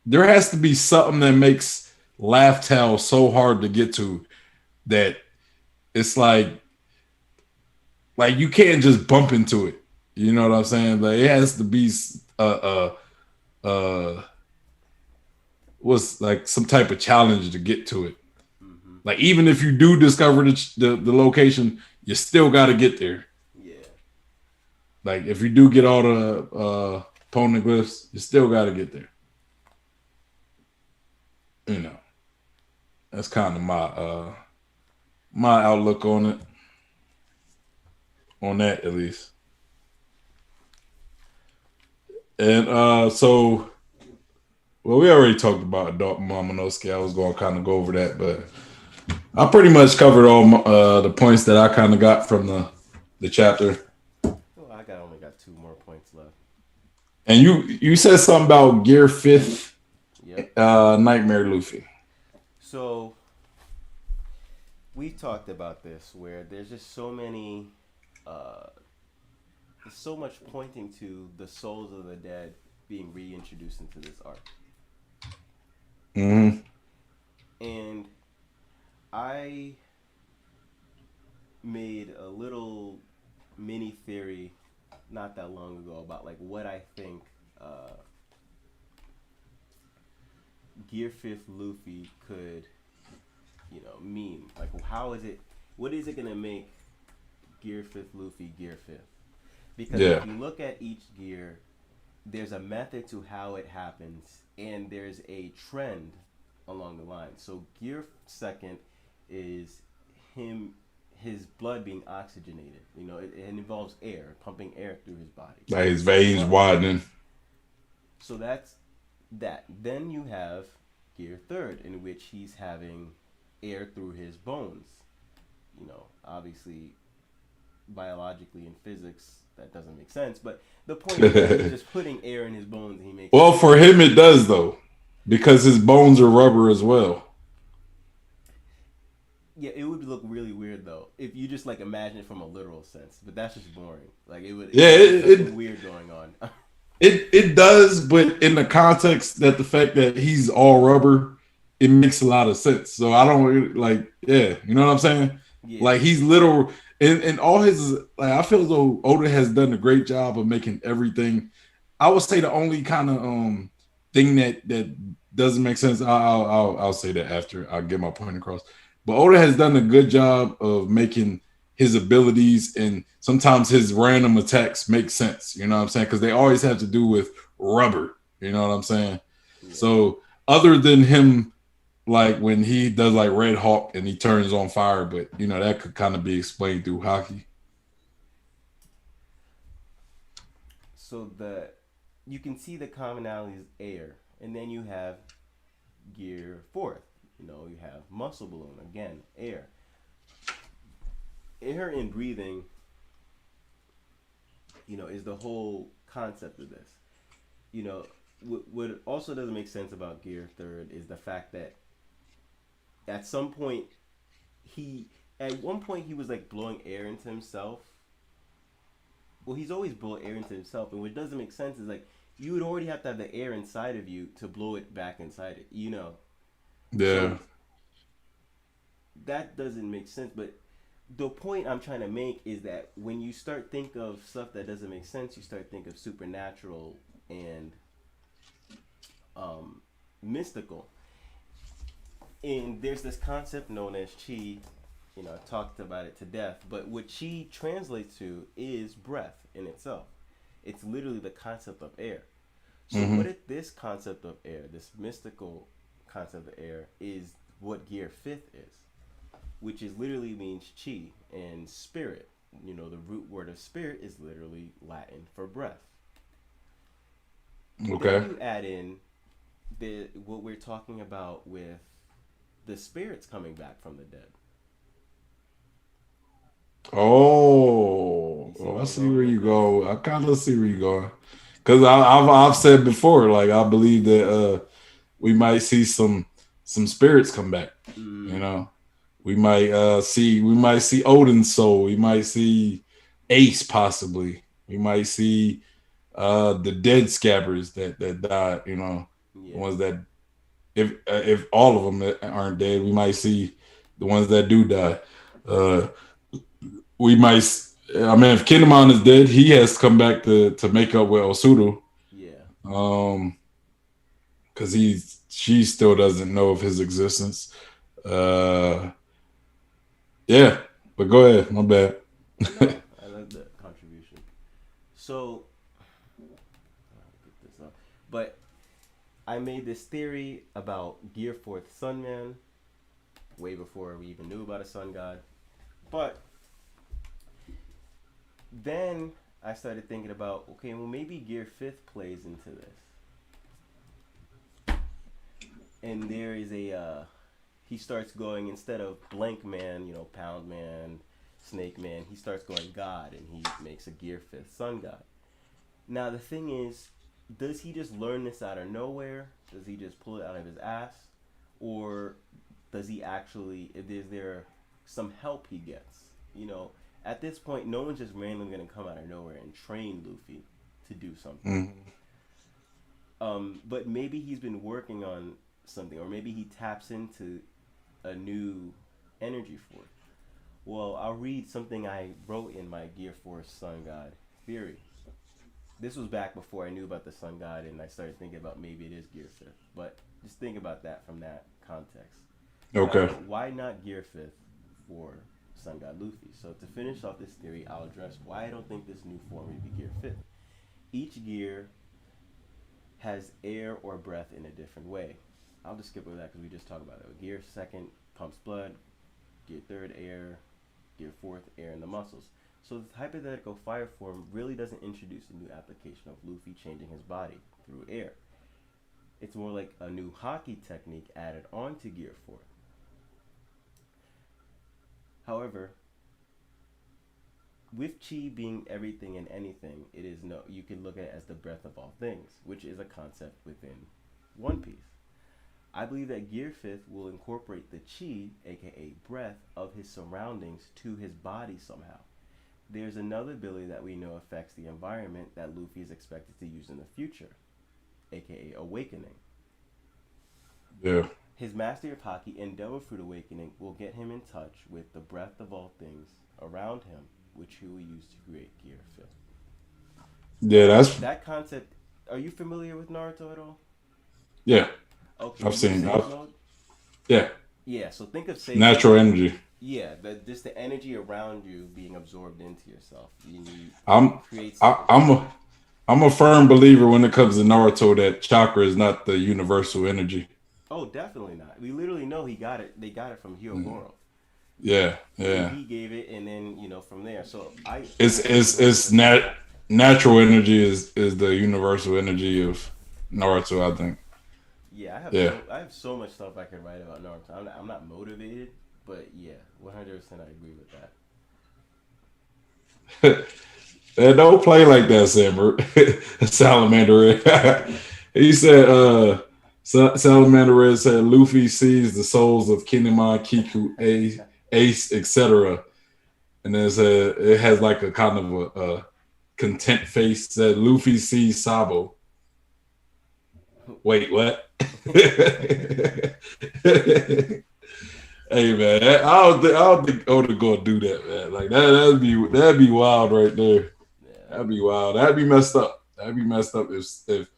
There has to be something that makes Laugh Tale so hard to get to that it's like you can't just bump into it. You know what I'm saying? Like it has to be uh what's like some type of challenge to get to it. Mm-hmm. Like even if you do discover the location, you still got to get there. Yeah. Like if you do get all the poneglyphs, you still got to get there. You know, that's kind of my outlook on it, on that at least. And so, well, we already talked about Adult Momonosuke. I was going to kind of go over that, but I pretty much covered all the points that I kind of got from the chapter. Well, I got only got two more points left. And you said something about Gear Fifth, Yep. Nightmare Luffy. So we talked about this where there's just so many, uh, there's so much pointing to the souls of the dead being reintroduced into this arc, Mm-hmm. and I made a little mini theory not that long ago about like what I think Gear Fifth Luffy could, mean. Like, how is it? What is it gonna make Gear Fifth Luffy Gear Fifth? Because Yeah. if you look at each gear, there's a method to how it happens, and there's a trend along the line. So Gear Second is him his blood being oxygenated. It involves air, pumping air through his body, Like his through his veins lungs. widening. So that's that. Then you have gear third, in which he's having air through his bones. Obviously, biologically in physics, that doesn't make sense. But the point is that he's just putting air in his bones, and he makes Well, air. for him it does though, because his bones are rubber as well. Yeah, it would look really weird though if you just like imagine it from a literal sense. But that's just boring. Like it Yeah, would be something weird going on. it does, but in the context that the fact that he's all rubber, it makes a lot of sense. So I don't like, yeah, you know what I'm saying? Yeah, Like he's literal, and all his like. I feel as though Oda has done a great job of making everything. I would say the only kind of thing that doesn't make sense. I'll say that after I get my point across. But Oda has done a good job of making his abilities and sometimes his random attacks make sense. You know what I'm saying? Because they always have to do with rubber. You know what I'm saying? yeah. So other than him, like when he does like Red Hawk and he turns on fire, but that could kind of be explained through hockey. So you can see the commonality is air, and then you have gear fourth. You have muscle balloon again, air. Air and breathing, is the whole concept of this. What also doesn't make sense about gear third is the fact that at some point at one point he was like blowing air into himself. Well, he's always blowing air into himself, and what doesn't make sense is like you would already have to have the air inside of you to blow it back inside it. Yeah. So that doesn't make sense. But the point I'm trying to make is that when you start think of stuff that doesn't make sense, you start think of supernatural and mystical. And there's this concept known as chi. I talked about it to death, but what chi translates to is breath in itself. It's literally the concept of air. So what Mm-hmm. if this concept of air, this mystical concept of air, is what gear fifth is, which is literally means chi and spirit. The root word of spirit is literally Latin for breath. Then Okay. you add in what we're talking about with the spirits coming back from the dead. Oh, You see well, where I I'm see going where with you this? go. I kind of see where you going. Because I've said before, like I believe that we might see some spirits come back. You Mm, know, we might see Odin's soul. We might see Ace possibly. We might see the dead scabbers that died. The yeah, ones that if all of them aren't dead, we might see the ones that do die. Uh, we might. I mean, if Kinemon is dead, he has to come back to make up with Osudo. yeah. Um, because she still doesn't know of his existence. Uh, yeah, but go ahead. My bad. No, I like that contribution. So, how to get this up? But I made this theory about Gear Fourth Sunman way before we even knew about a sun god. But then I started thinking about, okay, well maybe Gear Fifth plays into this, and there is he starts going instead of blank man, pound man, snake man. He starts going god, and he makes a Gear Fifth sun god. Now the thing is, does he just learn this out of nowhere? Does he just pull it out of his ass, or does he actually? Is there some help he gets? At this point, no one's just randomly gonna come out of nowhere and train Luffy to do something. Mhm. But maybe he's been working on something, or maybe he taps into a new energy force. Well, I'll read something I wrote in my Gear Force Sun God theory. This was back before I knew about the Sun God, and I started thinking about maybe it is Gear Fifth. But just think about that from that context. Okay. Why not Gear Fifth for Sun God Luffy? So to finish off this theory, I'll address why I don't think this new form would be Gear Fifth. Each gear has air or breath in a different way. I'll just skip over that because we just talked about it. Gear second pumps blood. Gear third air. Gear 4th, air, and the muscles. So the hypothetical fire form really doesn't introduce a new application of Luffy changing his body through air. It's more like a new hockey technique added on to Gear 4. However, with chi being everything and anything, it is no you can look at it as the breath of all things, which is a concept within One Piece. I believe that Gear 5th will incorporate the chi, aka breath, of his surroundings to his body somehow. There's another ability that we know affects the environment that Luffy is expected to use in the future, aka awakening. Yeah. His Master of Haki Endeavor Fruit Awakening will get him in touch with the breath of all things around him, which he will use to create Gear 5th. Yeah, Now, that's that concept, are you familiar with Naruto at all? yeah. Okay, I've you know seen. Sage Mode? Yeah, Yeah, so think of Sage natural Mode. energy. Yeah, just the energy around you being absorbed into yourself. It I'm creates. I, I'm a firm believer when it comes to Naruto that chakra is not the universal energy. Oh, definitely not. We literally know he got it. They got it from Mm. Hyogoro. Yeah, yeah. He gave it, and then from there. So I It's agree it's one hundred it's percent. natural energy is the universal energy of Naruto. I think. Yeah, Yeah. I have so much stuff I could write about Naruto. I'm not motivated, but yeah, 100% I agree with that. And don't play like that, Sammer. Salamander Red. He said, Salamander Red said, Luffy sees the souls of Kinemon, Kiku, Ace, etc. And then it said, it has like a kind of a content face. Said, Luffy sees Sabo. Wait, what? Hey man, I don't think Oda gonna do that, man. Like that'd be wild right there. Yeah, that'd That'd be be crazy. wild. That'd be messed up. That'd be messed up if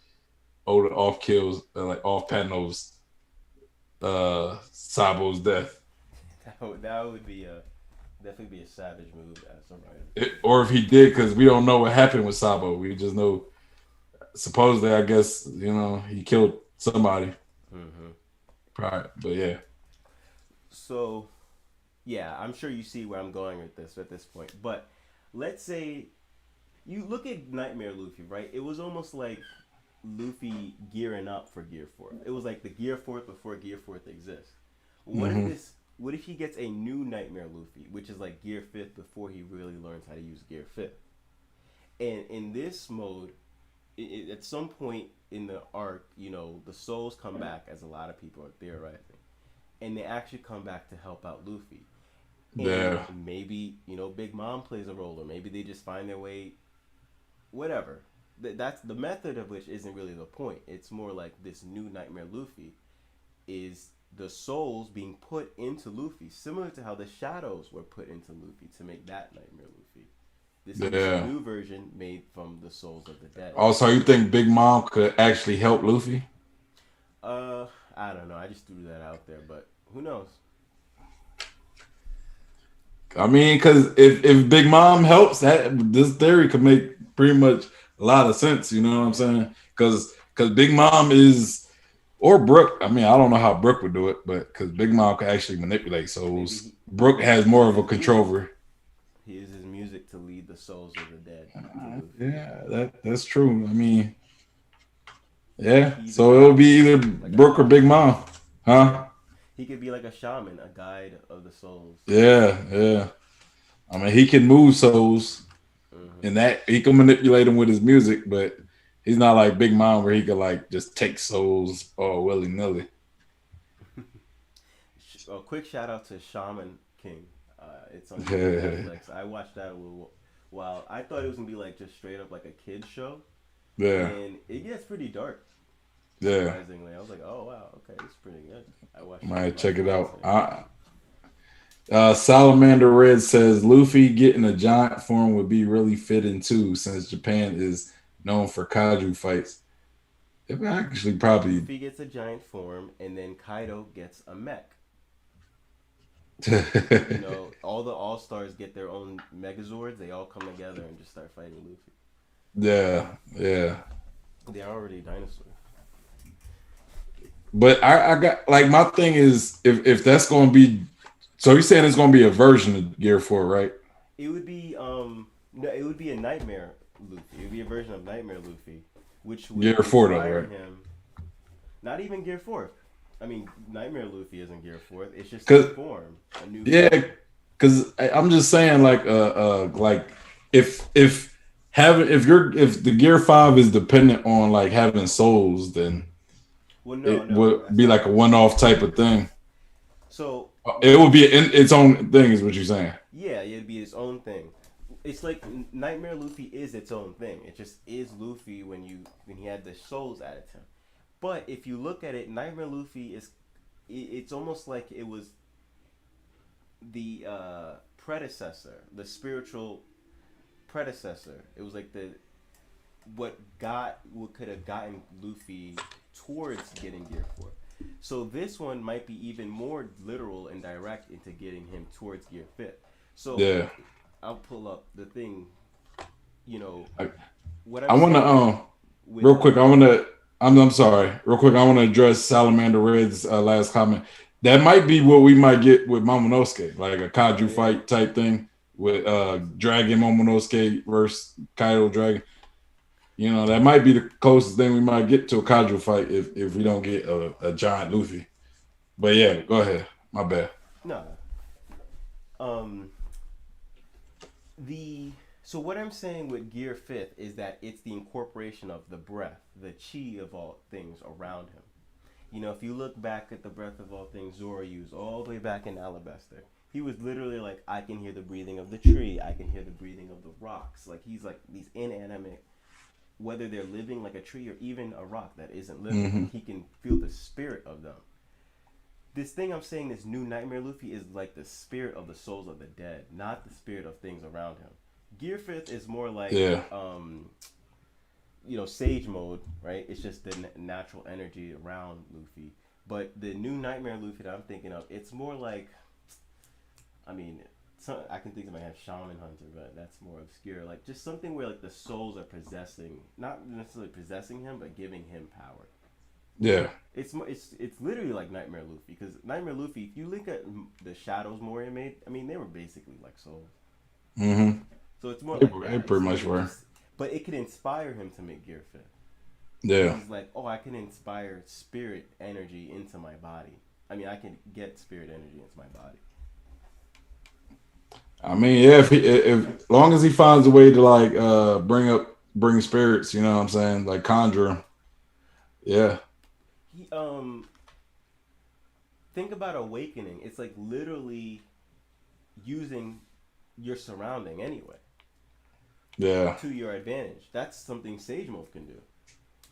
Oda off kills like off panels Sabo's death. That would be a definitely be a savage move as a writer. Or if he did, because we don't know what happened with Sabo. We just know supposedly, I guess, he killed somebody. Hmm. Right. But yeah. So yeah, I'm sure you see where I'm going with this at this point. But let's say you look at Nightmare Luffy, right? It was almost like Luffy gearing up for Gear 4th. It was like the Gear 4th before Gear 4th exists. What if Hmm. this? What if he gets a new Nightmare Luffy, which is like Gear 5th before he really learns how to use Gear 5th? And in this mode, at some point in the arc, the souls come back, as a lot of people are theorizing, and they actually come back to help out Luffy. And Yeah. maybe Big Mom plays a role, or maybe they just find their way, whatever. That's the method of which isn't really the point. It's more like this new Nightmare Luffy is the souls being put into Luffy, similar to how the shadows were put into Luffy to make that Nightmare Luffy. This is just a Yeah. new version made from the souls of the dead. Also, you think Big Mom could actually help Luffy? Uh, I don't know. I just threw that out there, but who knows? I mean, because if Big Mom helps, that this theory could make pretty much a lot of sense. You know what I'm Yeah, saying? Because Big Mom is or Brooke. I mean, I don't know how Brooke would do it, but because Big Mom could actually manipulate maybe souls, Brooke maybe has he more uses of a his control music. over. He uses his music to lead the souls of the dead to Luffy. Yeah, that's true. I mean, yeah. He's a So it'll guide, be either like a Brooke or Big shaman. Mom, Yeah, huh? he could be like a shaman, a guide of the souls. Yeah, yeah. I mean, he can move souls, Hmm. and that he can manipulate them with his music, but he's not like Big Mom where he could like just take souls all willy nilly. A quick shout out to Shaman King. It's on Disney Netflix. I watched that a little while. I thought it was gonna be like just straight up like a kids show, Yeah, and it gets pretty dark. yeah. Surprisingly, I was like, oh wow, okay, it's pretty good. I I watched it with might my check it out. fiance. Salamander Red says Luffy getting a giant form would be really fitting too, since Japan is known for kaiju fights. It would actually probably. Luffy gets a giant form, and then Kaido gets a mech. All the All Stars get their own Megazords. They all come together and just start fighting Luffy. Yeah, yeah. They're already dinosaurs. But I got like my thing is if that's going to be So he's saying it's gonna be a version of Gear 4, right? It would be no, it would be a Nightmare Luffy. It would be a version of Nightmare Luffy, which would Gear 4 though, inspire right? him. Not even Gear 4. I mean, Nightmare Luffy isn't Gear 4. It's just a Cause form, a new yeah, form. because I'm just saying like if having if the Gear 5 is dependent on like having souls, then Well, no, it no, would that's be not like what a I'm one saying. off type of thing. So It what? would be its own thing, is what you're saying. Yeah, it'd be its own thing. It's like Nightmare Luffy is its own thing. It just is Luffy when he had the souls added to him. But if you look at it, Nightmare Luffy is it's almost like it was the predecessor, the spiritual predecessor. It was like the what could have gotten Luffy towards getting Gear 4. So this one might be even more literal and direct into getting him towards Gear 5. So Yeah. I'll pull up the thing. You know I, what I I'm wanna saying with real quick, I'm sorry. Real quick, I wanna address Salamander Red's last comment. That might be what we might get with Momonosuke, like a oh Kaiju yeah, fight type thing with possibly. Dragon Momonosuke versus Kaido Dragon. That might be the closest thing we might get to a Kaiju fight if we don't get a giant Luffy. But yeah, go ahead. My bad. No. Um. The so what I'm saying with Gear Fifth is that it's the incorporation of the breath, the chi of all things around him. If you look back at the breath of all things Zoro used all the way back in Alabaster, he was literally like, I can hear the breathing of the tree, I can hear the breathing of the rocks. Like he's like these inanimate, whether they're living like a tree or even a rock that isn't living, Hmm. like he can feel the spirit of them. This thing I'm saying, this new Nightmare Luffy, is like the spirit of the souls of the dead, not the spirit of things around him. Gear Fifth is more like Yeah, Sage mode, right? It's just the natural energy around Luffy. But the new Nightmare Luffy that I'm thinking of, it's more like, I mean, I can think of my head Shaman Hunter, but that's more obscure. Like just something where like the souls are possessing, not necessarily possessing him, but giving him power. yeah. It's literally like Nightmare Luffy, because Nightmare Luffy, if you look at the shadows Moria made, I mean they were basically like souls. Hmm. So it's more They, like they that. It's pretty much literally were. just, but it could inspire him to make Gear Fifth, because Yeah. he's like, oh, I can inspire spirit energy into my body. I mean, I can get spirit energy into my body. I mean, yeah, if long as he finds a way to like bring spirits, you know what I'm saying? Like conjure 'em. Yeah. He think about awakening. It's like literally using your surrounding anyway Yeah. to your advantage. That's something Sage Mode can do.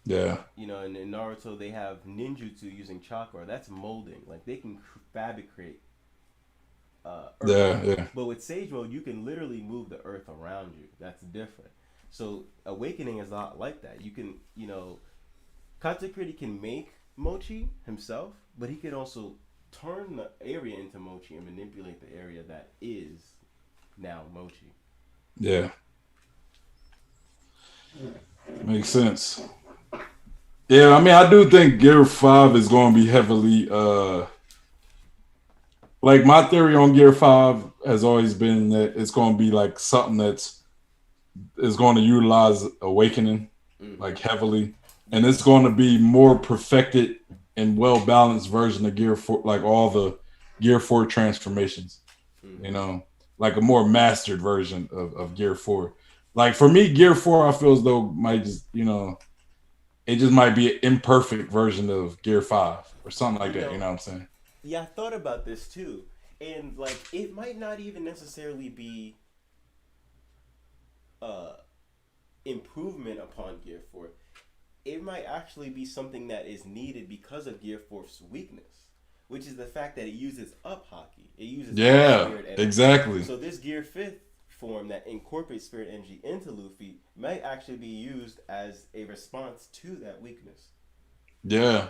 Yeah. In Naruto they have ninjutsu using chakra. That's molding. Like they can fabricate earth. Yeah. Yeah. But with Sage Mode, you can literally move the earth around you. That's different. So awakening is not like that. You can, Katakuri can make mochi himself, but he can also turn the area into mochi and manipulate the area that is now mochi. Yeah. Makes sense. Yeah, I mean, I do think Gear 5 is going to be heavily like my theory on Gear 5 has always been that it's going to be like something that's is going to utilize awakening Mm-hmm. like heavily, and Yeah. it's going to be more perfected and well balanced version of Gear 4, like all the Gear 4 transformations, you Mm-hmm. know, like a more mastered version of Gear 4. Like for me, Gear 4, I feel as though might just, it just might be an imperfect version of Gear 5 or something like You that, you know, know what I'm saying? yeah, I thought about this too. And like it might not even necessarily be uh improvement upon Gear 4. It might actually be something that is needed because of Gear 4's weakness, which is the fact that it uses up hockey. It uses up Yeah, spirit energy. exactly. So this Gear 5th form that incorporates spirit energy into Luffy might actually be used as a response to that weakness. Yeah.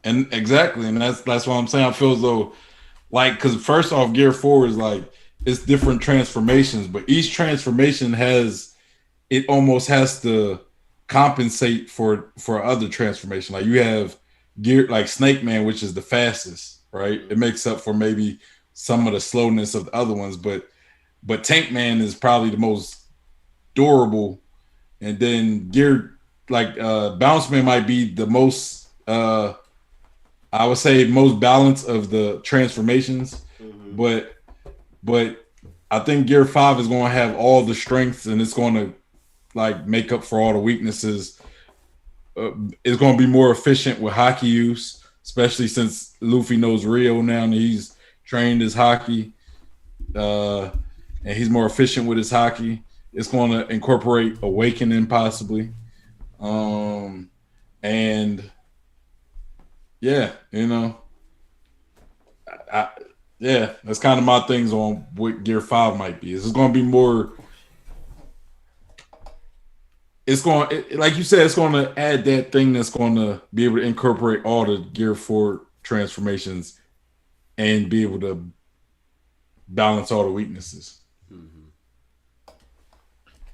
And exactly. And that's what I'm saying. I feel as though like because first off, Gear 4 is like it's different transformations, but each transformation has it almost has to compensate for other transformation. Like you have gear like Snake Man, which is the fastest, right? It Mm-hmm. makes up for maybe some of the slowness of the other ones, but Tank Man is probably the most durable, and then Gear like Bounce Man might be the most I would say most balanced of the transformations, Mm-hmm. but but I think Gear 5 is going to have all the strengths and it's going to like make up for all the weaknesses. It's going to be more efficient with hockey use, especially since Luffy knows Rio now and he's trained his hockey, uh, and he's more efficient with his hockey. It's going to incorporate awakening possibly, um, and yeah, I, yeah, that's kind of my things on what Gear 5 might be. It's going to be more. It's going, like you said, it's going to add that thing that's going to be able to incorporate all the Gear 4 transformations and be able to balance all the weaknesses. Mm-hmm.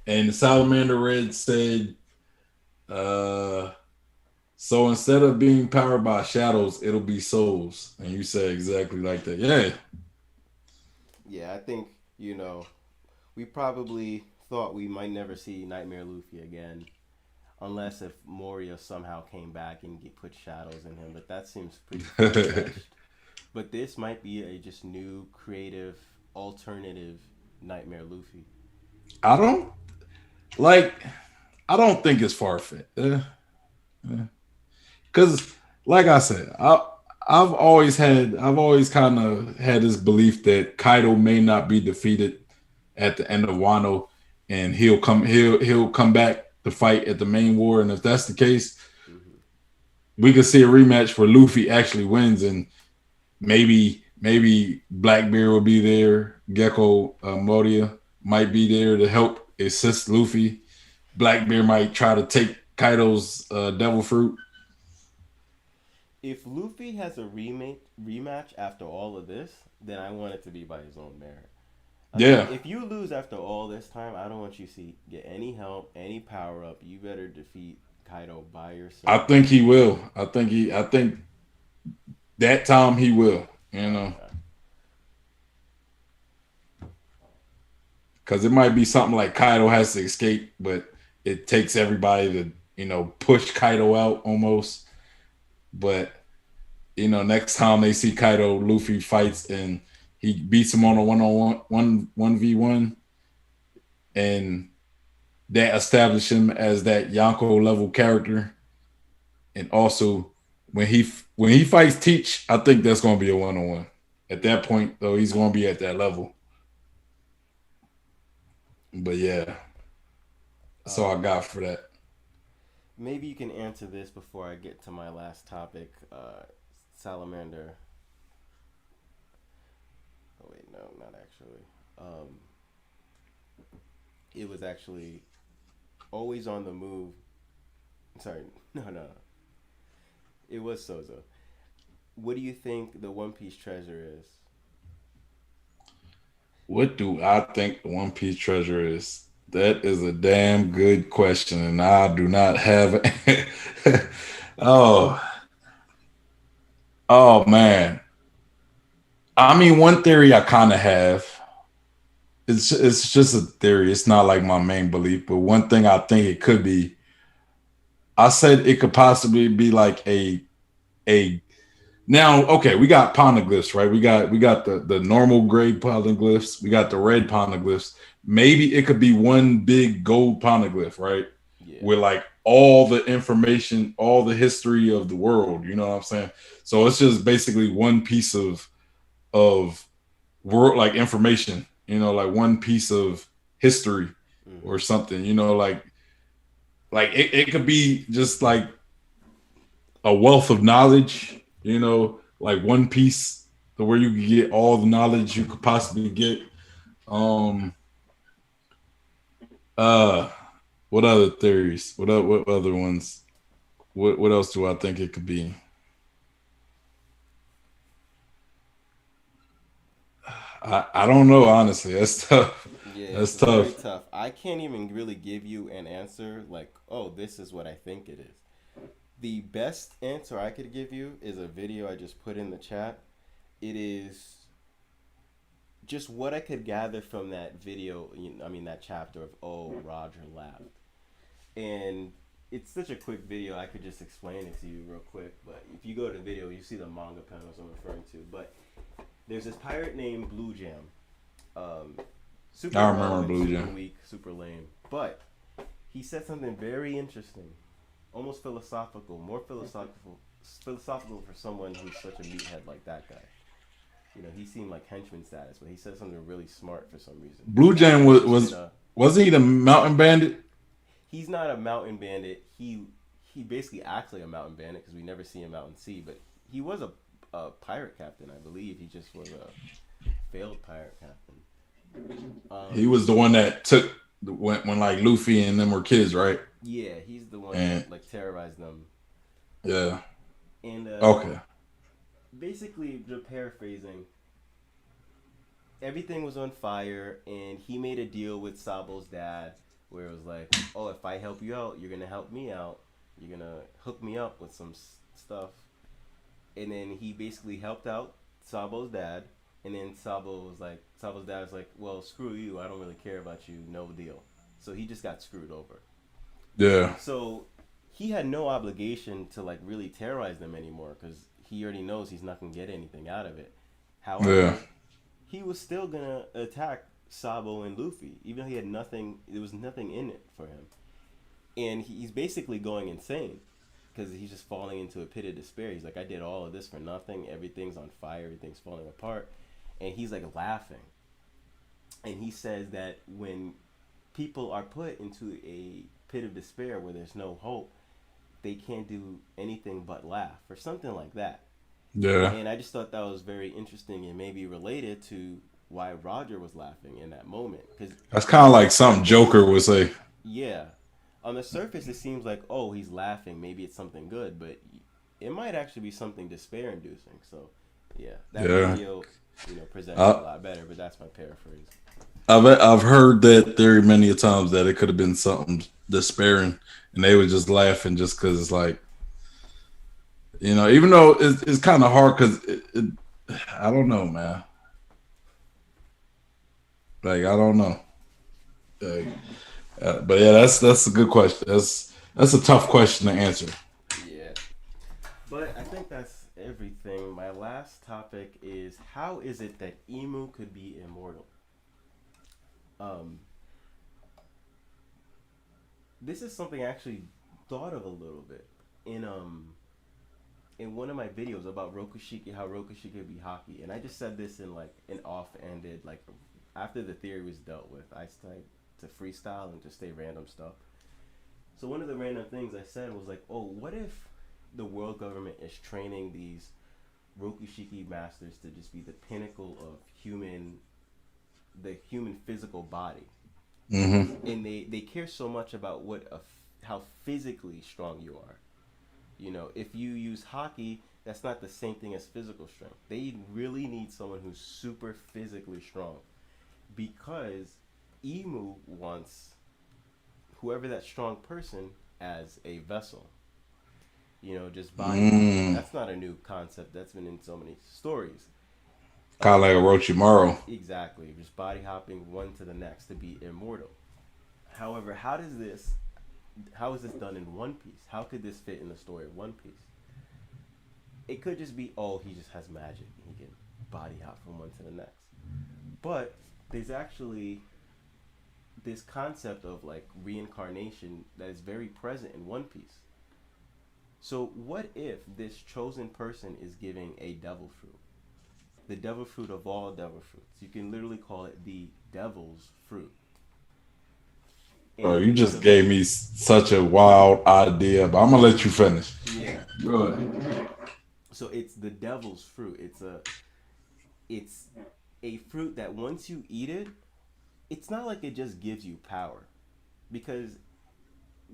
And Salamander Red said, uh, so instead of being powered by shadows, it'll be souls. And you said exactly like that. Yeah. Yeah, I think we probably thought we might never see Nightmare Luffy again, unless if Moria somehow came back and put shadows in him. But that seems pretty far fetched. But this might be a just new, creative, alternative Nightmare Luffy. I don't like, I don't think it's far fetched. Because, like I said, I've always kind of had this belief that Kaido may not be defeated at the end of Wano, and he'll come back to fight at the main war. And if that's the case, Mm-hmm. we could see a rematch where Luffy actually wins, and maybe Blackbeard will be there. Gecko Moria might be there to help assist Luffy. Blackbeard might try to take Kaido's devil fruit. If Luffy has a rematch after all of this, then I want it to be by his own merit. I mean, Yeah, if you lose after all this time, I don't want you to get any help, any power up. You better defeat Kaido by I yourself. think he will. I think that time he will. Okay. Because it might be something like Kaido has to escape, but it takes everybody to push Kaido out almost. But next time they see Kaido, Luffy fights and he beats him on a one v one, and that establishes him as that Yonko level character. And also when he fights Teach, I think that's going to be a 1-on-1. At that point, though, he's going to be at that level. But yeah, that's all I Um, got for that. Maybe you can answer this before I get to my last topic. Salamander. Oh wait, no, not actually. Um, it was actually always on the move. Sorry, no. It was Sozo. What do you think the One Piece treasure is? What do I think the One Piece treasure is? That is a damn good question, and I do not have. oh, oh man. I mean, one theory I kind of have. It's just a theory. It's not like my main belief, but one thing I think it could be. I said it could possibly be like a now. Okay, we got poneglyphs, right? We got the normal grade poneglyphs. We got the red poneglyphs. Maybe it could be one big gold poneglyph, right? Yeah. With like all the information, all the history of the world. You know what I'm saying? So it's just basically one piece of world like information. Like one piece of history or Mm-hmm. something. Like it could be just like a wealth of knowledge. Like one piece to where you can get all the knowledge you could possibly get. Um. Uh. What other theories? What other ones? What else do I think it could be? I don't know honestly. That's tough. Yeah, it's That's very tough. tough. I can't even really give you an answer like, oh, this is what I think it is. The best answer I could give you is a video I just put in the chat. It is just what I could gather from that video, I mean that chapter of oh Roger laughed, and it's such a quick video. I could just explain it to you real quick, but if you go to the video, you see the manga panels I'm referring to. But there's this pirate named Blue Jam, um, super I remember irrelevant, Blue super Jam. weak, super lame, but he said something very interesting, almost philosophical, more philosophical for someone who's such a meathead like that guy. He seemed like henchman status, but he said something really smart for some reason. Blue He Jam mentioned wasn't he the mountain bandit? he's not a mountain bandit. He basically acts like a mountain bandit because we never see him out in sea. But he was a pirate captain, I believe. He just was a failed pirate captain. He Um, was the one that took when like Luffy and them were kids, right? yeah, he's the one And that like terrorized them. yeah, And okay, basically, just paraphrasing, everything was on fire, and he made a deal with Sabo's dad, where it was like, "Oh, if I help you out, you're gonna help me out. You're gonna hook me up with some stuff." And then he basically helped out Sabo's dad, and then Sabo's dad was like, "Well, screw you. I don't really care about you. No deal." So he just got screwed over. yeah, So he had no obligation to like really terrorize them anymore because he already knows he's not gonna get anything out of it. yeah, However, he was still gonna attack Sabo and Luffy, even though he had nothing. There was nothing in it for him, and he's basically going insane because he's just falling into a pit of despair. He's like, "I did all of this for nothing. Everything's on fire. Everything's falling apart," and he's like laughing. And he says that when people are put into a pit of despair where there's no hope, they can't do anything but laugh or something like that. yeah. And I just thought that was very interesting and maybe related to why Roger was laughing in that moment. Because That's kind of on the like something surface, Joker would say. yeah, on the surface it seems like, oh, he's laughing. Maybe it's something good, but it might actually be something despair-inducing. So, yeah, that Yeah, video, presents it a I, lot better. But that's my paraphrase. I've heard that theory many a times that it could have been something despairing, and they were just laughing just because it's like even though it's kind of hard because I don't know, man. Like I don't know. Like, but yeah, that's a good question. That's a tough question to answer. Yeah, but I think that's everything. My last topic is how is it that emu could be immortal? Um, this is something I actually thought of a little bit in one of my videos about Rokushiki, how Rokushiki could be hockey, and I just said this in like an off-ended, like after the theory was dealt with, I started to freestyle and just say random stuff. So one of the random things I said was like, oh, what if the world government is training these Rokushiki masters to just be the pinnacle of the human physical body, Hmm. and they care so much about how physically strong you are. If you use hockey, that's not the same thing as physical strength. They really need someone who's super physically strong because Emu wants whoever that strong person as a vessel. Just body hopping. Mm. That's not a new concept. That's been in so many stories. Kind of like a Um, Orochimaru. exactly. Just body hopping one to the next to be immortal. However, how is this done in One Piece? How could this fit in the story of One Piece? It could just be, oh, he just has magic and he can body hop from one to the next. But there's actually this concept of like reincarnation that is very present in One Piece. So what if this chosen person is giving a devil fruit? The devil fruit of all devil fruits. You can literally call it the devil's fruit. Bro, And you the just gave me such a wild idea, but I'm gonna let you finish. yeah. Go ahead. So it's the devil's fruit. It's a fruit that once you eat it, it's not like it just gives you power. Because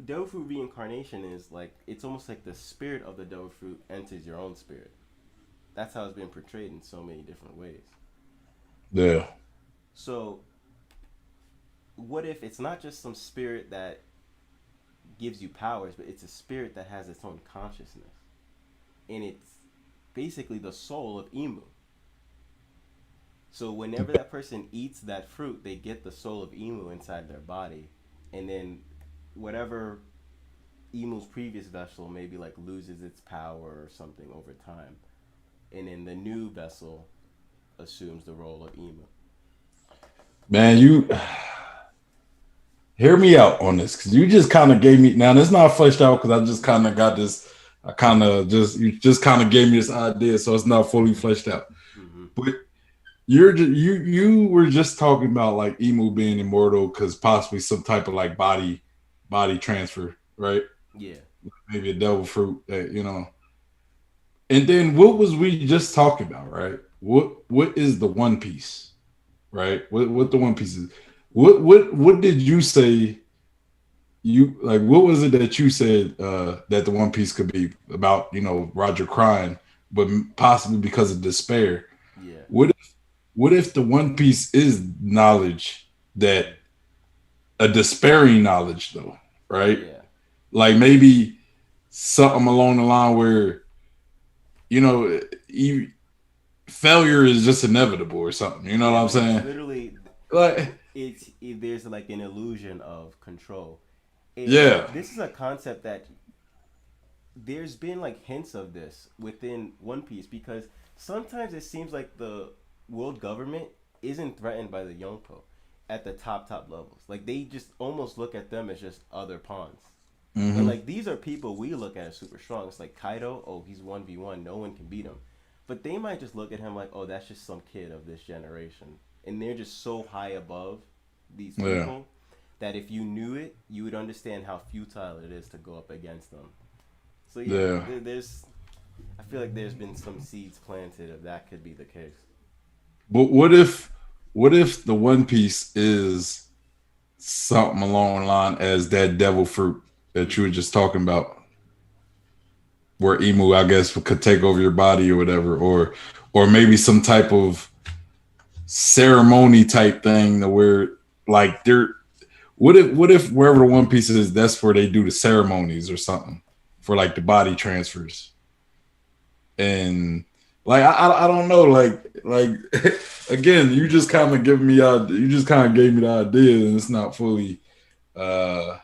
devil fruit reincarnation is like it's almost like the spirit of the devil fruit enters your own spirit. That's how it's been portrayed in so many different ways. Yeah. So what if it's not just some spirit that gives you powers, but it's a spirit that has its own consciousness, and it's basically the soul of Emu. So whenever that person eats that fruit, they get the soul of emu inside their body, and then whatever emu's previous vessel maybe like loses its power or something over time, and then the new vessel assumes the role of emu. Man, you hear me out on this because you just kind of gave me. Now it's not fleshed out because I just kind of got this. I kind of just you just kind of gave me this idea, so it's not fully fleshed out. Mm-hmm. But you were just talking about like emu being immortal because possibly some type of like body transfer, right? Yeah. Maybe a devil fruit that you know. And then what was we just talking about, right? What is the One Piece, right? What the One Piece is? What did you say? You like what was it that you said that the One Piece could be about? You know, Roger crying, but possibly because of despair. Yeah. What what if the One Piece is knowledge that a despairing knowledge though, right? Yeah. Like maybe something along the line where you know failure is just inevitable or something. You know what Yeah, I'm like it's saying? literally Like there's like an illusion of control. And yeah, this is a concept that there's been like hints of this within One Piece because sometimes it seems like the world government isn't threatened by the Yonko at the top levels. Like they just almost look at them as just other pawns. And hmm like these are people we look at as super strong. It's like Kaido, oh he's 1v1, no one can beat him. But they might just look at him like, oh that's just some kid of this generation. And they're just so high above these yeah. people that if you knew it, you would understand how futile it is to go up against them. So yeah, Yeah. there's. I feel like there's been some seeds planted of that could be the case. But what if the One Piece is something along the line as that devil fruit that you were Mm-hmm. just talking about, where emu, I guess, could take over your body or whatever, or maybe some type of ceremony type thing to where like they're what if wherever the One Piece is, that's where they do the ceremonies or something for like the body transfers and like I don't know like again you just kind of give me you just kind of gave me the idea and it's not fully uh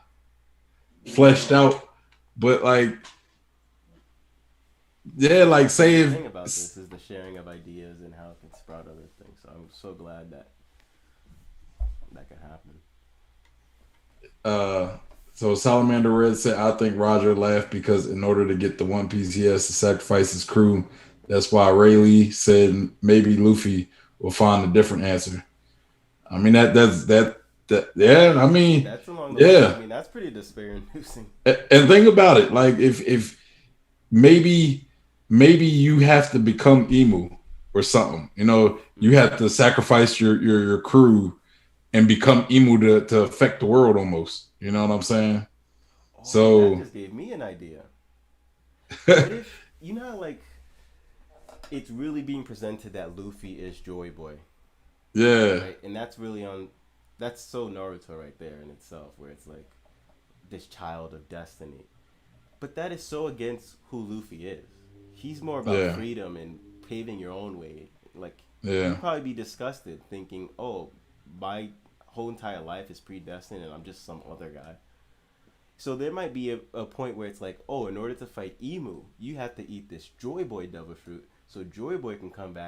fleshed out but like yeah like The say good if thing about this is the sharing of ideas and how it can sprout other things. So I'm so glad that that could happen. uh so Salamander Red said I think Roger laughed because in order to get the One Piece he has to sacrifice his crew. That's why Rayleigh said maybe Luffy will find a different answer. I mean that yeah. I mean That's along the line. I yeah. mean, that's pretty despair inducing. And think about it. Like if maybe maybe you have to become emu or something. You know, you Mm-hmm. have to sacrifice your crew and become emu to affect the world almost. You know what I'm saying? Oh, that So just gave me an idea. What if you know how, like it's really being presented that Luffy is Joy Boy, yeah, right? And that's really on. That's so Naruto right there in itself, where it's like this child of destiny. But that is so against who Luffy is. He's more about yeah, freedom and paving your own way. Like yeah, you'd probably be disgusted thinking, "Oh, my whole entire life is predestined, and I'm just some other guy." So there might be a point where it's like, "Oh, in order to fight Emu, you have to eat this Joy Boy devil fruit, so Joy Boy can come back